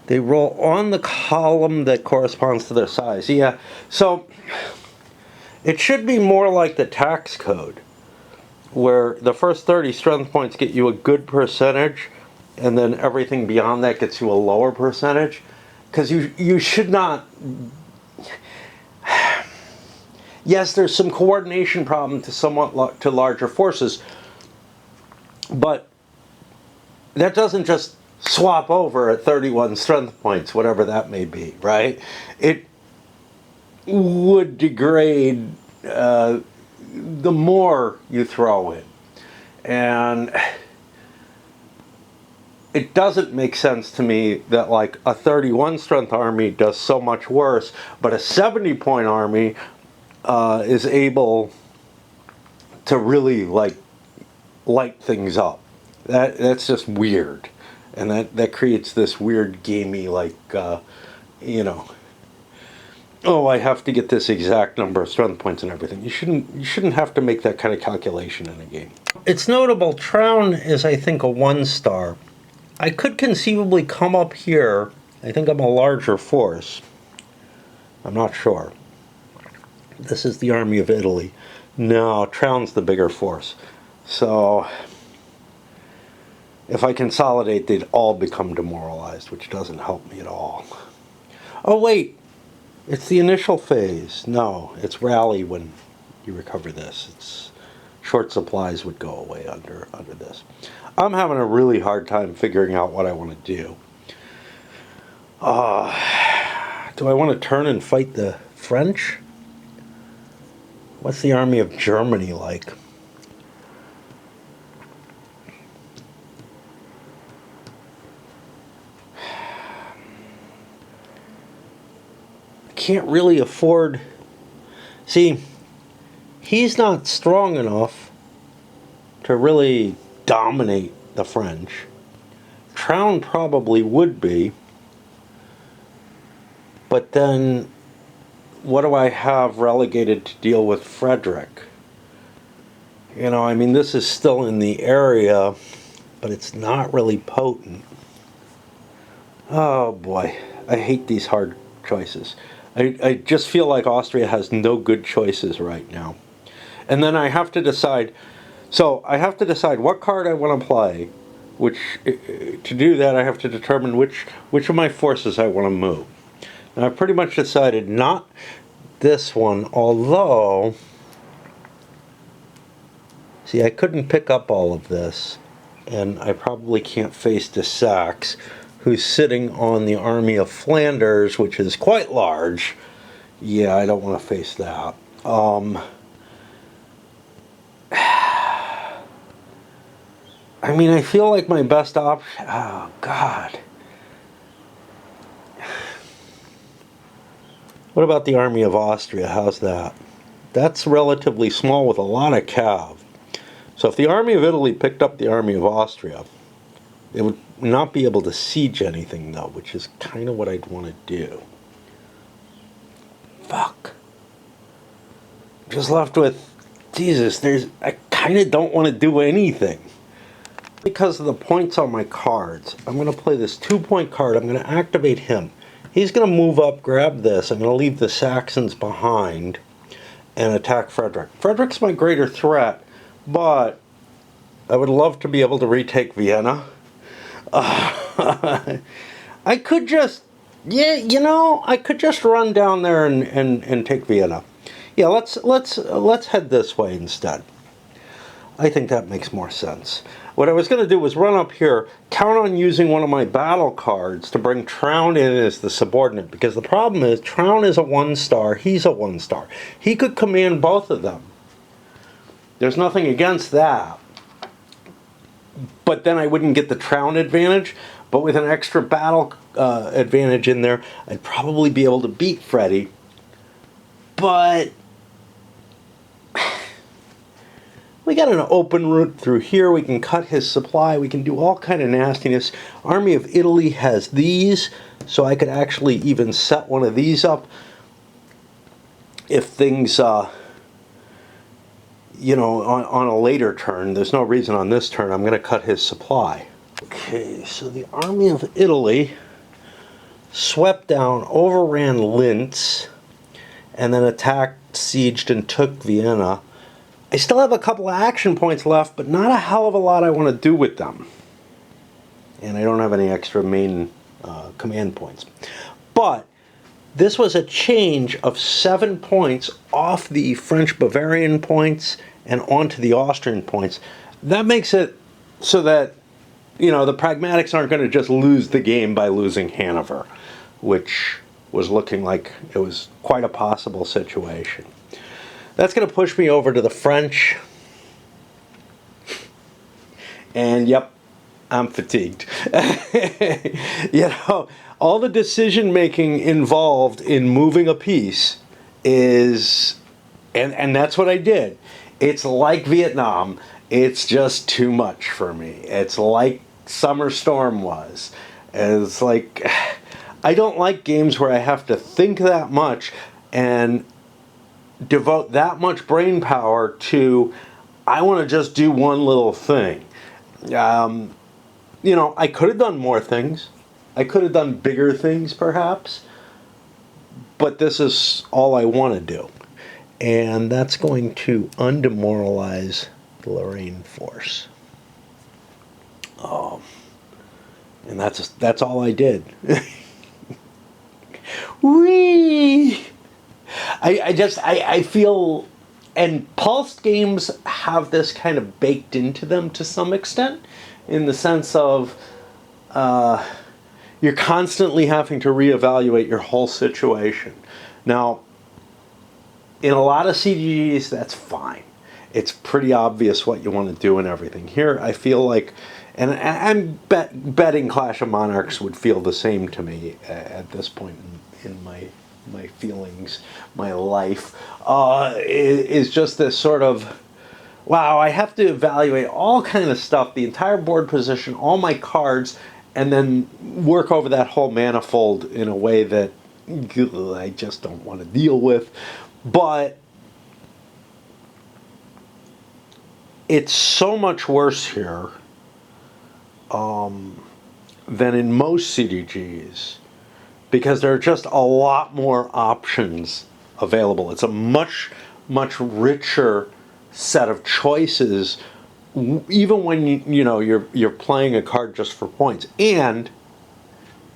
They roll on the column that corresponds to their size. Yeah. So it should be more like the tax code, where the first 30 strength points get you a good percentage, and then everything beyond that gets you a lower percentage. Because you should not... Yes, there's some coordination problem to larger forces, but that doesn't just swap over at 31 strength points, whatever that may be, right? It would degrade the more you throw in. And it doesn't make sense to me that like a 31 strength army does so much worse, but a 70-point army is able to really like light things up. That's just weird, and that creates this weird gamey like oh, I have to get this exact number of strength points and everything. You shouldn't have to make that kind of calculation in a game. It's notable Traun is, I think, a 1-star. I could conceivably come up here. I think I'm a larger force. I'm not sure. This is the army of Italy. No, Traun's the bigger force. So if I consolidate, they'd all become demoralized, which doesn't help me at all. Oh wait, it's the initial phase. No, it's rally when you recover this. It's short supplies would go away under this. I'm having a really hard time figuring out what I want to do. Do I want to turn and fight the French? What's the army of Germany like? I can't really afford... See, he's not strong enough to really dominate the French. Traun probably would be. But then, what do I have relegated to deal with Frederick? I mean, this is still in the area, but it's not really potent. Oh boy, I hate these hard choices. I just feel like Austria has no good choices right now. And then I have to decide, I have to decide what card I want to play, to do that I have to determine which of my forces I want to move. And I've pretty much decided not this one, although, see, I couldn't pick up all of this, and I probably can't face de Saxe, who's sitting on the army of Flanders, which is quite large. Yeah, I don't want to face that. I mean, I feel like my best option... Oh, God. What about the army of Austria? How's that? That's relatively small with a lot of cav. So if the Army of Italy picked up the Army of Austria, it would not be able to siege anything, though, which is kind of what I'd want to do. Fuck. Just left with, Jesus, I kind of don't want to do anything. Because of the points on my cards, I'm going to play this 2-point card. I'm going to activate him. He's going to move up, grab this. I'm going to leave the Saxons behind and attack Frederick. Frederick's my greater threat, but I would love to be able to retake Vienna. I could just, I could just run down there and take Vienna. Yeah, let's head this way instead. I think that makes more sense. What I was going to do was run up here, count on using one of my battle cards to bring Traun in as the subordinate, because the problem is Traun is a 1-star, he's a 1-star. He could command both of them. There's nothing against that. But then I wouldn't get the Traun advantage, but with an extra battle advantage in there, I'd probably be able to beat Freddy. But we got an open route through here. We can cut his supply. We can do all kind of nastiness. Army of Italy has these, so I could actually even set one of these up if things, on a later turn. There's no reason on this turn. I'm going to cut his supply. Okay, so the Army of Italy swept down, overran Linz, and then attacked, sieged, and took Vienna. I still have a couple of action points left, but not a hell of a lot I want to do with them. And I don't have any extra main command points. But this was a change of 7 points off the French-Bavarian points and onto the Austrian points. That makes it so that, the pragmatics aren't going to just lose the game by losing Hanover, which was looking like it was quite a possible situation. That's going to push me over to the French. And yep, I'm fatigued. All the decision making involved in moving a piece is, and that's what I did. It's like Vietnam. It's just too much for me. It's like Summer Storm was. It's like, I don't like games where I have to think that much and devote that much brain power to, I want to just do one little thing. I could have done more things. I could have done bigger things, perhaps. But this is all I want to do. And that's going to undemoralize the Lorraine force. And that's all I did. Whee! I feel, and pulsed games have this kind of baked into them to some extent, in the sense of you're constantly having to reevaluate your whole situation. Now, in a lot of CGGs, that's fine. It's pretty obvious what you want to do and everything. Here, I feel like, and I'm betting Clash of Monarchs would feel the same to me at this point in my feelings, my life, is just this sort of, wow, I have to evaluate all kind of stuff, the entire board position, all my cards, and then work over that whole manifold in a way that I just don't want to deal with. But it's so much worse here than in most CDGs, because there are just a lot more options available. It's a much, much richer set of choices, even when you're playing a card just for points. And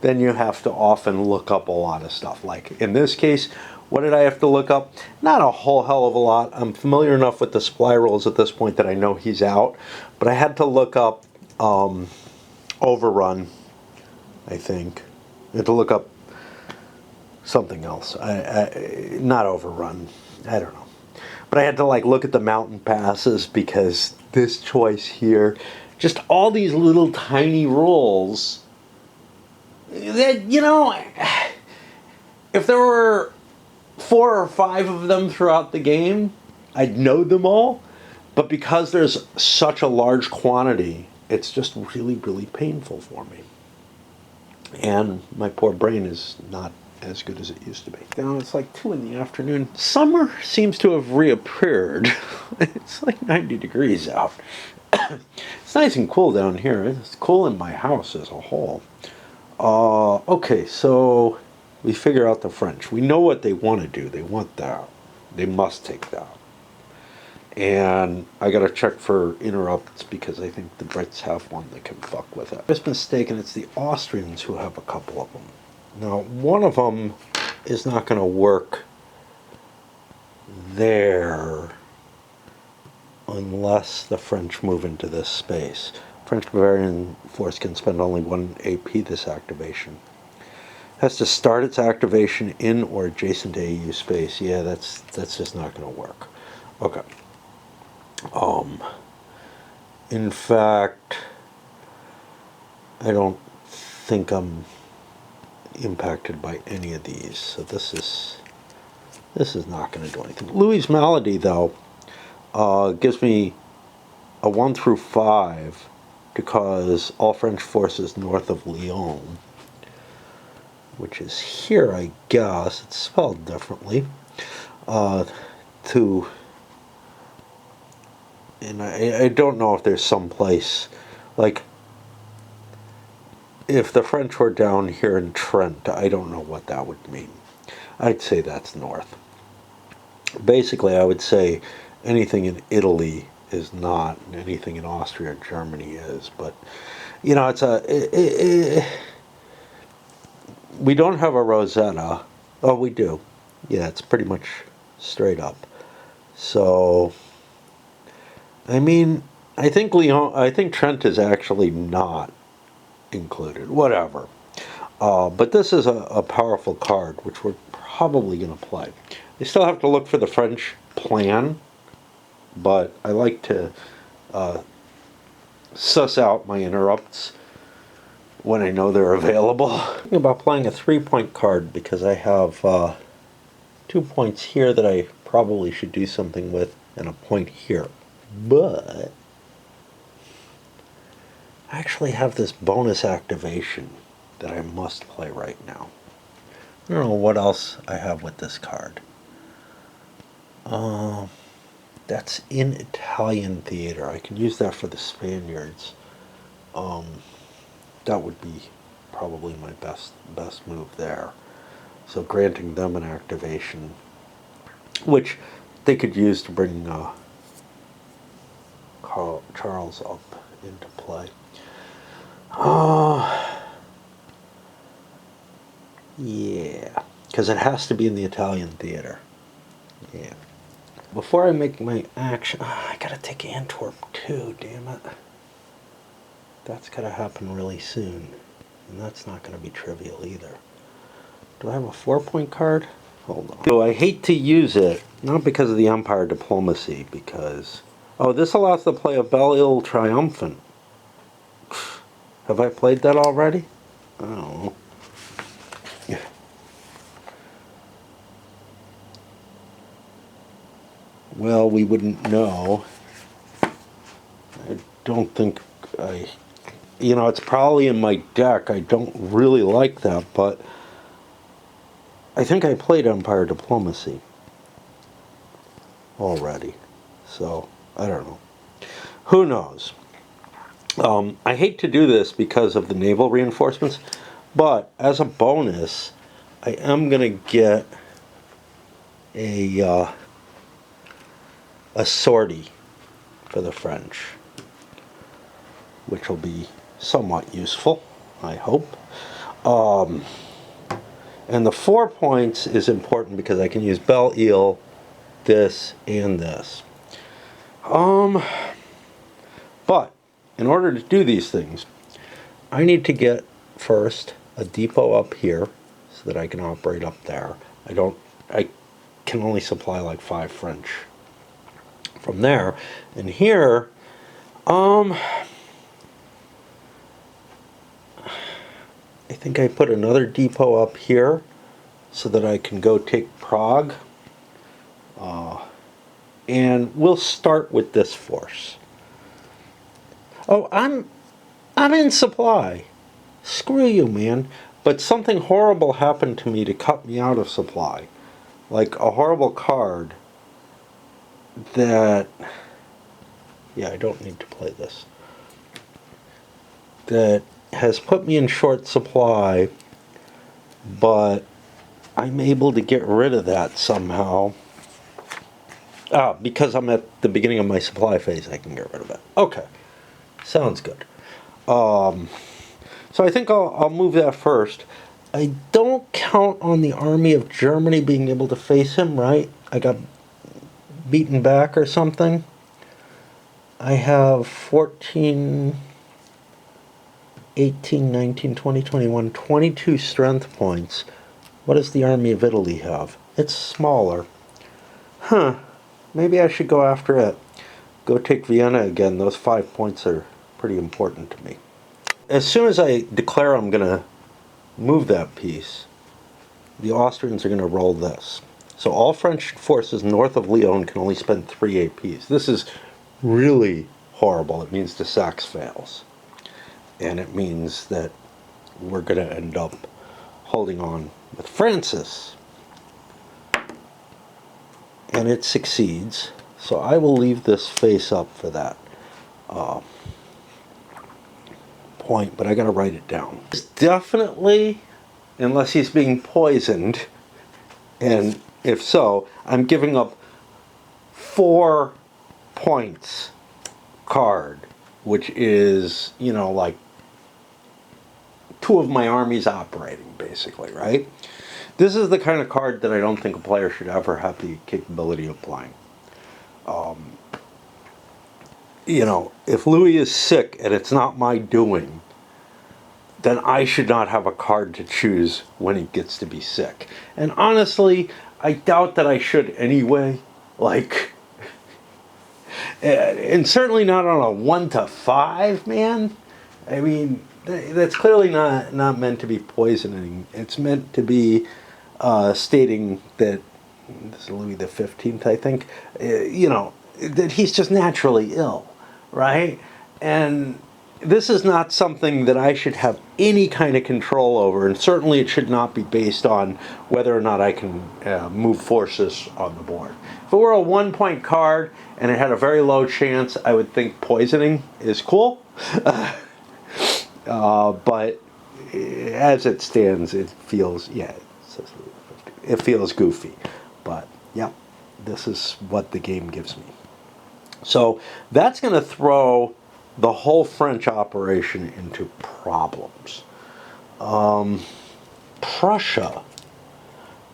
then you have to often look up a lot of stuff. Like in this case, what did I have to look up? Not a whole hell of a lot. I'm familiar enough with the supply rules at this point that I know he's out. But I had to look up Overrun, I think. I had to look up something else. Not Overrun. I don't know. But I had to look at the mountain passes, because this choice here, just all these little tiny rules that, if there were 4 or 5 of them throughout the game. I'd know them all, but because there's such a large quantity, it's just really, really painful for me. And my poor brain is not as good as it used to be. Now it's like 2 in the afternoon. Summer seems to have reappeared. It's like 90 degrees out. It's nice and cool down here. It's cool in my house as a whole. Okay, so we figure out the French. We know what they want to do. They want that. They must take that. And I gotta check for interrupts because I think the Brits have one that can fuck with it. I'm just mistaken, it's the Austrians who have a couple of them. Now, one of them is not gonna work there unless the French move into this space. French Bavarian force can spend only 1 AP this activation. Has to start its activation in or adjacent to AU space. Yeah, that's just not gonna work. Okay. In fact, I don't think I'm impacted by any of these, so this is not going to do anything. Louis' Malady, though, gives me a 1 through 5 to cause all French forces north of Lyon, which is here, I guess. It's spelled differently. And I don't know if there's some place, like, if the French were down here in Trent, I don't know what that would mean. I'd say that's north. Basically, I would say anything in Italy is not, and anything in Austria or Germany is. But, you know, we don't have a Rosetta. Oh, we do. Yeah, it's pretty much straight up. So, I mean, I think Trent is actually not included. Whatever. But this is a powerful card, which we're probably going to play. I still have to look for the French plan, but I like to suss out my interrupts when I know they're available. I'm thinking about playing a 3-point card because I have 2 points here that I probably should do something with, and a point here. But I actually have this bonus activation that I must play right now. I don't know what else I have with this card. That's in Italian theater. I can use that for the Spaniards. That would be probably my best move there. So granting them an activation, which they could use to bring Charles up into play. Yeah, because it has to be in the Italian theater. Yeah. Before I make my action, I gotta take Antwerp too, damn it. That's gotta happen really soon. And that's not gonna be trivial either. Do I have a 4-point card? Hold on. So I hate to use it, not because of the Empire diplomacy, because... Oh, this allows the play of Belle-Île Triumphant. Have I played that already? I don't know. Well, we wouldn't know. I don't think I... You know, it's probably in my deck. I don't really like that, but... I think I played Empire Diplomacy already. So, I don't know. Who knows? I hate to do this because of the naval reinforcements, but as a bonus, I am going to get a sortie for the French, which will be somewhat useful, I hope. And the 4 points is important because I can use Belle-Île, this, and this. But in order to do these things, I need to get first a depot up here so that I can operate up there. I can only supply like 5 French from there. And here, I think I put another depot up here so that I can go take Prague. And we'll start with this force. Oh, I'm in supply. Screw you, man. But something horrible happened to me to cut me out of supply. Like a horrible card that... Yeah, I don't need to play this. That has put me in short supply, but I'm able to get rid of that somehow. Because I'm at the beginning of my supply phase, I can get rid of it. Okay, sounds good. So I think I'll move that first. I don't count on the army of Germany being able to face him, right? I got beaten back or something. I have 14, 18, 19, 20, 21, 22 strength points. What does the army of Italy have? It's smaller. Huh. Maybe I should go after it. Go take Vienna again. Those 5 points are pretty important to me. As soon as I declare I'm going to move that piece, the Austrians are going to roll this. So all French forces north of Lyon can only spend 3 APs. This is really horrible. It means the Saxe fails. And it means that we're going to end up holding on with Francis. And it succeeds, so I will leave this face up for that point, but I gotta write it down. It's definitely, unless he's being poisoned, and if so, I'm giving up 4 points card, which is, you know, like 2 of my armies operating, basically, right? This is the kind of card that I don't think a player should ever have the capability of playing. You know, if Louis is sick and it's not my doing, then I should not have a card to choose when he gets to be sick. And honestly, I doubt that I should anyway. Like, and certainly not on a 1 to 5, man. I mean, that's clearly not meant to be poisoning. It's meant to be stating that, this is Louis the 15th, I think, you know, that he's just naturally ill, right? And this is not something that I should have any kind of control over, and certainly it should not be based on whether or not I can move forces on the board. If it were a 1-point card and it had a very low chance, I would think poisoning is cool. But as it stands, it feels, yeah, it feels goofy. But yeah, this is what the game gives me. So that's going to throw the whole French operation into problems. Prussia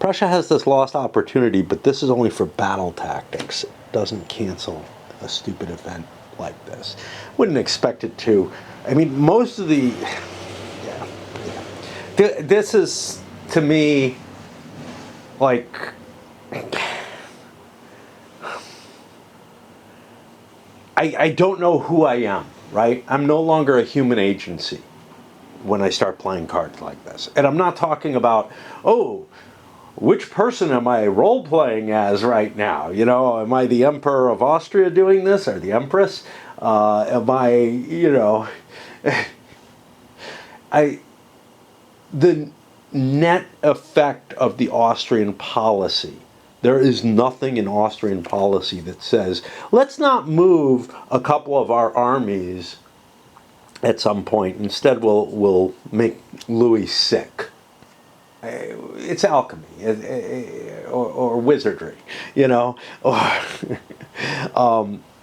has this lost opportunity, but this is only for battle tactics. It doesn't cancel a stupid event like this. Wouldn't expect it to. I mean, most of the... Yeah. This is, to me, like... I don't know who I am, right? I'm no longer a human agency when I start playing cards like this. And I'm not talking about, oh, which person am I role-playing as right now? You know, am I the Emperor of Austria doing this, or the Empress? Am I, you know... The net effect of the Austrian policy, there is nothing in Austrian policy that says, let's not move a couple of our armies at some point. Instead, we'll make Louis sick. It's alchemy or wizardry, you know.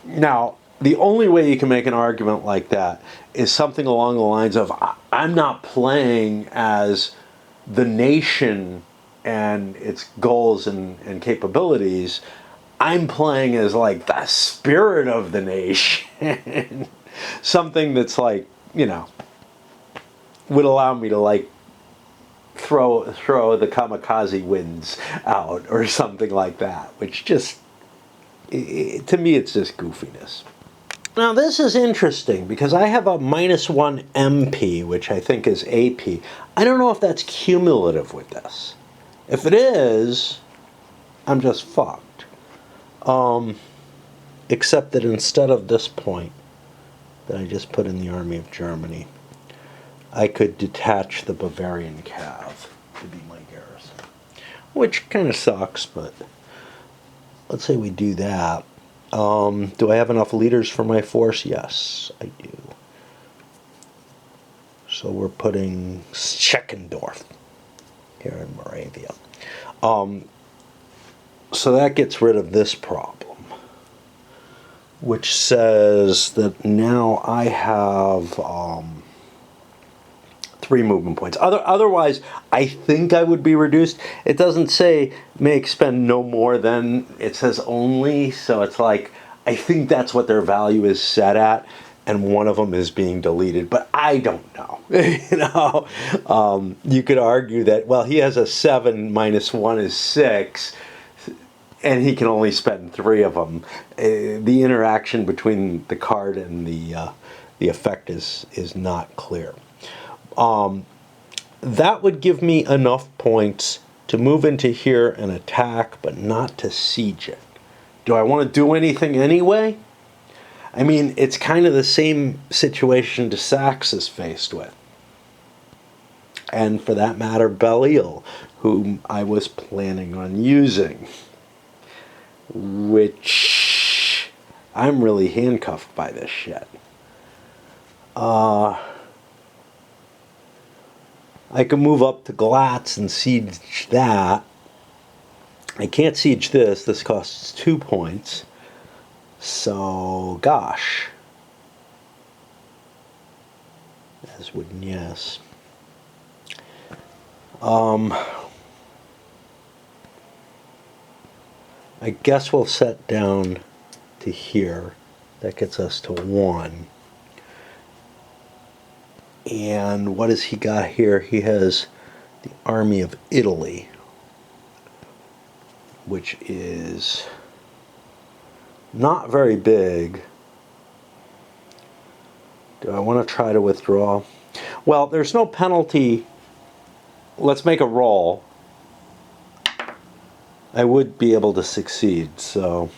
Now, the only way you can make an argument like that is something along the lines of, I'm not playing as the nation and its goals and capabilities. I'm playing as like the spirit of the nation. Something that's like, you know, would allow me to like throw the kamikaze winds out or something like that, which just, to me, it's just goofiness. Now this is interesting because I have a -1 MP, which I think is AP. I don't know if that's cumulative with this. If it is, I'm just fucked. Except that instead of this point that I just put in the Army of Germany, I could detach the Bavarian cav to be my garrison. Which kind of sucks, but let's say we do that. Do I have enough leaders for my force? Yes, I do. So we're putting Scheckendorf here in Moravia. So that gets rid of this problem, which says that now I have 3 movement points. Otherwise, I think I would be reduced. It doesn't say may expend no more than, it says only, so it's like, I think that's what their value is set at, and one of them is being deleted, but I don't know. You could argue that, well, he has a 7 minus 1 is 6, and he can only spend 3 of them. The interaction between the card and the effect is not clear. That would give me enough points to move into here and attack, but not to siege it. Do I want to do anything anyway? I mean, it's kind of the same situation de Saxe is faced with. And for that matter, Belle-Ile, whom I was planning on using. Which, I'm really handcuffed by this shit. I could move up to Glatz and siege that. I can't siege this. This costs 2 points. So, gosh. As would yes. I guess we'll set down to here. That gets us to 1. And what has he got here? He has the Army of Italy, which is not very big. Do I want to try to withdraw? Well, there's no penalty. Let's make a roll. I would be able to succeed, so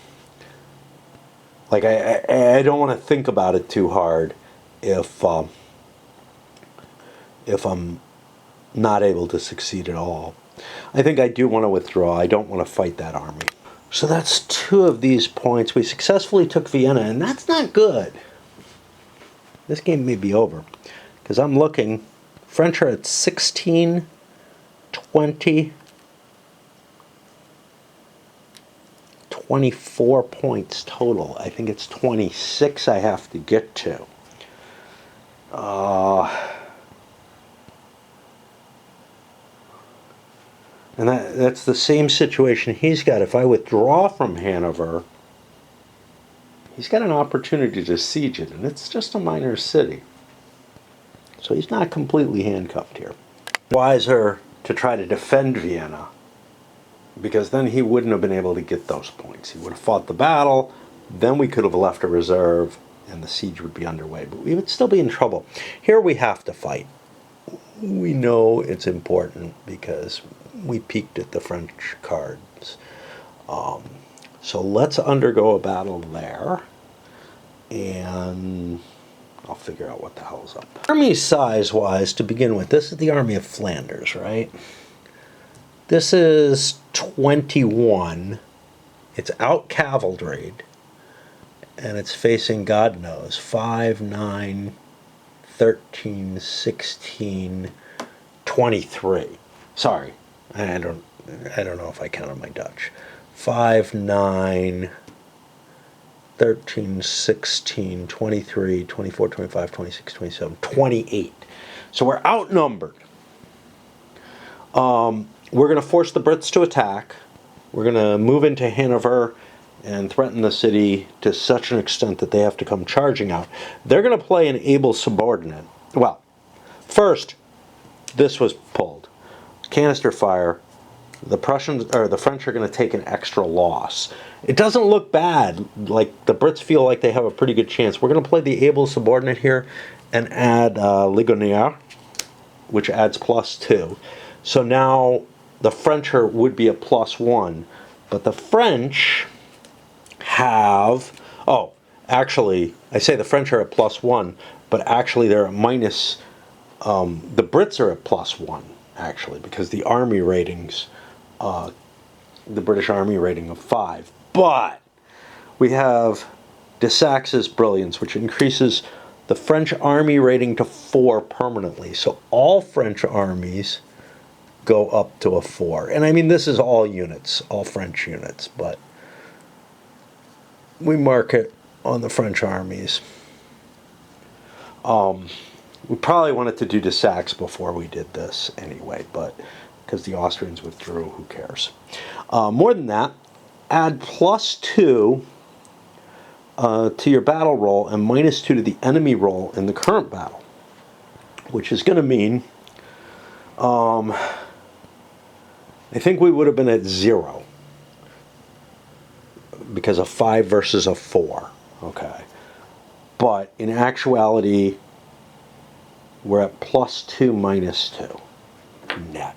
like I don't want to think about it too hard if I'm not able to succeed at all. I think I do want to withdraw. I don't want to fight that army. So that's 2 of these points. We successfully took Vienna, and that's not good. This game may be over, because I'm looking. French are at 16, 20, 24 points total. I think it's 26 I have to get to. And that's the same situation he's got. If I withdraw from Hanover, he's got an opportunity to siege it, and it's just a minor city. So he's not completely handcuffed here. Wiser to try to defend Vienna, because then he wouldn't have been able to get those points. He would have fought the battle, then we could have left a reserve, and the siege would be underway. But we would still be in trouble. Here we have to fight. We know it's important because we peeked at the French cards. So let's undergo a battle there, and I'll figure out what the hell's up. Army size-wise, to begin with, this is the Army of Flanders, right? This is 21. It's out-cavalried, and it's facing, God knows, 5, 9, 13, 16, 23. Sorry, I don't know if I counted my Dutch. 5, 9, 13, 16, 23, 24, 25, 26, 27, 28. So we're outnumbered. We're going to force the Brits to attack. We're going to move into Hanover and threaten the city to such an extent that they have to come charging out. They're going to play an able subordinate. Well, first, this was pulled. Canister fire. The French are going to take an extra loss. It doesn't look bad. Like, the Brits feel like they have a pretty good chance. We're going to play the able subordinate here and add Ligonier, which adds +2. So now the French would be a +1, but the French have, oh, actually, I say the French are at +1, but actually they're at minus, the Brits are at +1, actually, because the army ratings, the British Army rating of 5. But we have de Sax's brilliance, which increases the French army rating to 4 permanently. So all French armies go up to a 4. And I mean, this is all units, all French units, but we mark it on the French armies. We probably wanted to do de Sax before we did this anyway, but because the Austrians withdrew, who cares? More than that, add +2 to your battle roll and -2 to the enemy roll in the current battle, which is going to mean, I think we would have been at 0 because of 5 versus a 4. Okay, but in actuality, we're at +2 -2 net,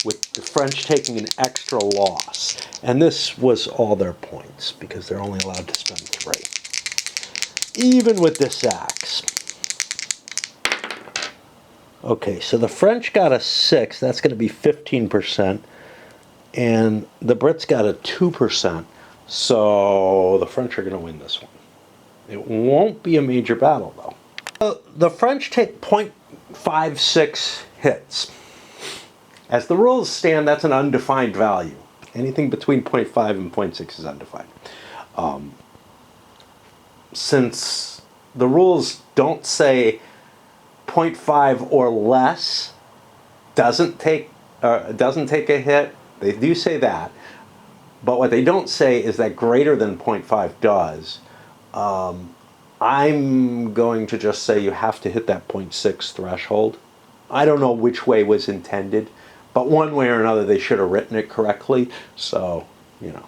with the French taking an extra loss. And this was all their points, because they're only allowed to spend 3. Even with the Sax. Okay, so the French got a 6, that's going to be 15%, and the Brits got a 2%, so the French are going to win this one. It won't be a major battle, though. The French take 0.56 hits. As the rules stand, that's an undefined value. Anything between 0.5 and 0.6 is undefined. Since the rules don't say 0.5 or less doesn't take a hit, they do say that. But what they don't say is that greater than 0.5 does. I'm going to just say you have to hit that 0.6 threshold. I don't know which way was intended, but one way or another they should have written it correctly, so, you know,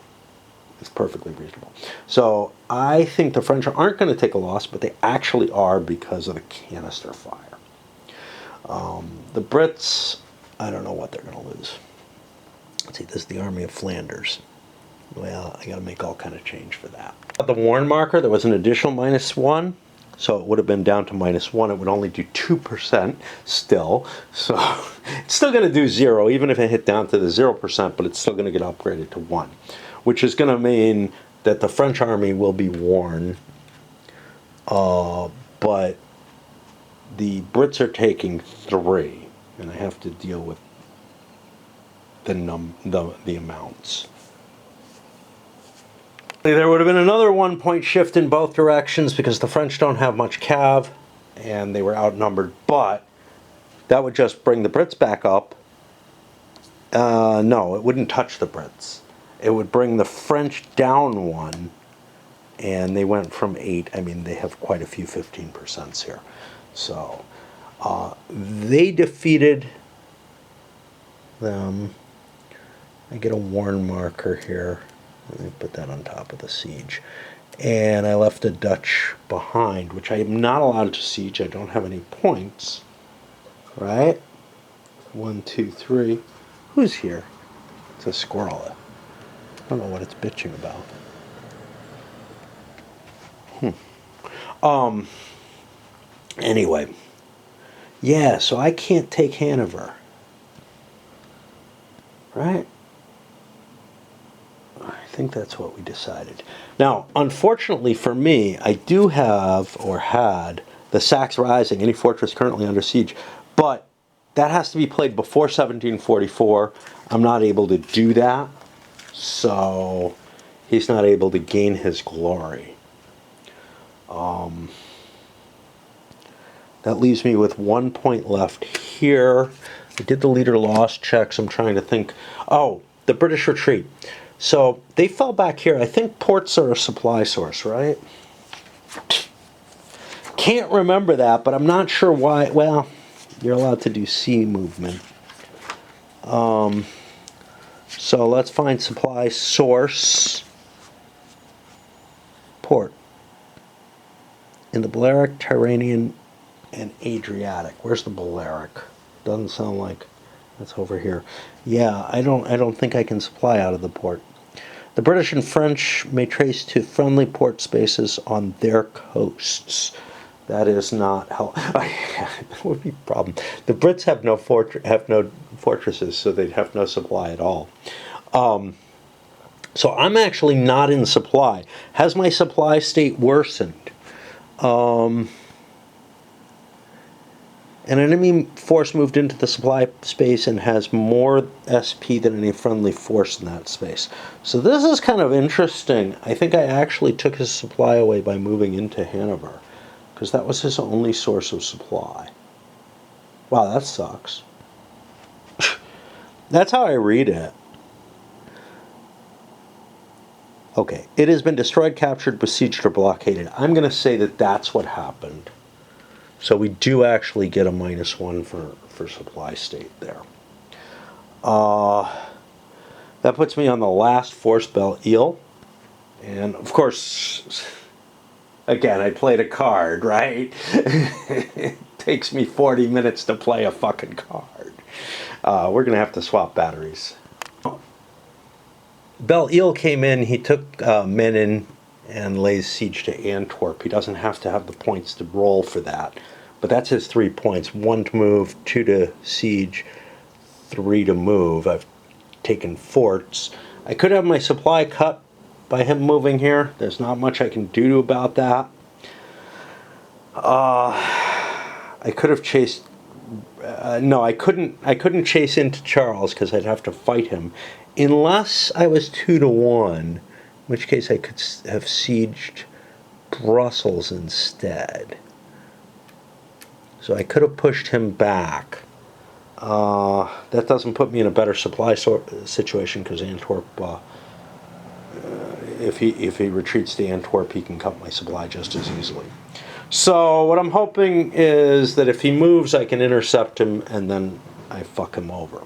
it's perfectly reasonable. So I think the French aren't going to take a loss, but they actually are because of the canister fire. The Brits, I don't know what they're going to lose. Let's see, this is the Army of Flanders. Well, I got to make all kind of change for that. The Warn marker, there was an additional -1, so it would have been down to -1. It would only do 2% still, so it's still going to do 0, even if it hit down to the 0%, but it's still going to get upgraded to 1, which is going to mean that the French army will be worn, but the Brits are taking 3, and I have to deal with the amounts. There would have been another 1-point shift in both directions because the French don't have much cav and they were outnumbered, but that would just bring the Brits back up. No, it wouldn't touch the Brits. It would bring the French down 1, and they went from 8. I mean, they have quite a few 15% here. So they defeated them. I get a Warn marker here. Let me put that on top of the siege. And I left the Dutch behind, which I am not allowed to siege. I don't have any points. Right? 1, 2, 3. Who's here? It's a squirrel. I don't know what it's bitching about. Anyway. Yeah, so I can't take Hanover. Right? I think that's what we decided. Now, unfortunately for me, I do have, or had, the Saxe Rising, any fortress currently under siege, but that has to be played before 1744. I'm not able to do that, so he's not able to gain his glory. That leaves me with 1 point left here. I did the leader loss checks. I'm trying to think. Oh, the British retreat. So they fell back here. I think ports are a supply source, right? Can't remember that, but I'm not sure why. Well, you're allowed to do sea movement. So let's find supply source. Port. In the Balearic, Tyrrhenian, and Adriatic. Where's the Balearic? Doesn't sound like That's over here. Yeah, I don't think I can supply out of the port. The British and French may trace to friendly port spaces on their coasts. That is not how. That would be a problem. The Brits have no fortresses, so they'd have no supply at all. So I'm actually not in supply. Has my supply state worsened? An enemy force moved into the supply space and has more SP than any friendly force in that space. So this is kind of interesting. I think I actually took his supply away by moving into Hanover, because that was his only source of supply. Wow, that sucks. That's how I read it. Okay, it has been destroyed, captured, besieged, or blockaded. I'm going to say that that's what happened. So we do actually get a -1 for supply state there. That puts me on the last force belt eel. And of course, again, I played a card, right? It takes me 40 minutes to play a fucking card. We're going to have to swap batteries. Belle Ile came in, he took Menin and lays siege to Antwerp. He doesn't have to have the points to roll for that. But that's his 3 points. 1 to move, 2 to siege, 3 to move. I've taken forts. I could have my supply cut by him moving here. There's not much I can do about that. I could have chased... no, I couldn't chase into Charles because I'd have to fight him. Unless I was 2 to 1, in which case I could have sieged Brussels instead. So I could have pushed him back. That doesn't put me in a better supply situation because Antwerp, if he retreats to Antwerp, he can cut my supply just as easily. So what I'm hoping is that if he moves, I can intercept him and then I fuck him over.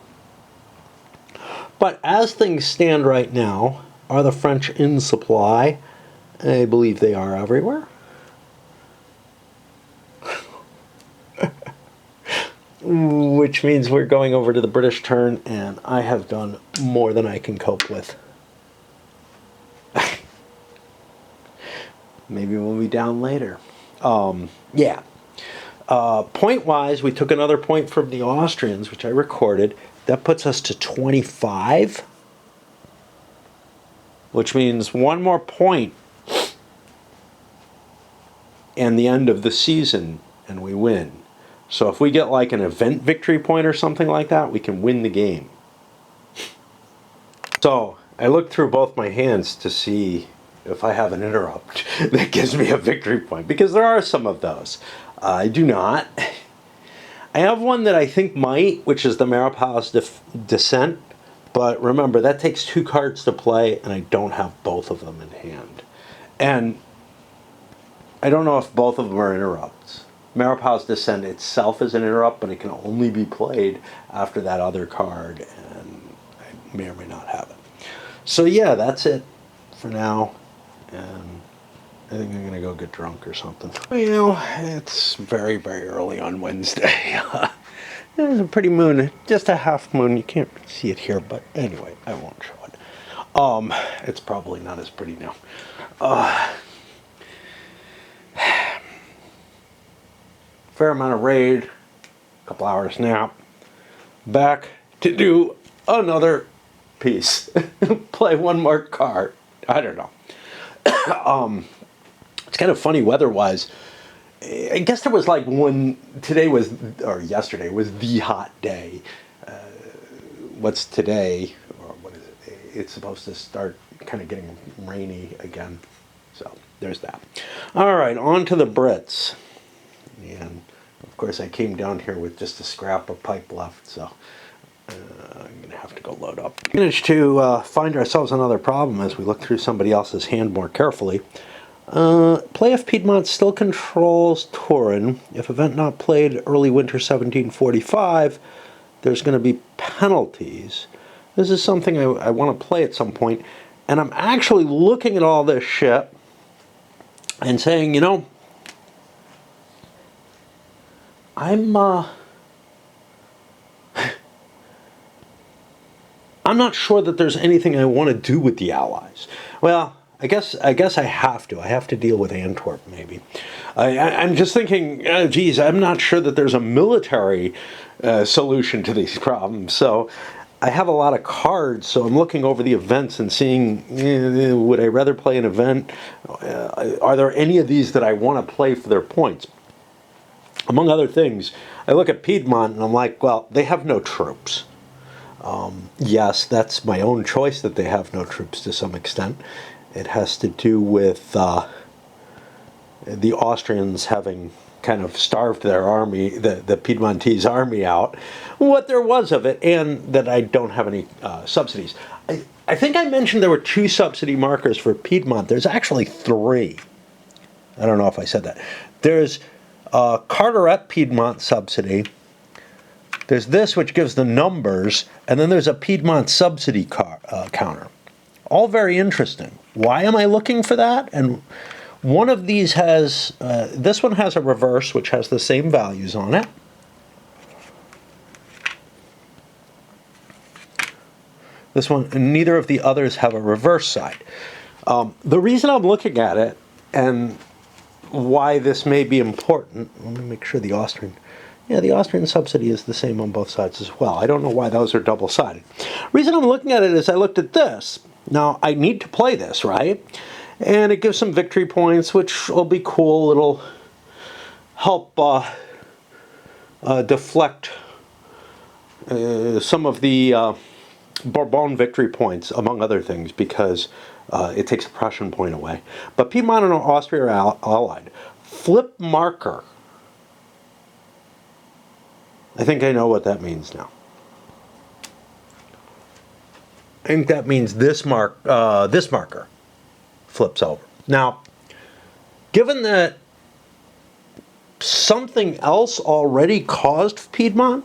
But as things stand right now, are the French in supply? I believe they are everywhere. Which means we're going over to the British turn, and I have done more than I can cope with. Maybe we'll be down later. Yeah. Point-wise, we took another point from the Austrians, which I recorded. That puts us to 25, which means one more point and the end of the season, and we win. So if we get like an event victory point or something like that, we can win the game. So I looked through both my hands to see if I have an interrupt that gives me a victory point, because there are some of those. I do not. I have one that I think might, which is the Maurepas Descent, but remember, that takes 2 cards to play, and I don't have both of them in hand. And I don't know if both of them are interrupts. Maurepas Descent itself is an interrupt, but it can only be played after that other card, and I may or may not have it. So yeah, that's it for now, and I think I'm going to go get drunk or something. Well, it's very, very early on Wednesday. There's a pretty moon, just a half moon. You can't see it here, but anyway, I won't show it. It's probably not as pretty now. Fair amount of raid, a couple hours nap, back to do another piece. Play one more card. I don't know. It's kind of funny weather-wise. I guess there was like today was, or yesterday was the hot day. What's today, or what is it? It's supposed to start kind of getting rainy again. So there's that. All right, on to the Brits. And of course I came down here with just a scrap of pipe left, so I'm going to have to go load up. We managed to find ourselves another problem as we look through somebody else's hand more carefully. Play if Piedmont still controls Turin. If event not played early winter 1745, there's going to be penalties. This is something I want to play at some point, and I'm actually looking at all this shit and saying, you know, I'm I'm not sure that there's anything I want to do with the Allies. Well, I guess I have to. I have to deal with Antwerp, maybe. I'm just thinking, geez, I'm not sure that there's a military solution to these problems. So I have a lot of cards, so I'm looking over the events and seeing, would I rather play an event? Are there any of these that I want to play for their points? Among other things, I look at Piedmont and I'm like, well, they have no troops. Yes, that's my own choice that they have no troops to some extent. It has to do with the Austrians having kind of starved their army, the Piedmontese army out, what there was of it, and that I don't have any subsidies. I think I mentioned there were 2 subsidy markers for Piedmont. There's actually 3. I don't know if I said that. There's Carteret Piedmont subsidy. There's this, which gives the numbers, and then there's a Piedmont subsidy counter. All very interesting. Why am I looking for that? And one of these has, this one has a reverse, which has the same values on it. This one, neither of the others have a reverse side. The reason I'm looking at it, and why this may be important, let me make sure the Austrian, yeah, the Austrian subsidy is the same on both sides as well. I don't know why those are double-sided. Reason I'm looking at it is I looked at this. Now, I need to play this, right? And it gives some victory points, which will be cool. It'll help deflect some of the Bourbon victory points, among other things, because it takes a Prussian point away. But Piedmont and Austria are allied. Flip marker. I think I know what that means now. I think that means this marker flips over. Now, given that something else already caused Piedmont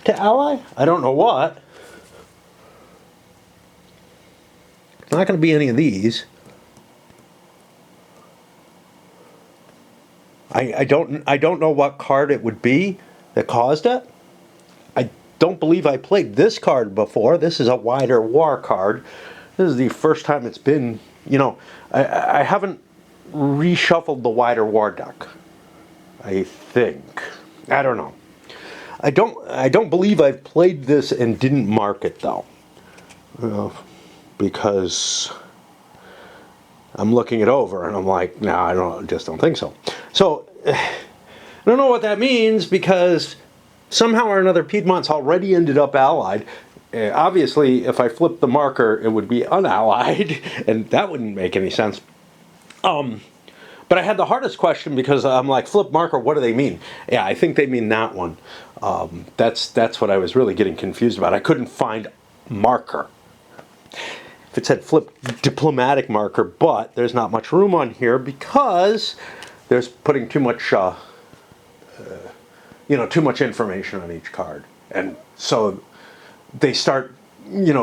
to ally, I don't know what. It's not going to be any of these. I don't know what card it would be that caused it. I don't believe I played this card before. This is a Wider War card. This is the first time it's been, you know, I haven't reshuffled the Wider War deck, I think. I don't know. I don't believe I've played this and didn't mark it, though. Because I'm looking it over and I'm like, no, I just don't think so. So, I don't know what that means, because somehow or another Piedmont's already ended up allied. Obviously, if I flip the marker, it would be unallied, and that wouldn't make any sense. But I had the hardest question because I'm like, flip marker, what do they mean? Yeah, I think they mean that one. That's what I was really getting confused about. I couldn't find marker. If it said flip diplomatic marker, but there's not much room on here because there's putting too much, too much information on each card. And so they start,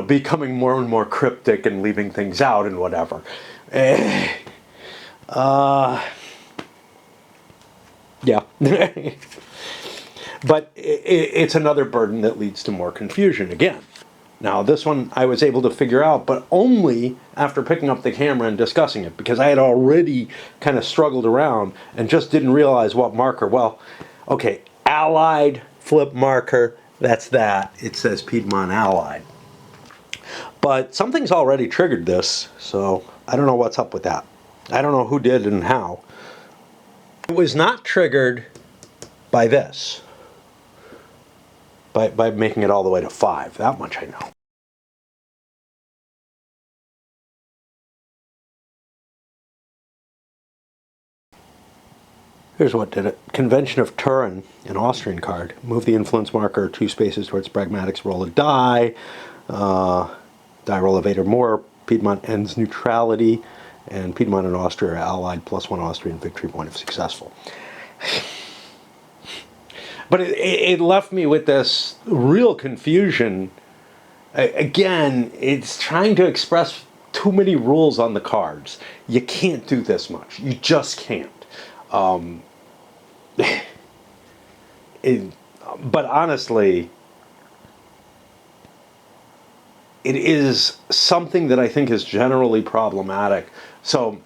becoming more and more cryptic and leaving things out and whatever. Yeah. But it's another burden that leads to more confusion again. Now, this one I was able to figure out, but only after picking up the camera and discussing it, because I had already kind of struggled around and just didn't realize what marker. Well, okay, Allied, flip marker, that's that. It says Piedmont Allied. But something's already triggered this, so I don't know what's up with that. I don't know who did and how. It was not triggered by this. By making it all the way to 5. That much I know. Here's what did it. Convention of Turin, an Austrian card. Move the influence marker 2 spaces towards pragmatics, roll a die. Die roll of 8 or more. Piedmont ends neutrality. And Piedmont and Austria are allied, +1 Austrian victory point if successful. But it left me with this real confusion. Again, it's trying to express too many rules on the cards. You can't do this much. You just can't. But honestly, it is something that I think is generally problematic. So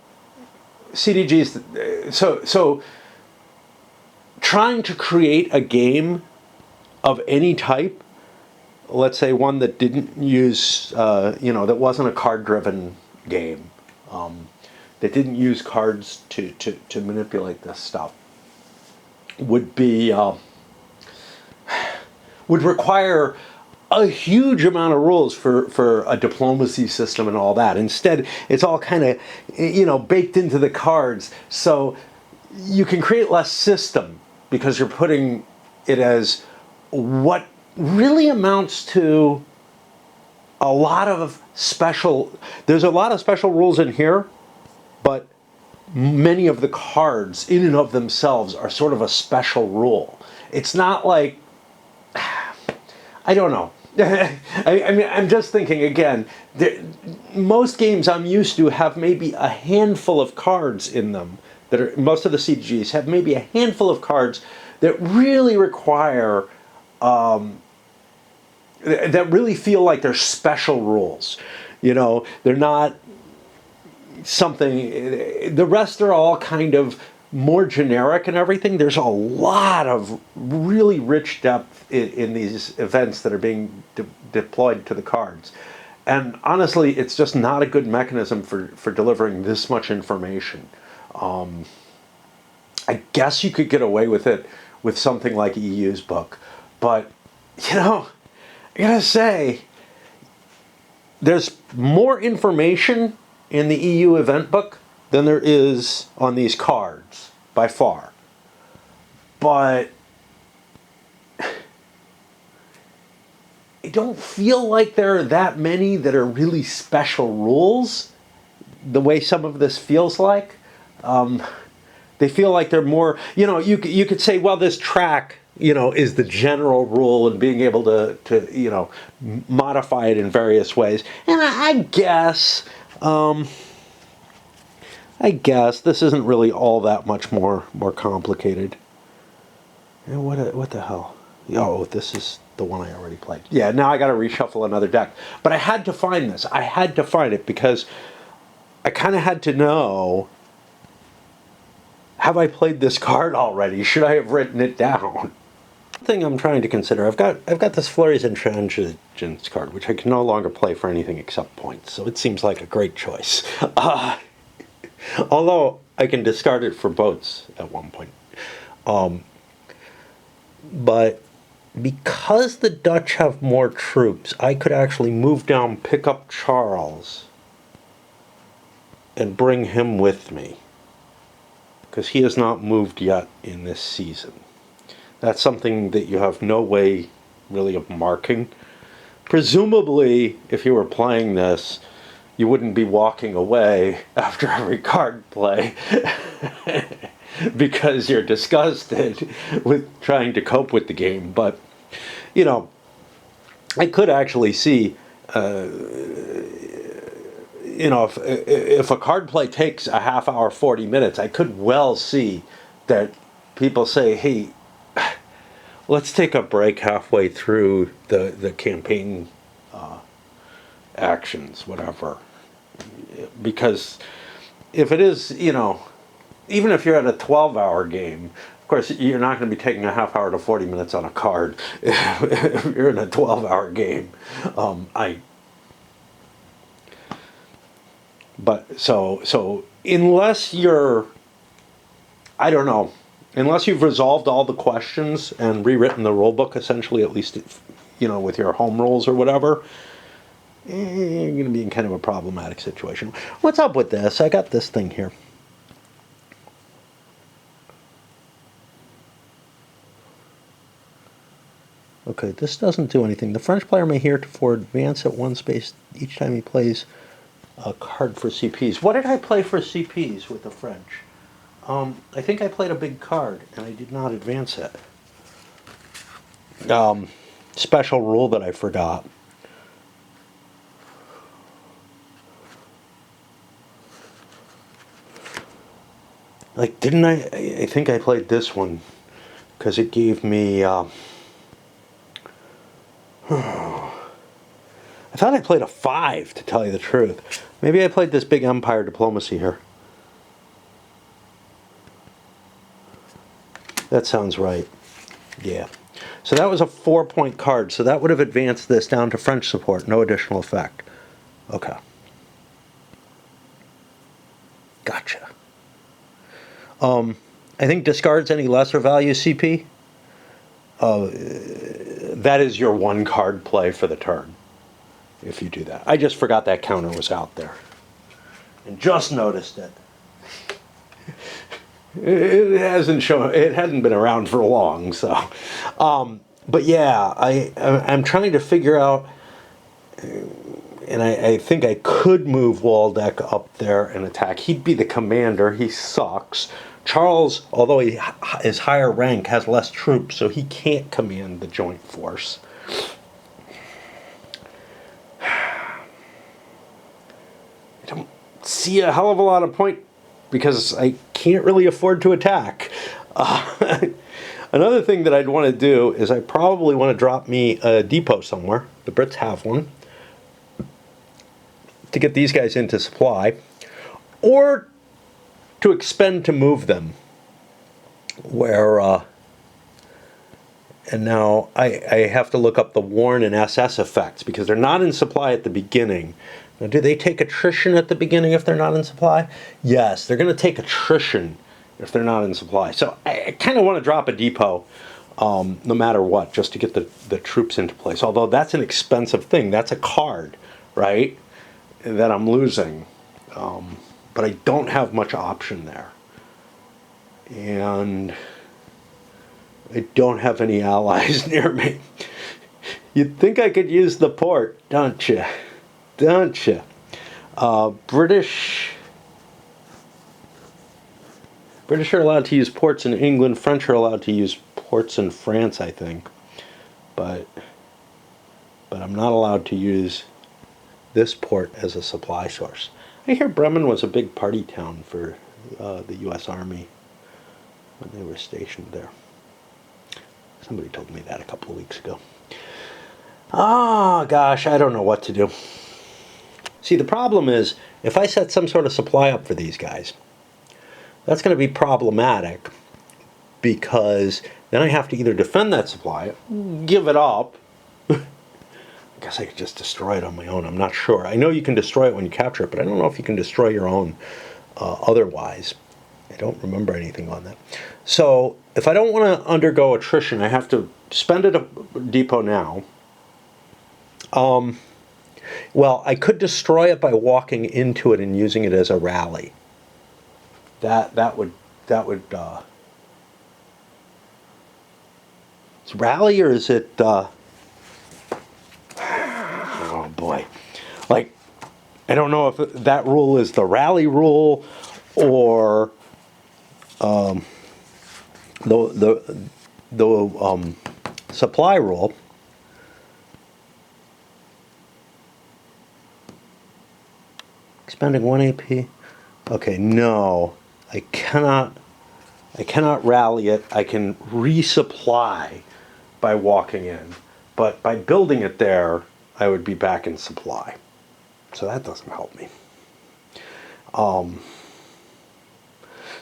CDGs, so trying to create a game of any type, let's say one that didn't use, that wasn't a card-driven game, that didn't use cards to manipulate this stuff, would require a huge amount of rules for a diplomacy system and all that. Instead, it's all kind of, baked into the cards. So you can create less system because you're putting it as what really amounts to a lot of there's a lot of special rules in here, but many of the cards in and of themselves are sort of a special rule. It's not like, I don't know. I'm just thinking again, most games I'm used to have maybe a handful of cards in them most of the CGs have maybe a handful of cards that really require, that really feel like they're special rules. They're not something, the rest are all kind of more generic and everything. There's a lot of really rich depth in these events that are being deployed to the cards. And honestly, it's just not a good mechanism for delivering this much information. I guess you could get away with it with something like EU's book. But, I gotta say, there's more information in the EU event book than there is on these cards, by far. But I don't feel like there are that many that are really special rules, the way some of this feels like. They feel like they're more, you could say, well, this track, is the general rule and being able to modify it in various ways. And I guess this isn't really all that much more complicated. And what the hell? Oh, this is the one I already played. Yeah, now I got to reshuffle another deck. But I had to find this. I had to find it because I kind of had to know, have I played this card already? Should I have written it down? Thing I'm trying to consider, I've got this Flurries and Intransigence card, which I can no longer play for anything except points, so it seems like a great choice. Although I can discard it for boats at one point. But because the Dutch have more troops, I could actually move down, pick up Charles, and bring him with me, because he has not moved yet in this season. That's something that you have no way really of marking. Presumably, if you were playing this, you wouldn't be walking away after every card play because you're disgusted with trying to cope with the game. But, I could actually see, if a card play takes a half hour, 40 minutes, I could well see that people say, hey, let's take a break halfway through the campaign actions, whatever. Because if it is, even if you're at a 12-hour game, of course, you're not going to be taking a half hour to 40 minutes on a card. If you're in a 12-hour game, But so unless you're, I don't know, unless you've resolved all the questions and rewritten the rule book, essentially, at least, with your home rules or whatever, you're going to be in kind of a problematic situation. What's up with this? I got this thing here. Okay, this doesn't do anything. The French player may heretofore advance at one space each time he plays a card for CPs. What did I play for CPs with the French? I think I played a big card, and I did not advance it. Special rule that I forgot. Like, didn't I think I played this one, because it gave me, I thought I played a 5, to tell you the truth. Maybe I played this big Empire Diplomacy here. That sounds right. Yeah. So that was a 4-point card. So that would have advanced this down to French support. No additional effect. Okay. Gotcha. I think discards any lesser value CP. That is your 1 card play for the turn, if you do that. I just forgot that counter was out there. And just noticed it. It hadn't been around for long, so. But yeah, I'm trying to figure out, and I think I could move Waldeck up there and attack. He'd be the commander. He sucks. Charles, although he is higher rank, has less troops, so he can't command the joint force. I don't see a hell of a lot of point because I can't really afford to attack. Another thing that I'd want to do is I probably want to drop me a depot somewhere. The Brits have one. To get these guys into supply. Or to expend to move them. Where, and now I have to look up the Warren and SS effects because they're not in supply at the beginning. Now, do they take attrition at the beginning if they're not in supply? Yes, they're going to take attrition if they're not in supply. So I kind of want to drop a depot no matter what, just to get the troops into place. Although that's an expensive thing. That's a card, right, that I'm losing. But I don't have much option there. And I don't have any allies near me. You'd think I could use the port, don't you? Don't you? British are allowed to use ports in England. French are allowed to use ports in France, I think. But I'm not allowed to use this port as a supply source. I hear Bremen was a big party town for the U.S. Army when they were stationed there. Somebody told me that a couple of weeks ago. Oh, gosh, I don't know what to do. See, the problem is, if I set some sort of supply up for these guys, that's going to be problematic because then I have to either defend that supply, give it up. I guess I could just destroy it on my own. I'm not sure. I know you can destroy it when you capture it, but I don't know if you can destroy your own otherwise. I don't remember anything on that. So if I don't want to undergo attrition, I have to spend a depot now. Well, I could destroy it by walking into it and using it as a rally. That would it's rally, or is it oh boy, like, I don't know if that rule is the rally rule or the supply rule. Expending 1 AP. Okay, no, I cannot rally it. I can resupply by walking in, but by building it there, I would be back in supply. So that doesn't help me.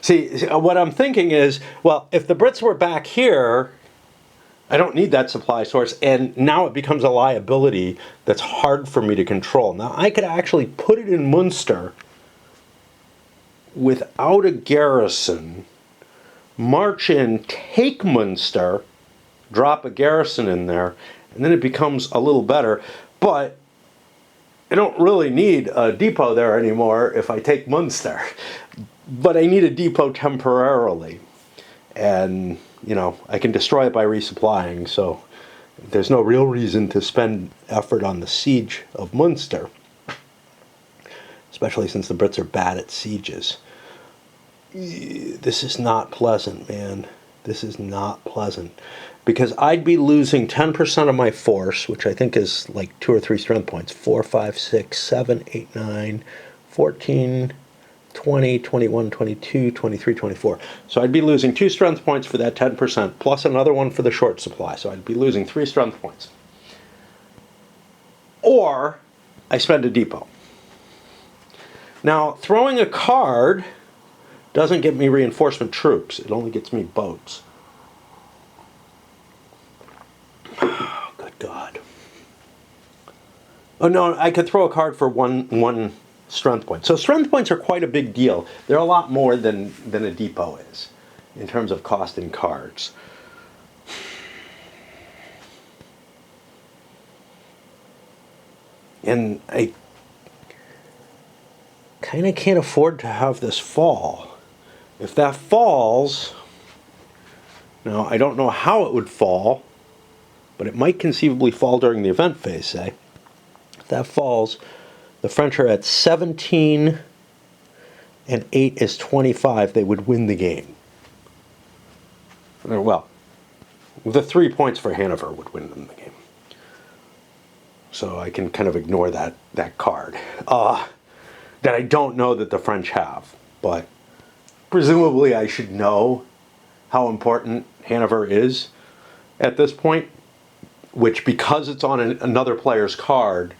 See, what I'm thinking is, well, if the Brits were back here, I don't need that supply source, and now it becomes a liability that's hard for me to control. Now, I could actually put it in Munster without a garrison, march in, take Munster, drop a garrison in there, and then it becomes a little better. But I don't really need a depot there anymore if I take Munster. But I need a depot temporarily. And, you know, I can destroy it by resupplying, so there's no real reason to spend effort on the siege of Munster. Especially since the Brits are bad at sieges. This is not pleasant, man. This is not pleasant. Because I'd be losing 10% of my force, which I think is like 2 or 3 strength points. 4, 5, 6, 7, 8, 9, 14, 20, 21, 22, 23, 24. So I'd be losing 2 strength points for that 10%, plus another one for the short supply. So I'd be losing 3 strength points. or I spend a depot. Now, throwing a card doesn't get me reinforcement troops. It only gets me boats. Oh, good God. Oh, no, I could throw a card for one strength point. So strength points are quite a big deal. They're a lot more than a depot is in terms of cost in cards. And I kind of can't afford to have this fall. If that falls, now I don't know how it would fall, but it might conceivably fall during the event phase, say. If that falls, the French are at 17 and 8 is 25. They would win the game. Well, the 3 points for Hanover would win them the game. So I can kind of ignore that card. That I don't know that the French have, but presumably I should know how important Hanover is at this point, which, because it's on another player's card,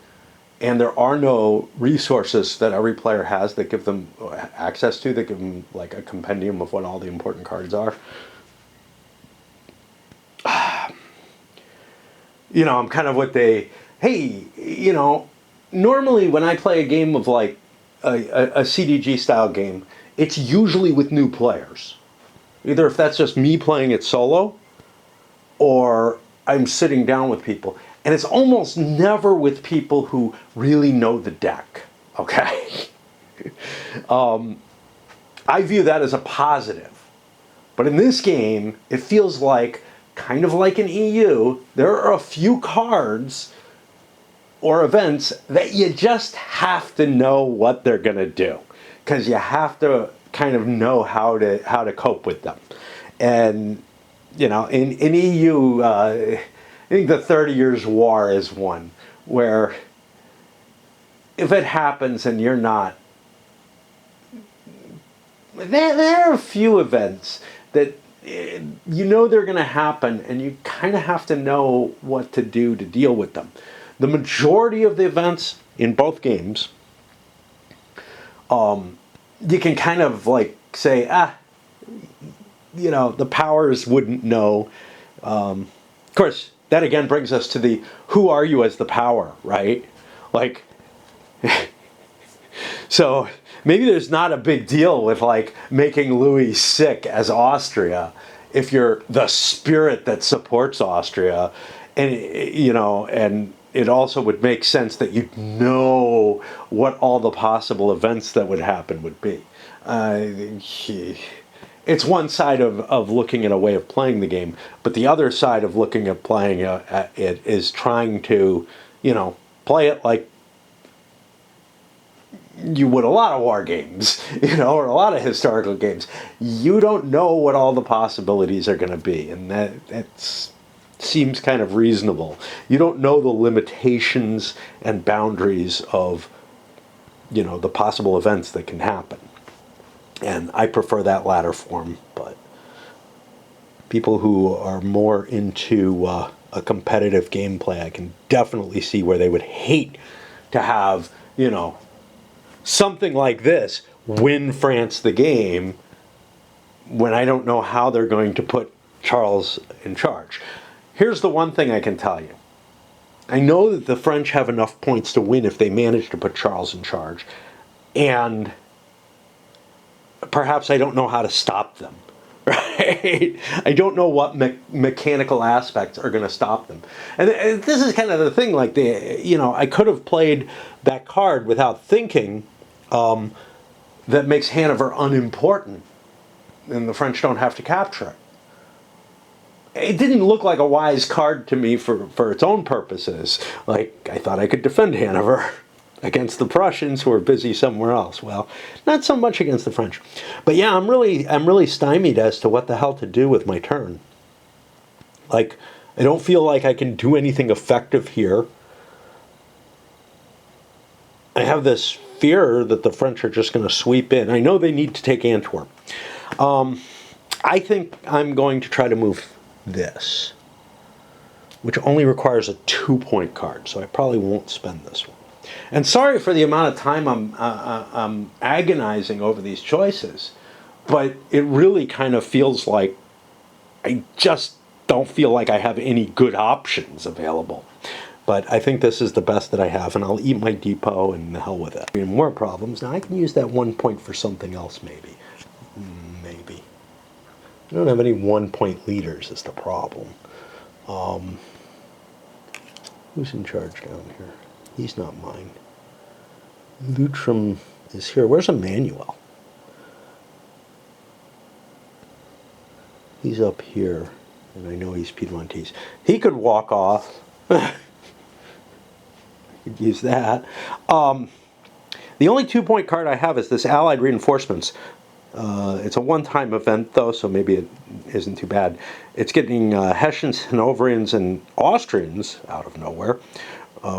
and there are no resources that every player has that give them access to, that give them like a compendium of what all the important cards are. You know, I'm kind of what hey, you know, normally when I play a game of like a CDG style game, it's usually with new players. Either if that's just me playing it solo, or I'm sitting down with people. And it's almost never with people who really know the deck, okay? I view that as a positive. But in this game, it feels like, kind of like an EU, there are a few cards or events that you just have to know what they're going to do, because you have to kind of know how to cope with them. And you know, in EU, I think the 30 Years' War is one where if it happens and you're not, there are a few events that you know they're going to happen, and you kind of have to know what to do to deal with them. The majority of the events in both games, you can kind of like say, you know, the powers wouldn't know. Of course, that again brings us to the who are you as the power, right? Like, so maybe there's not a big deal with like making Louis sick as Austria if you're the spirit that supports Austria, and you know, and it also would make sense that you'd know what all the possible events that would happen would be. It's one side of looking at a way of playing the game, but the other side of looking at playing at it is trying to, you know, play it like you would a lot of war games, you know, or a lot of historical games. You don't know what all the possibilities are going to be, and that seems kind of reasonable. You don't know the limitations and boundaries of, you know, the possible events that can happen. And I prefer that latter form, but people who are more into a competitive gameplay, I can definitely see where they would hate to have, you know, something like this win France the game when I don't know how they're going to put Charles in charge. Here's the one thing I can tell you. I know that the French have enough points to win if they manage to put Charles in charge, and perhaps I don't know how to stop them, right? I don't know what mechanical aspects are going to stop them. And this is kind of the thing, like, you know, I could have played that card without thinking that makes Hanover unimportant, and the French don't have to capture it. It didn't look like a wise card to me for its own purposes. Like, I thought I could defend Hanover against the Prussians who are busy somewhere else. Well, not so much against the French. But yeah, I'm really stymied as to what the hell to do with my turn. Like, I don't feel like I can do anything effective here. I have this fear that the French are just going to sweep in. I know they need to take Antwerp. I think I'm going to try to move this. which only requires a 2-point card, so I probably won't spend this one. And sorry for the amount of time I'm agonizing over these choices, but it really kind of feels like I just don't feel like I have any good options available. But I think this is the best that I have, and I'll eat my depot and the hell with it. More problems. Now I can use that 1 point for something else, maybe. Maybe. I don't have any 1-point leaders is the problem. Who's in charge down here? He's not mine. Lutram is here. Where's Emmanuel? He's up here, and I know he's Piedmontese. He could walk off. I could use that. The only 2-point card I have is this Allied Reinforcements. It's a one-time event, though, so maybe it isn't too bad. It's getting Hessians, Hanoverians, and Austrians out of nowhere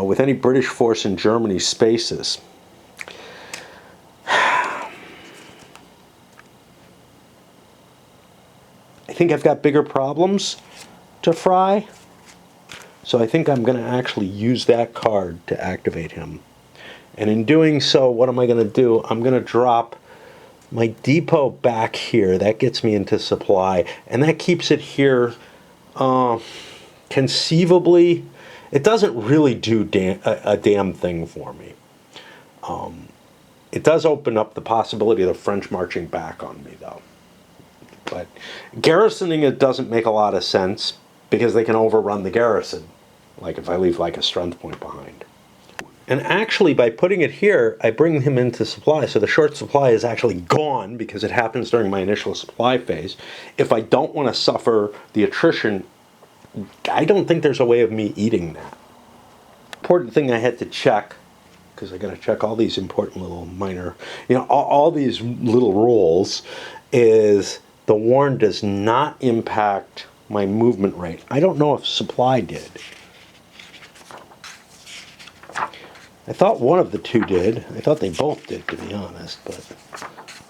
with any British force in Germany's spaces. I think I've got bigger problems to fry, so I think I'm going to actually use that card to activate him. And in doing so, what am I going to do? I'm going to drop my depot back here. That gets me into supply, and that keeps it here. Conceivably, it doesn't really do a damn thing for me. It does open up the possibility of the French marching back on me, though. But garrisoning it doesn't make a lot of sense because they can overrun the garrison, like if I leave like a strength point behind. And actually, by putting it here, I bring him into supply, so the short supply is actually gone because it happens during my initial supply phase. If I don't want to suffer the attrition, I don't think there's a way of me eating that. Important thing I had to check, because I got to check all these important little minor, all these little rules, is the warn does not impact my movement rate. I don't know if supply did. I thought one of the two did. I thought they both did, to be honest, but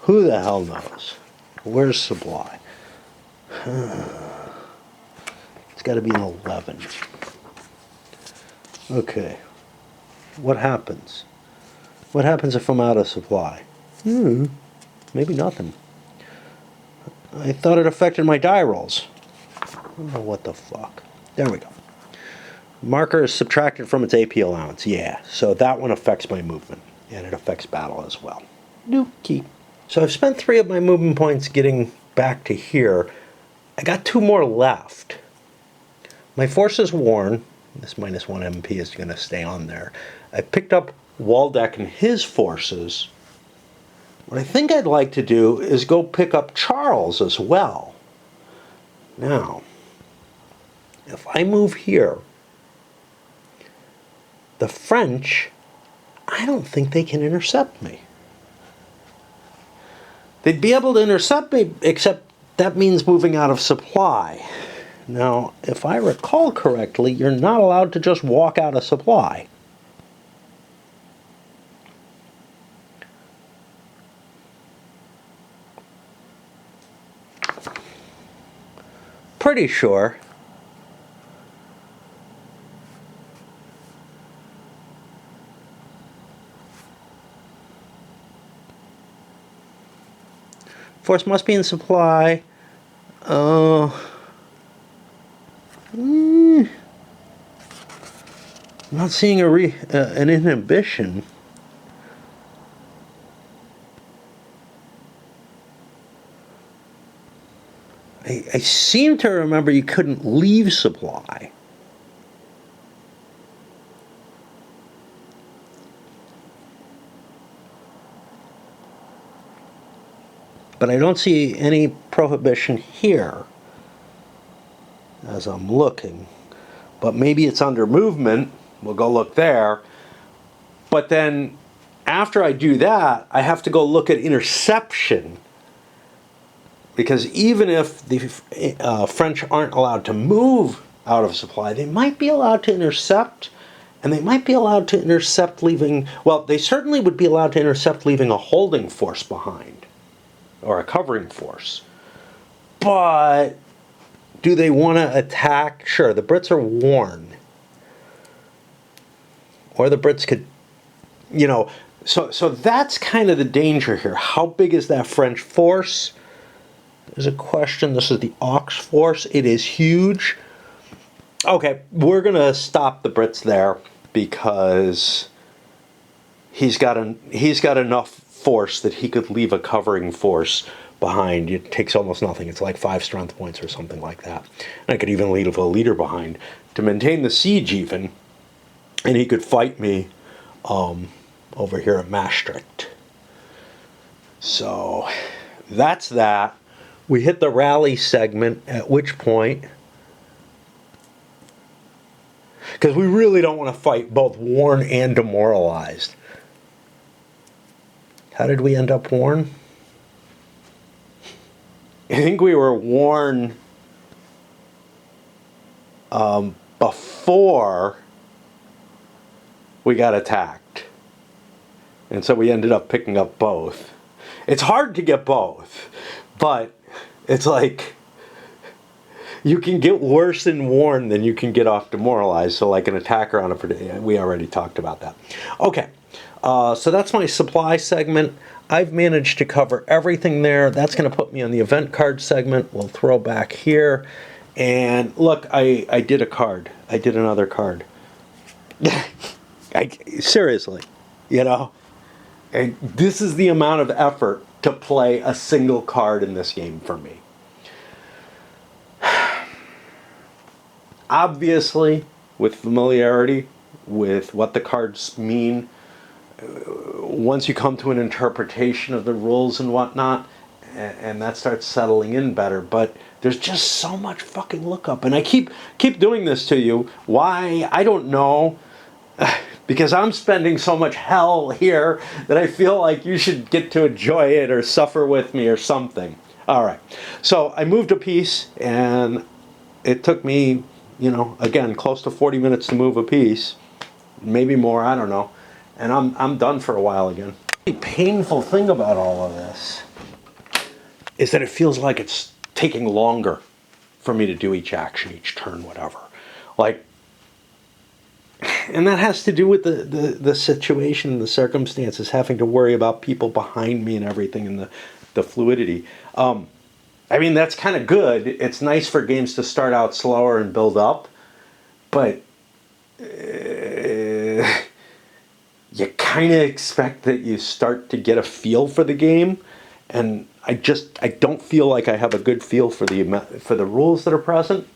who the hell knows? Where's supply? It's got to be an 11. Okay. What happens? What happens if I'm out of supply? Maybe nothing. I thought it affected my die rolls. I don't know what the fuck. There we go. Marker is subtracted from its AP allowance. Yeah, so that one affects my movement, and it affects battle as well. Dookie. So I've spent 3 of my movement points getting back to here. I got 2 more left. My force is worn. This -1 MP is going to stay on there. I picked up Waldeck and his forces. What I think I'd like to do is go pick up Charles as well. Now, if I move here, the French, I don't think they can intercept me. They'd be able to intercept me, except that means moving out of supply. Now, if I recall correctly, you're not allowed to just walk out of supply. Pretty sure. Force must be in supply. I'm not seeing an inhibition. I seem to remember you couldn't leave supply. But I don't see any prohibition here as I'm looking. But maybe it's under movement. We'll go look there. But then after I do that, I have to go look at interception. Because even if the French aren't allowed to move out of supply, they might be allowed to intercept. And they might be allowed to intercept leaving, well, they certainly would be allowed to intercept leaving a holding force behind. Or a covering force. But Do they want to attack? Sure, the Brits are worn. Or the Brits could, you know, so that's kind of the danger here. How big is that French force? There's a question. This is the Ox force. It is huge. Okay, we're going to stop the Brits there because he's got enough force that he could leave a covering force behind. It takes almost nothing. It's like 5 strength points or something like that. And I could even leave a leader behind to maintain the siege even. And he could fight me over here at Maastricht. So that's that. We hit the rally segment, at which point, because we really don't want to fight both worn and demoralized. How did we end up worn? I think we were worn before we got attacked. And so we ended up picking up both. It's hard to get both, but it's like you can get worse in worn than you can get off demoralized. So like an attacker on a, we already talked about that. Okay, so that's my supply segment. I've managed to cover everything there. That's going to put me on the event card segment. We'll throw back here. And look, I did a card. I did another card. Seriously, you know, and this is the amount of effort to play a single card in this game for me. Obviously, with familiarity with what the cards mean, once you come to an interpretation of the rules and whatnot, and that starts settling in better, but there's just so much fucking lookup, and I keep doing this to you. Why? I don't know. Because I'm spending so much hell here that I feel like you should get to enjoy it or suffer with me or something. All right. So I moved a piece, and it took me, you know, again, close to 40 minutes to move a piece. Maybe more, I don't know. And I'm done for a while again. The painful thing about all of this is that it feels like it's taking longer for me to do each action, each turn, whatever. Like, and that has to do with the situation, the circumstances, having to worry about people behind me and everything, and the fluidity. I mean, that's kind of good. It's nice for games to start out slower and build up, but you kind of expect that you start to get a feel for the game, and I don't feel like I have a good feel for the rules that are present.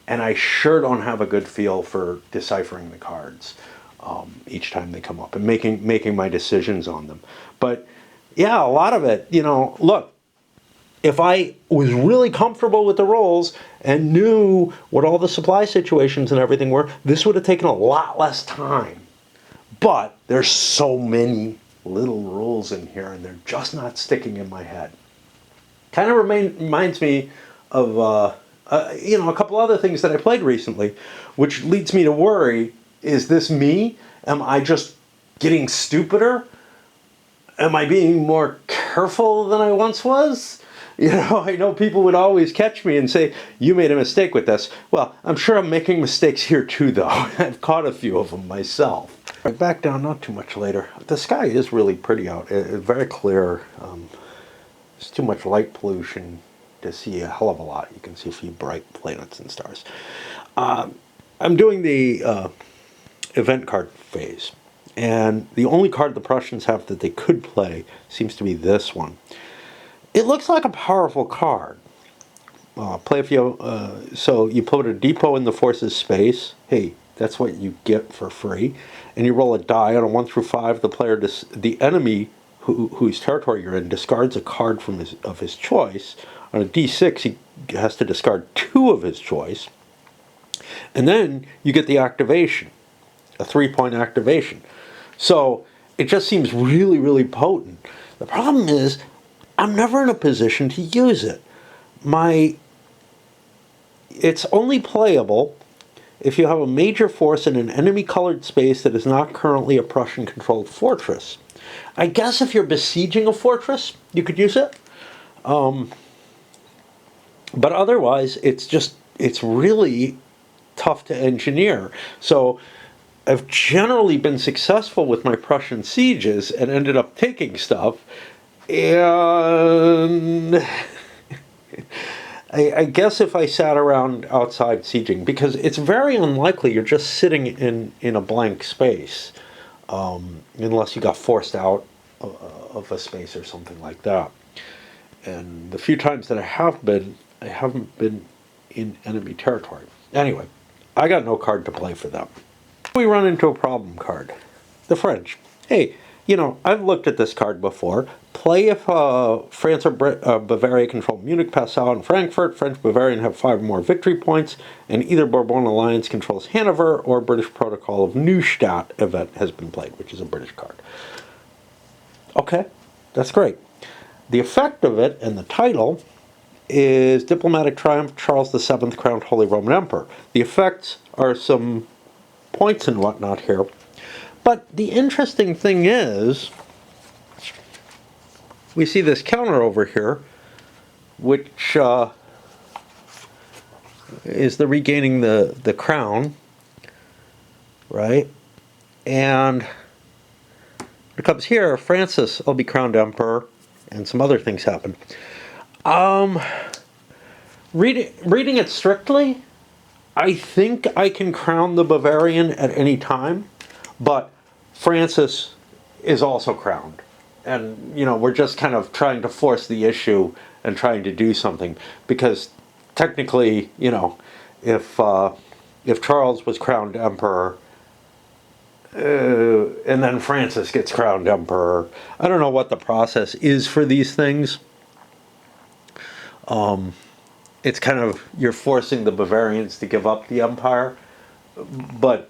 And I sure don't have a good feel for deciphering the cards each time they come up and making my decisions on them. But yeah, a lot of it, you know, look, if I was really comfortable with the roles and knew what all the supply situations and everything were, this would have taken a lot less time. But there's so many little rules in here, and they're just not sticking in my head. Kind of reminds me of you know, a couple other things that I played recently, which leads me to worry, is this me? Am I just getting stupider? Am I being more careful than I once was? You know, I know people would always catch me and say, you made a mistake with this. Well, I'm sure I'm making mistakes here too, though. I've caught a few of them myself. Back down not too much later. The sky is really pretty out. It's very clear. There's too much light pollution to see a hell of a lot. You can see a few bright planets and stars. I'm doing the event card phase, and the only card the Prussians have that they could play seems to be this one. It looks like a powerful card. So you put a depot in the forces space. Hey, that's what you get for free, and you roll a die on a 1 through 5. The player, the enemy whose territory you're in, discards a card of his choice. On a d6, he has to discard 2 of his choice. And then you get the activation, a 3-point activation. So it just seems really, really potent. The problem is, I'm never in a position to use it. It's only playable if you have a major force in an enemy-colored space that is not currently a Prussian-controlled fortress. I guess if you're besieging a fortress, you could use it. But otherwise, it's just it's really tough to engineer. So I've generally been successful with my Prussian sieges and ended up taking stuff. And I guess if I sat around outside sieging, because it's very unlikely you're just sitting in a blank space, unless you got forced out of a space or something like that. And the few times that I haven't been in enemy territory. Anyway, I got no card to play for them. We run into a problem card. The French. Hey, I've looked at this card before. Play if France or Bavaria control Munich, Passau, and Frankfurt. French Bavarian have 5 or more victory points, and either Bourbon alliance controls Hanover or British Protocol of Neustadt event has been played, which is a British card. Okay, that's great. The effect of it and the title is Diplomatic Triumph, Charles VII crowned Holy Roman Emperor. The effects are some points and whatnot here. But the interesting thing is, we see this counter over here, which is the regaining the crown, right? And it comes here, Francis will be crowned emperor, and some other things happen. Reading it strictly, I think I can crown the Bavarian at any time, but Francis is also crowned. And, we're just kind of trying to force the issue and trying to do something. Because technically, if Charles was crowned emperor, and then Francis gets crowned emperor, I don't know what the process is for these things. It's kind of, you're forcing the Bavarians to give up the empire, but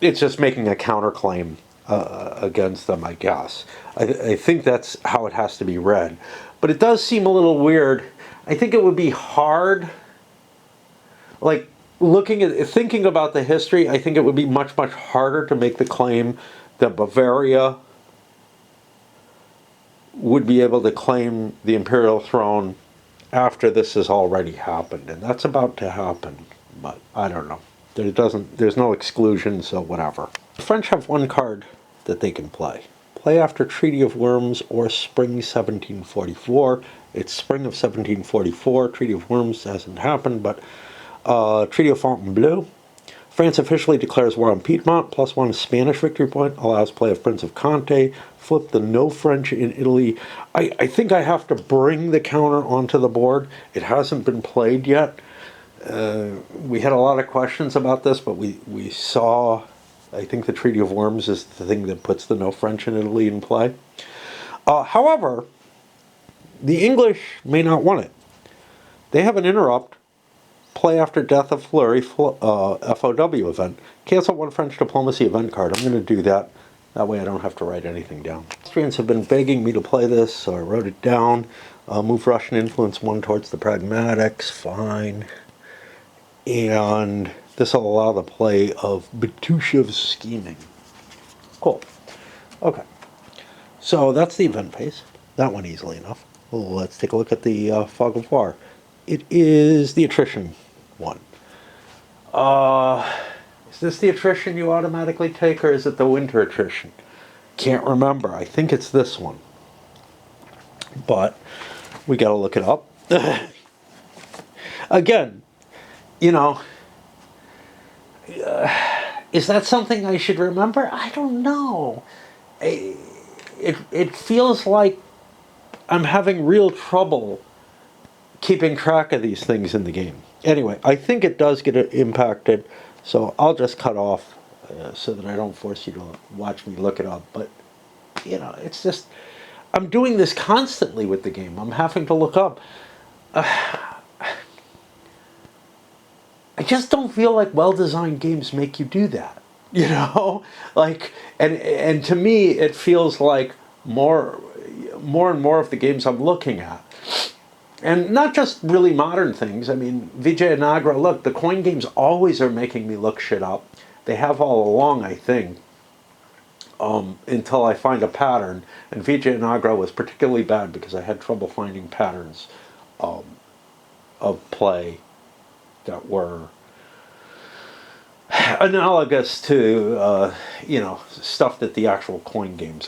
it's just making a counterclaim against them, I guess. I think that's how it has to be read. But it does seem a little weird. I think it would be hard, like, thinking about the history, I think it would be much, much harder to make the claim that Bavaria would be able to claim the imperial throne after this has already happened, and that's about to happen, but I don't know. There's no exclusion, so whatever. The French have one card that they can play. Play after Treaty of Worms or Spring 1744. It's Spring of 1744. Treaty of Worms hasn't happened, but Treaty of Fontainebleau. France officially declares war on Piedmont, +1 Spanish victory point, allows play of Prince of Conte, flip the no French in Italy. I think I have to bring the counter onto the board. It hasn't been played yet. We had a lot of questions about this, but we saw, I think the Treaty of Worms is the thing that puts the no French in Italy in play. However, the English may not want it. They have an interrupt. Play after Death of Fleury FOW event. Cancel 1 French diplomacy event card. I'm going to do that. That way I don't have to write anything down. Austrians have been begging me to play this, so I wrote it down. Move Russian influence 1 towards the pragmatics. Fine. And this will allow the play of Betushev's scheming. Cool. Okay. So that's the event phase. That went easily enough. Well, let's take a look at the Fog of War. It is the attrition one. Is this the attrition you automatically take, or is it the winter attrition? Can't remember. I think it's this one. But we got to look it up. Again, is that something I should remember? I don't know. It feels like I'm having real trouble keeping track of these things in the game. Anyway, I think it does get impacted, so I'll just cut off so that I don't force you to watch me look it up. But, it's just, I'm doing this constantly with the game. I'm having to look up. I just don't feel like well-designed games make you do that, Like, and to me, it feels like more and more of the games I'm looking at. And not just really modern things. I mean, Vijaya Nagra, look, the coin games always are making me look shit up. They have all along, I think, until I find a pattern. And Vijaya Nagra was particularly bad because I had trouble finding patterns of play that were analogous to stuff that the actual coin games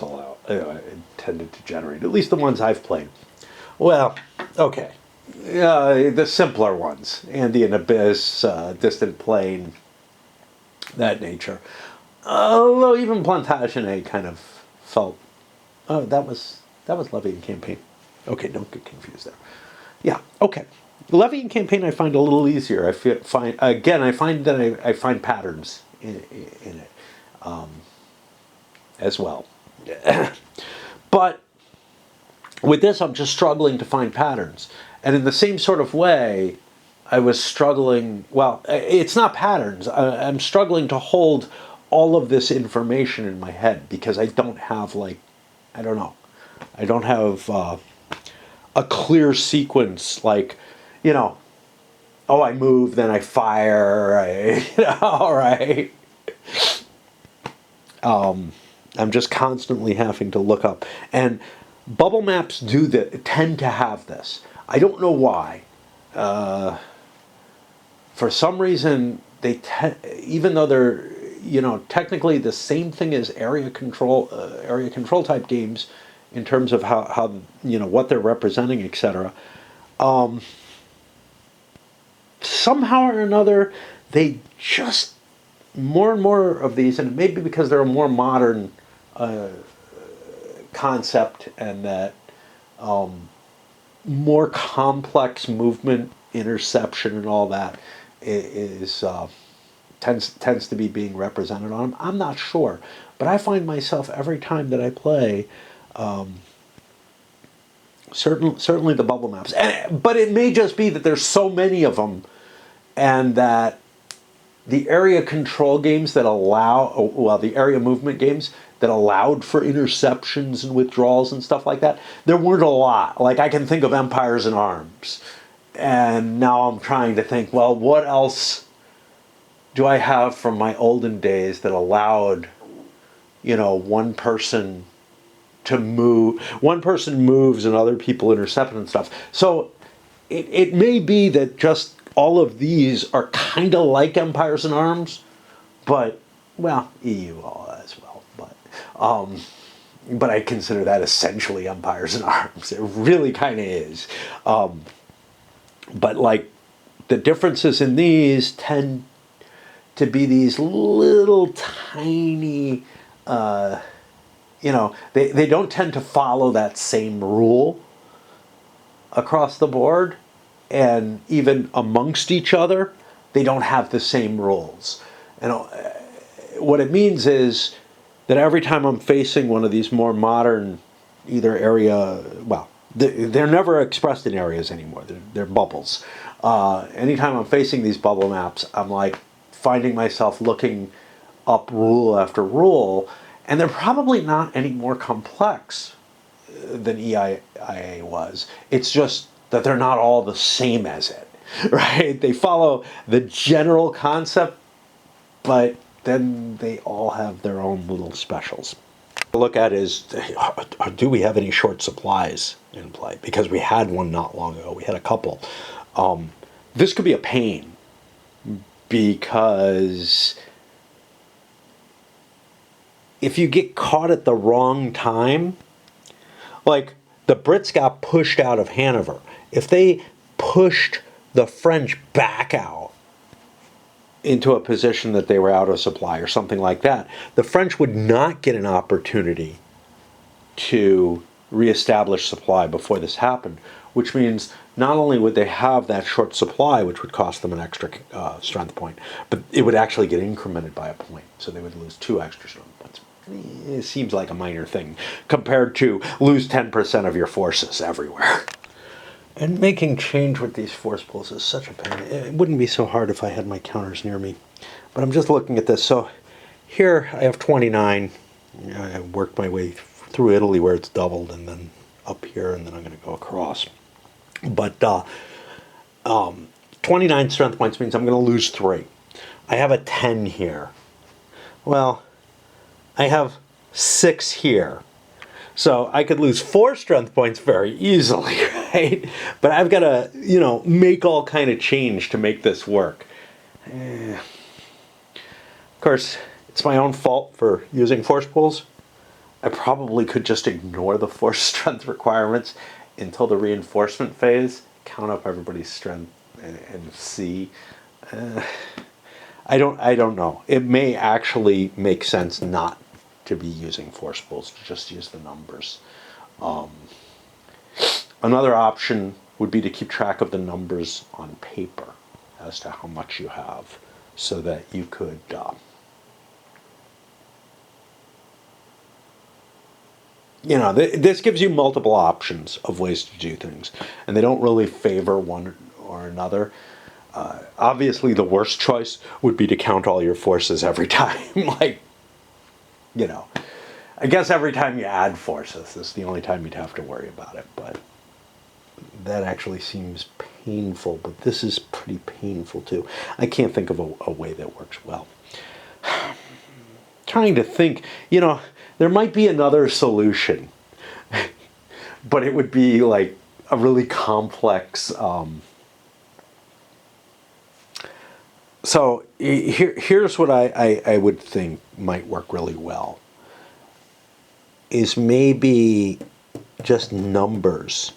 intended to generate. At least the ones I've played. Well, okay, the simpler ones, Andean Abyss, Distant Plain, that nature. Although even Plantagenet kind of felt, oh, that was Levy and Campaign. Okay, don't get confused there. Yeah, okay. Levy and Campaign I find a little easier. I find that I find patterns in it as well. But with this, I'm just struggling to find patterns. And in the same sort of way, I was struggling, well, it's not patterns. I'm struggling to hold all of this information in my head because I don't have, I don't have a clear sequence, I move, then I fire, right? I'm just constantly having to look up. And bubble maps tend to have this. I don't know why. For some reason, even though they're, technically the same thing as area control type games in terms of how what they're representing, etc. Somehow or another, they just, more and more of these, and maybe because they're a more modern concept and that more complex movement, interception, and all that tends to be being represented on them. I'm not sure, but I find myself every time that I play, certainly the bubble maps. But it may just be that there's so many of them, and that the area control games that the area movement games that allowed for interceptions and withdrawals and stuff like that, there weren't a lot. Like, I can think of Empires in Arms. And now I'm trying to think, well, what else do I have from my olden days that allowed, one person to move, one person moves and other people intercept and stuff. So it may be that just all of these are kind of like Empires in Arms, but, well, EU as well. But I consider that essentially Empires in Arms. It really kind of is. But the differences in these tend to be these little tiny, they don't tend to follow that same rule across the board. And even amongst each other, they don't have the same rules. And what it means is that every time I'm facing one of these more modern, either area, well, they're never expressed in areas anymore. They're bubbles. Anytime I'm facing these bubble maps, I'm finding myself looking up rule after rule, and they're probably not any more complex than EIA was. It's just that they're not all the same as it, right? They follow the general concept, but then they all have their own little specials. To look at is, do we have any short supplies in play? Because we had one not long ago. We had a couple. This could be a pain because if you get caught at the wrong time, the Brits got pushed out of Hanover. If they pushed the French back out into a position that they were out of supply or something like that, the French would not get an opportunity to reestablish supply before this happened, which means not only would they have that short supply, which would cost them an extra strength point, but it would actually get incremented by a point, so they would lose 2 extra strength points. It seems like a minor thing compared to lose 10% of your forces everywhere. And making change with these force pools is such a pain. It wouldn't be so hard if I had my counters near me. But I'm just looking at this. So here I have 29. I worked my way through Italy where it's doubled, and then up here, and then I'm going to go across. But 29 strength points means I'm going to lose 3. I have a 10 here. Well, I have 6 here. So I could lose 4 strength points very easily, right? But I've got to, you know, make all kind of change to make this work. Of course, it's my own fault for using force pools. I probably could just ignore the force strength requirements until the reinforcement phase, count up everybody's strength and see. I don't know. It may actually make sense not to be using force pools, to just use the numbers. Another option would be to keep track of the numbers on paper as to how much you have, so that you could you know, this gives you multiple options of ways to do things, and they don't really favor one or another. Obviously, the worst choice would be to count all your forces every time. Like, you know, I guess every time you add forces, this is the only time you'd have to worry about it. But that actually seems painful, but this is pretty painful too. I can't think of a way that works well. Trying to think, you know, there might be another solution, but it would be like a really complex. So here's what I would think might work really well. Is maybe just numbers,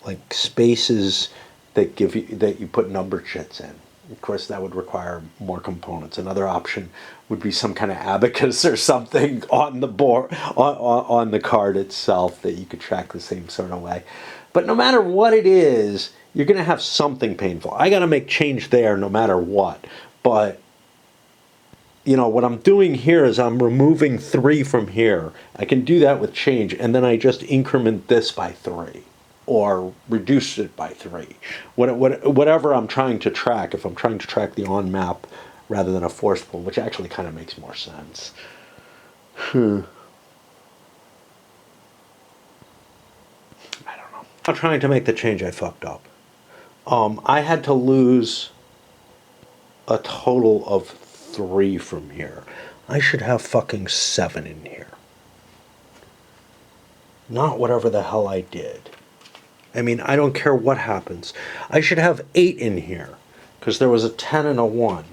like spaces that give you, that you put number chits in. Of course, that would require more components. Another option would be some kind of abacus or something on the board, on the card itself, that you could track the same sort of way. But no matter what it is, you're going to have something painful. I got to make change there no matter what. But, you know, what I'm doing here is I'm removing 3 from here. I can do that with change, and then I just increment this by 3. Or reduce it by 3. Whatever I'm trying to track, if I'm trying to track the on map rather than a force pool, which actually kind of makes more sense. I don't know. I'm trying to make the change, I fucked up. I had to lose a total of 3 from here. I should have fucking 7 in here. Not whatever the hell I did. I mean, I don't care what happens. I should have 8 in here, because there was a 10 and a 1.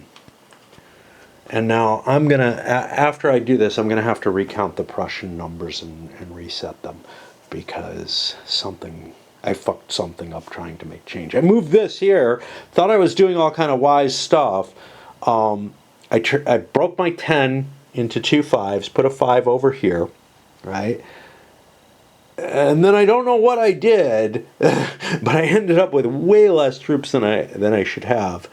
And now I'm going to, after I do this, I'm going to have to recount the Prussian numbers and reset them, because I fucked something up trying to make change. I moved this here, thought I was doing all kind of wise stuff. I broke my 10 into 2 5s, put a 5 over here, right? And then I don't know what I did, but I ended up with way less troops than I should have.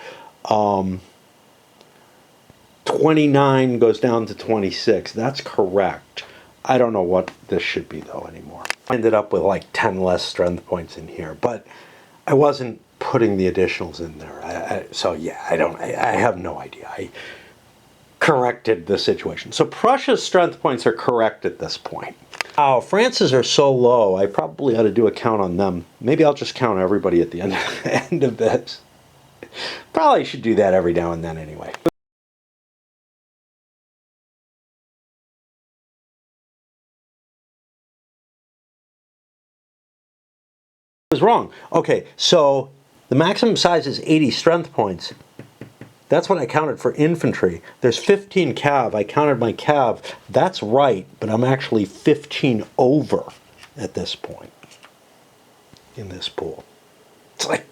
29 goes down to 26. That's correct. I don't know what this should be though anymore. I ended up with like 10 less strength points in here, but I wasn't putting the additionals in there. So yeah, I have no idea. I corrected the situation. So Prussia's strength points are correct at this point. France's are so low, I probably ought to do a count on them. Maybe I'll just count everybody at the end of this. Probably should do that every now and then anyway. I was wrong. Okay, so the maximum size is 80 strength points. That's what I counted for infantry. There's 15 cav. I counted my cav. That's right, but I'm actually 15 over at this point in this pool. It's like,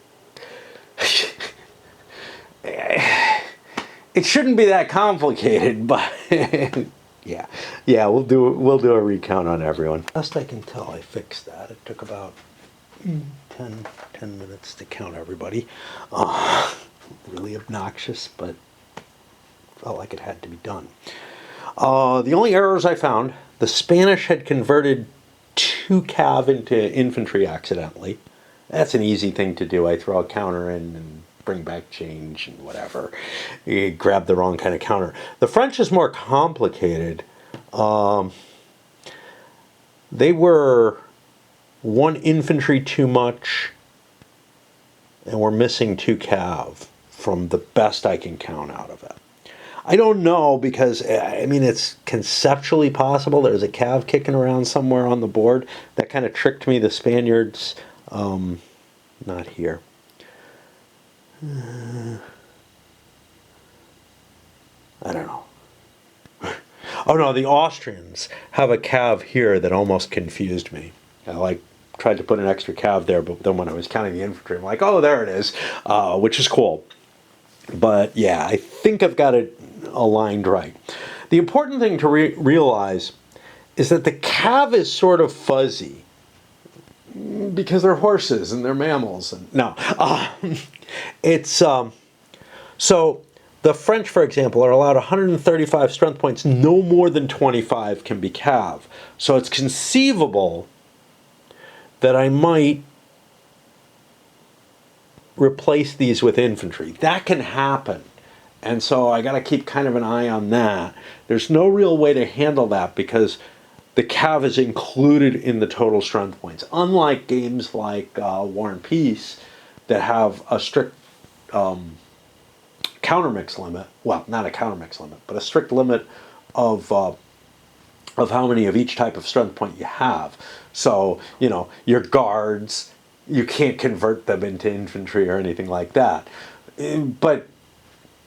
it shouldn't be that complicated, but yeah, we'll do a recount on everyone. Best I can tell, I fixed that. It took about 10 minutes to count everybody. Really obnoxious, but felt like it had to be done. The only errors I found, the Spanish had converted 2 cav into infantry accidentally. That's an easy thing to do. I throw a counter in and bring back change and whatever. You grab the wrong kind of counter. The French is more complicated. They were 1 infantry too much, and we're missing 2 cav from the best I can count out of it. I don't know because, I mean, it's conceptually possible. There's a cav kicking around somewhere on the board. That kind of tricked me. The Spaniards, not here. I don't know. Oh no, the Austrians have a cav here that almost confused me. I tried to put an extra cav there, but then when I was counting the infantry, I'm like, oh, there it is, which is cool. But yeah, I think I've got it aligned right. The important thing to realize is that the cav is sort of fuzzy because they're horses and they're mammals. And no, it's so the French, for example, are allowed 135 strength points. No more than 25 can be cav. So it's conceivable that I might replace these with infantry. That can happen. And so I got to keep kind of an eye on that. There's no real way to handle that because the cav is included in the total strength points. Unlike games like War and Peace that have a strict countermix limit. Well, not a countermix limit, but a strict limit of how many of each type of strength point you have. So, you know, your guards, you can't convert them into infantry or anything like that. But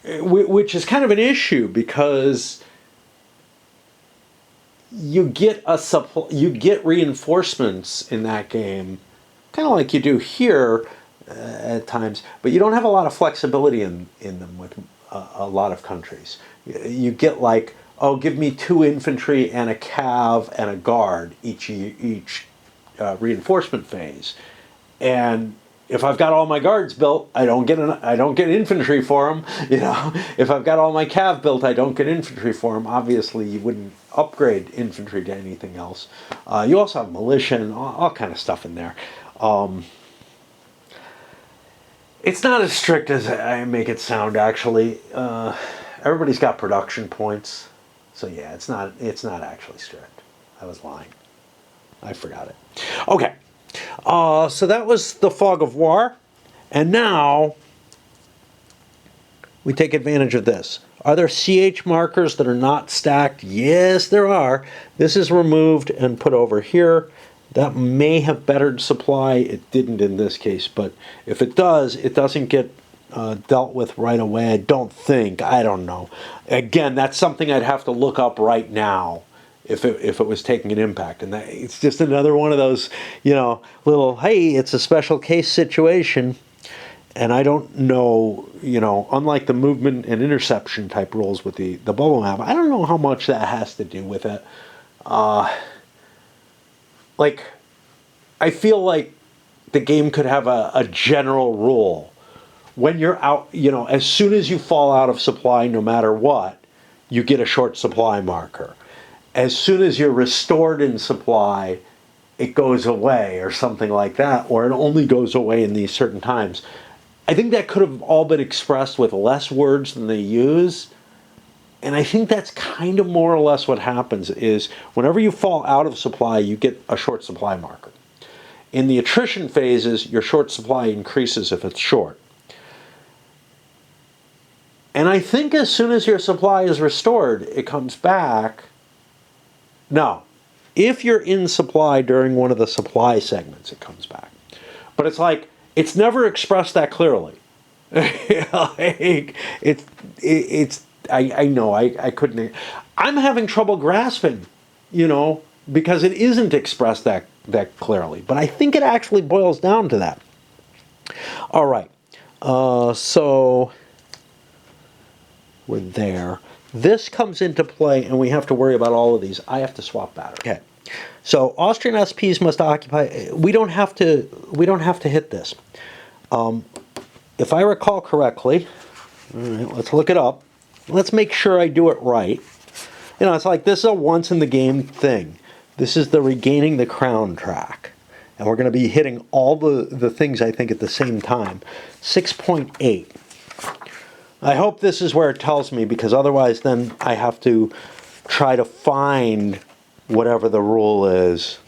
which is kind of an issue because you get reinforcements in that game, kind of like you do here at times, but you don't have a lot of flexibility in them with a lot of countries. You get like, oh, give me 2 infantry and a cav and a guard each reinforcement phase, and if I've got all my guards built, I don't get infantry for them. You know, if I've got all my cav built, I don't get infantry for them. Obviously, you wouldn't upgrade infantry to anything else. You also have militia and all kind of stuff in there. It's not as strict as I make it sound. Actually, everybody's got production points, so yeah, it's not actually strict. I was lying. I forgot it. Okay. So that was the Fog of War, and now we take advantage of this. Are there CH markers that are not stacked? Yes, there are. This is removed and put over here. That may have bettered supply. It didn't in this case, but if it does, it doesn't get dealt with right away. I don't think. I don't know. Again, that's something I'd have to look up right now. If it was taking an impact. And it's just another one of those, you know, little, hey, it's a special case situation. And I don't know, you know, unlike the movement and interception type rules with the bubble map, I don't know how much that has to do with it. Like, I feel like the game could have a general rule. When you're out, you know, as soon as you fall out of supply, no matter what, you get a short supply marker. As soon as you're restored in supply, it goes away or something like that, or it only goes away in these certain times. I think that could have all been expressed with less words than they use. And I think that's kind of more or less what happens is whenever you fall out of supply, you get a short supply marker. In the attrition phases, your short supply increases if it's short. And I think as soon as your supply is restored, it comes back. Now, if you're in supply during one of the supply segments, it comes back. But it's like, it's never expressed that clearly. I know, I couldn't. I'm having trouble grasping, you know, because it isn't expressed that clearly. But I think it actually boils down to that. All right. So we're there. This comes into play, and we have to worry about all of these. I have to swap battery. Okay. So Austrian SPs must occupy. We don't have to hit this. If I recall correctly, all right, let's look it up. Let's make sure I do it right. You know, it's like this is a once in the game thing. This is the regaining the crown track, and we're going to be hitting all the things I think at the same time. 6.8. I hope this is where it tells me, because otherwise then I have to try to find whatever the rule is.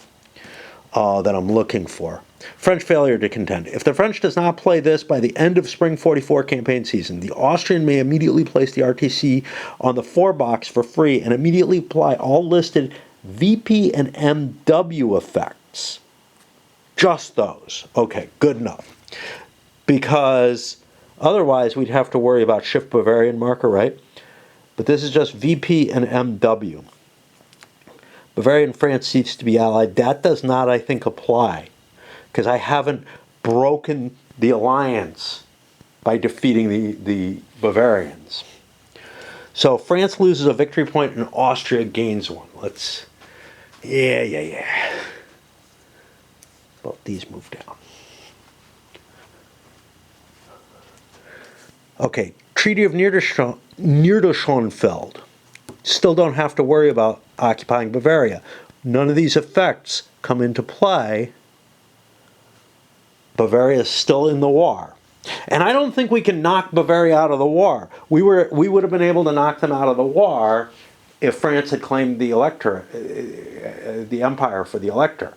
that I'm looking for. French failure to contend. If the French does not play this by the end of spring 44 campaign season, the Austrian may immediately place the RTC on the 4 box for free and immediately apply all listed VP and MW effects. Just those. Okay, good enough. Because otherwise we'd have to worry about Shift Bavarian marker, right? But this is just VP and MW. Bavaria and France cease to be allied. That does not, I think, apply. Because I haven't broken the alliance by defeating the Bavarians. So France loses a victory point and Austria gains one. Let's, yeah. Both these move down. Okay, Treaty of Niederschonfeld. Still don't have to worry about occupying Bavaria. None of these effects come into play. Bavaria is still in the war. And I don't think we can knock Bavaria out of the war. We would have been able to knock them out of the war if France had claimed the elector, the empire for the elector.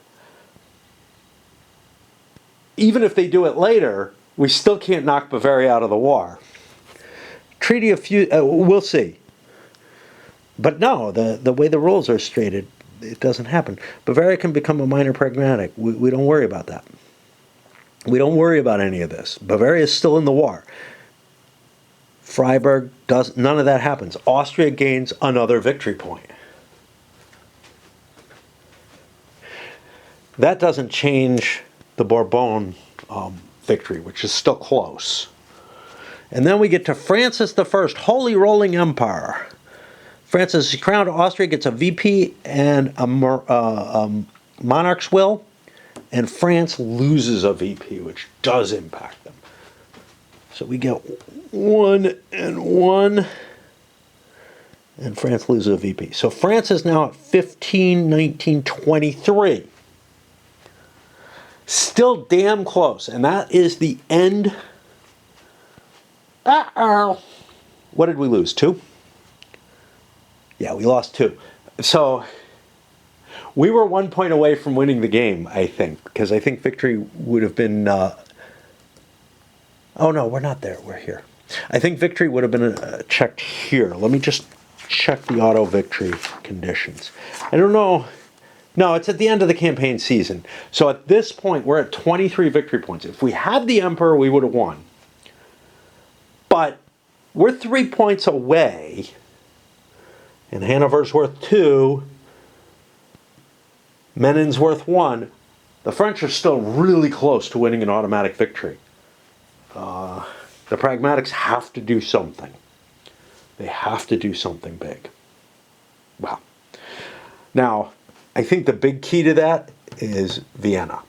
Even if they do it later, we still can't knock Bavaria out of the war. Treaty of we'll see. But no, the way the rules are stated, it doesn't happen. Bavaria can become a minor pragmatic. We don't worry about that. We don't worry about any of this. Bavaria is still in the war. Freiburg does none of that happens. Austria gains another victory point. That doesn't change the Bourbon victory, which is still close. And then we get to Francis I, Holy Rolling Empire. Francis is crowned. Austria gets a VP and a monarch's will. And France loses a VP, which does impact them. So we get 1 and 1. And France loses a VP. So France is now at 15, 19, 23. Still damn close. And that is the end. Uh-oh. What did we lose? 2? Yeah, we lost 2. So we were 1 point away from winning the game, I think, because I think victory would have been... oh, no, we're not there. We're here. I think victory would have been checked here. Let me just check the auto victory conditions. I don't know. No, it's at the end of the campaign season. So at this point, we're at 23 victory points. If we had the Emperor, we would have won. But we're 3 points away, and Hanover's worth 2. Menin's worth 1. The French are still really close to winning an automatic victory. The pragmatics have to do something. They have to do something big. Well, now, I think the big key to that is Vienna.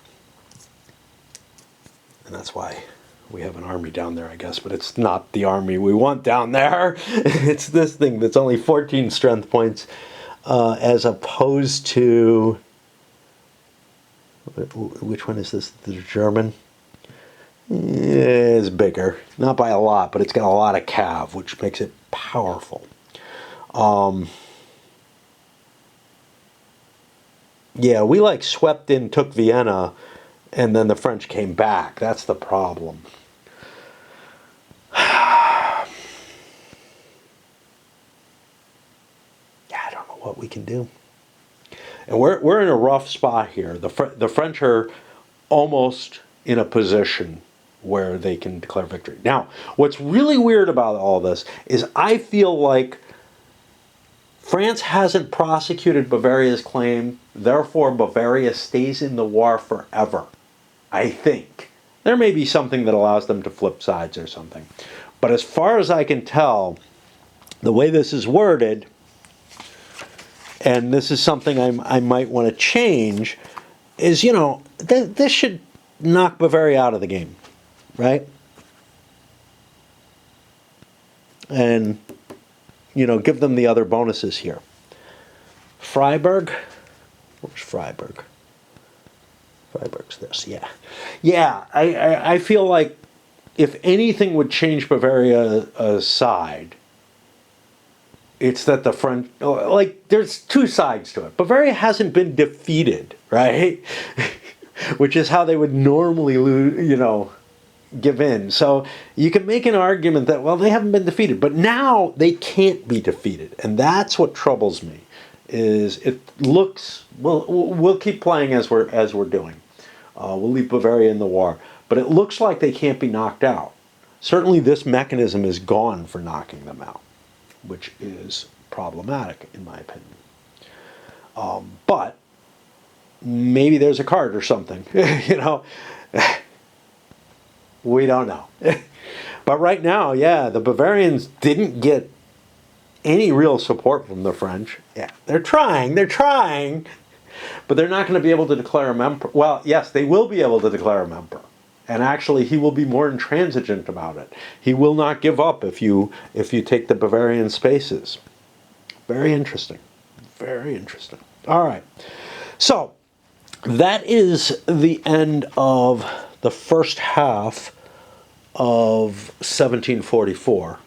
And that's why we have an army down there, I guess, but it's not the army we want down there. It's this thing that's only 14 strength points, as opposed to... Which one is this? The German? It's bigger. Not by a lot, but it's got a lot of cav, which makes it powerful. Yeah, we like swept in, took Vienna, and then the French came back. That's the problem. Yeah, I don't know what we can do. And we're in a rough spot here. The French are almost in a position where they can declare victory. Now, what's really weird about all this is I feel like France hasn't prosecuted Bavaria's claim, therefore Bavaria stays in the war forever. I think. There may be something that allows them to flip sides or something. But as far as I can tell, the way this is worded, and this is something I might want to change, is, you know, this should knock Bavaria out of the game, right? And, you know, give them the other bonuses here. Freiburg? Where's Freiburg? Freiburg's this, yeah. Yeah, I feel like if anything would change Bavaria's side, It's that the French, like, there's two sides to it. Bavaria hasn't been defeated, right? Which is how they would normally lose, give in. So you can make an argument that, well, they haven't been defeated, but now they can't be defeated. And that's what troubles me, is it looks, we'll keep playing as we're doing. We'll leave Bavaria in the war. But it looks like they can't be knocked out. Certainly this mechanism is gone for knocking them out, which is problematic in my opinion. But maybe there's a card or something, we don't know. But right now, yeah, the Bavarians didn't get any real support from the French. Yeah, they're trying, but they're not going to be able to declare him emperor. Well, yes, they will be able to declare him emperor. And actually, he will be more intransigent about it. He will not give up if you take the Bavarian spaces. Very interesting. Very interesting. All right. So, that is the end of the first half of 1744.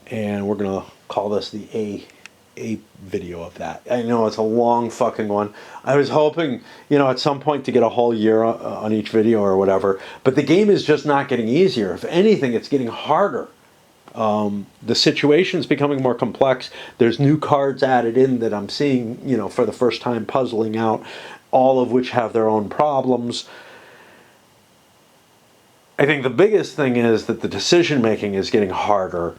And we're going to call this the A video of that. I know it's a long fucking one. I was hoping, at some point to get a whole year on each video or whatever, but the game is just not getting easier. If anything, it's getting harder. The situation's becoming more complex. There's new cards added in that I'm seeing, for the first time puzzling out, all of which have their own problems. I think the biggest thing is that the decision making is getting harder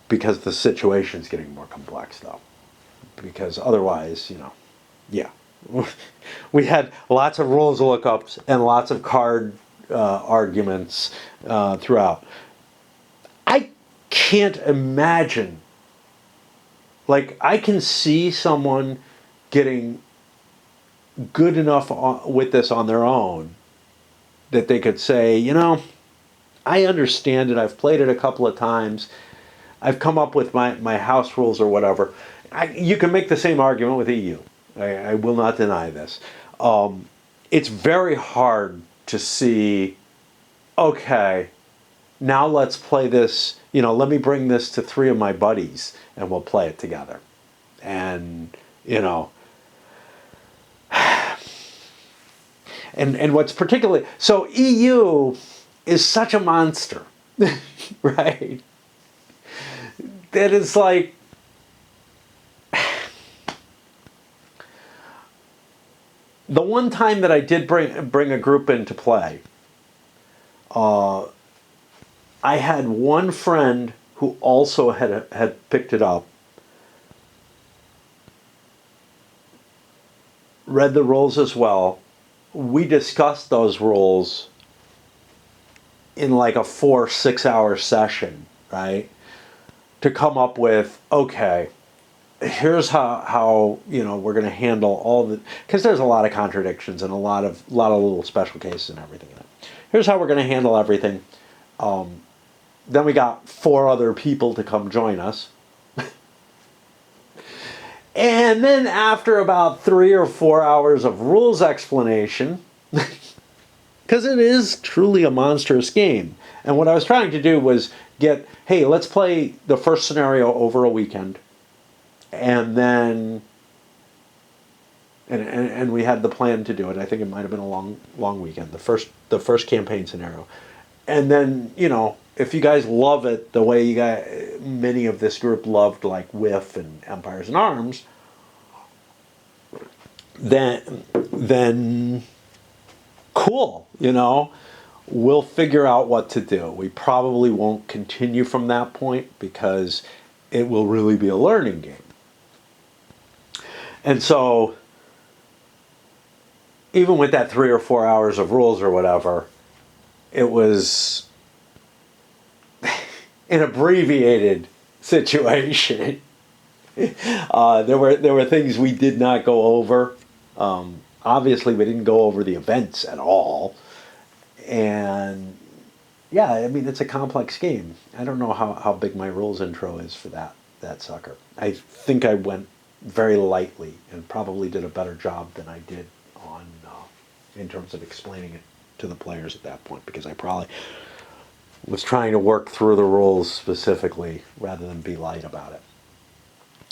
because the situation's getting more complex, though. Because otherwise, yeah. We had lots of rules lookups and lots of card arguments throughout. I can't imagine, I can see someone getting good enough with this on their own that they could say, I understand it, I've played it a couple of times, I've come up with my house rules or whatever. You can make the same argument with EU. I will not deny this. It's very hard to see, okay, now let's play this, let me bring this to 3 of my buddies and we'll play it together. And, and what's particularly, so EU is such a monster, right? That is like, the one time that I did bring a group into play, I had one friend who also had picked it up, read the rules as well. We discussed those rules in like a 4-6 hour session, right? To come up with, okay, here's how we're going to handle all the, because there's a lot of contradictions and a lot of little special cases and everything in it. Here's how we're going to handle everything. Then we got 4 other people to come join us. And then after about 3 or 4 hours of rules explanation, because it is truly a monstrous game. And what I was trying to do was get, hey, let's play the first scenario over a weekend. And then, and we had the plan to do it. I think it might have been a long weekend, the first campaign scenario. And then, if you guys love it the way many of this group loved, like Whiff and Empires and Arms, then cool, we'll figure out what to do. We probably won't continue from that point because it will really be a learning game. And so, even with that 3 or 4 hours of rules or whatever, it was an abbreviated situation. There were things we did not go over. Obviously, we didn't go over the events at all. And yeah, I mean, it's a complex game. I don't know how big my rules intro is for that sucker. I think I went very lightly and probably did a better job than I did on in terms of explaining it to the players at that point, because I probably was trying to work through the rules specifically rather than be light about it.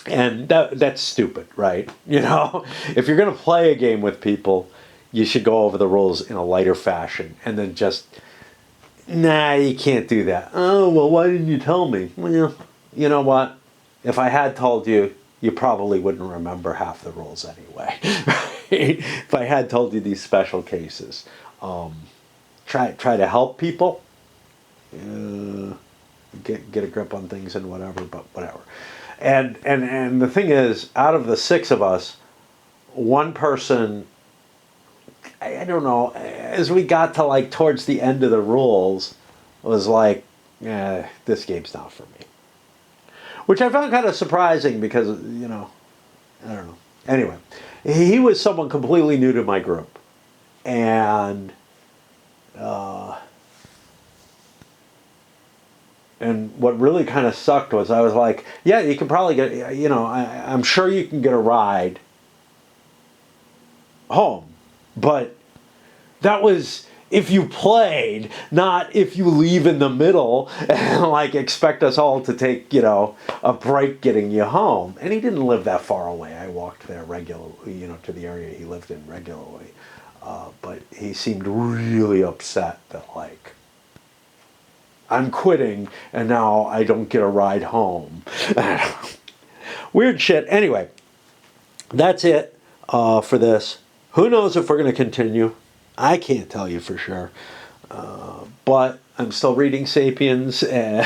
And that's stupid, right? You know, if you're going to play a game with people, you should go over the rules in a lighter fashion and then just, nah, you can't do that. Oh, well, why didn't you tell me? Well, you know what? If I had told you, you probably wouldn't remember half the rules anyway. If I had told you these special cases, try to help people, get a grip on things and whatever. But whatever. And the thing is, out of the six of us, one person, I don't know, as we got to like towards the end of the rules, was like, this game's not for me. Which I found kind of surprising because, you know, I don't know. Anyway, he was someone completely new to my group. And what really kind of sucked was I was like, yeah, you can probably get, you know, I'm sure you can get a ride home. But that was if you played, not if you leave in the middle and like expect us all to take, you know, a break getting you home. And he didn't live that far away. I walked there regularly, you know, to the area he lived in regularly. But he seemed really upset that like, I'm quitting and now I don't get a ride home. Weird shit. Anyway, that's it for this. Who knows if we're going to continue? I can't tell you for sure. But I'm still reading Sapiens and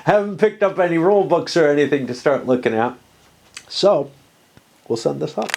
haven't picked up any rule books or anything to start looking at. So, we'll send this up.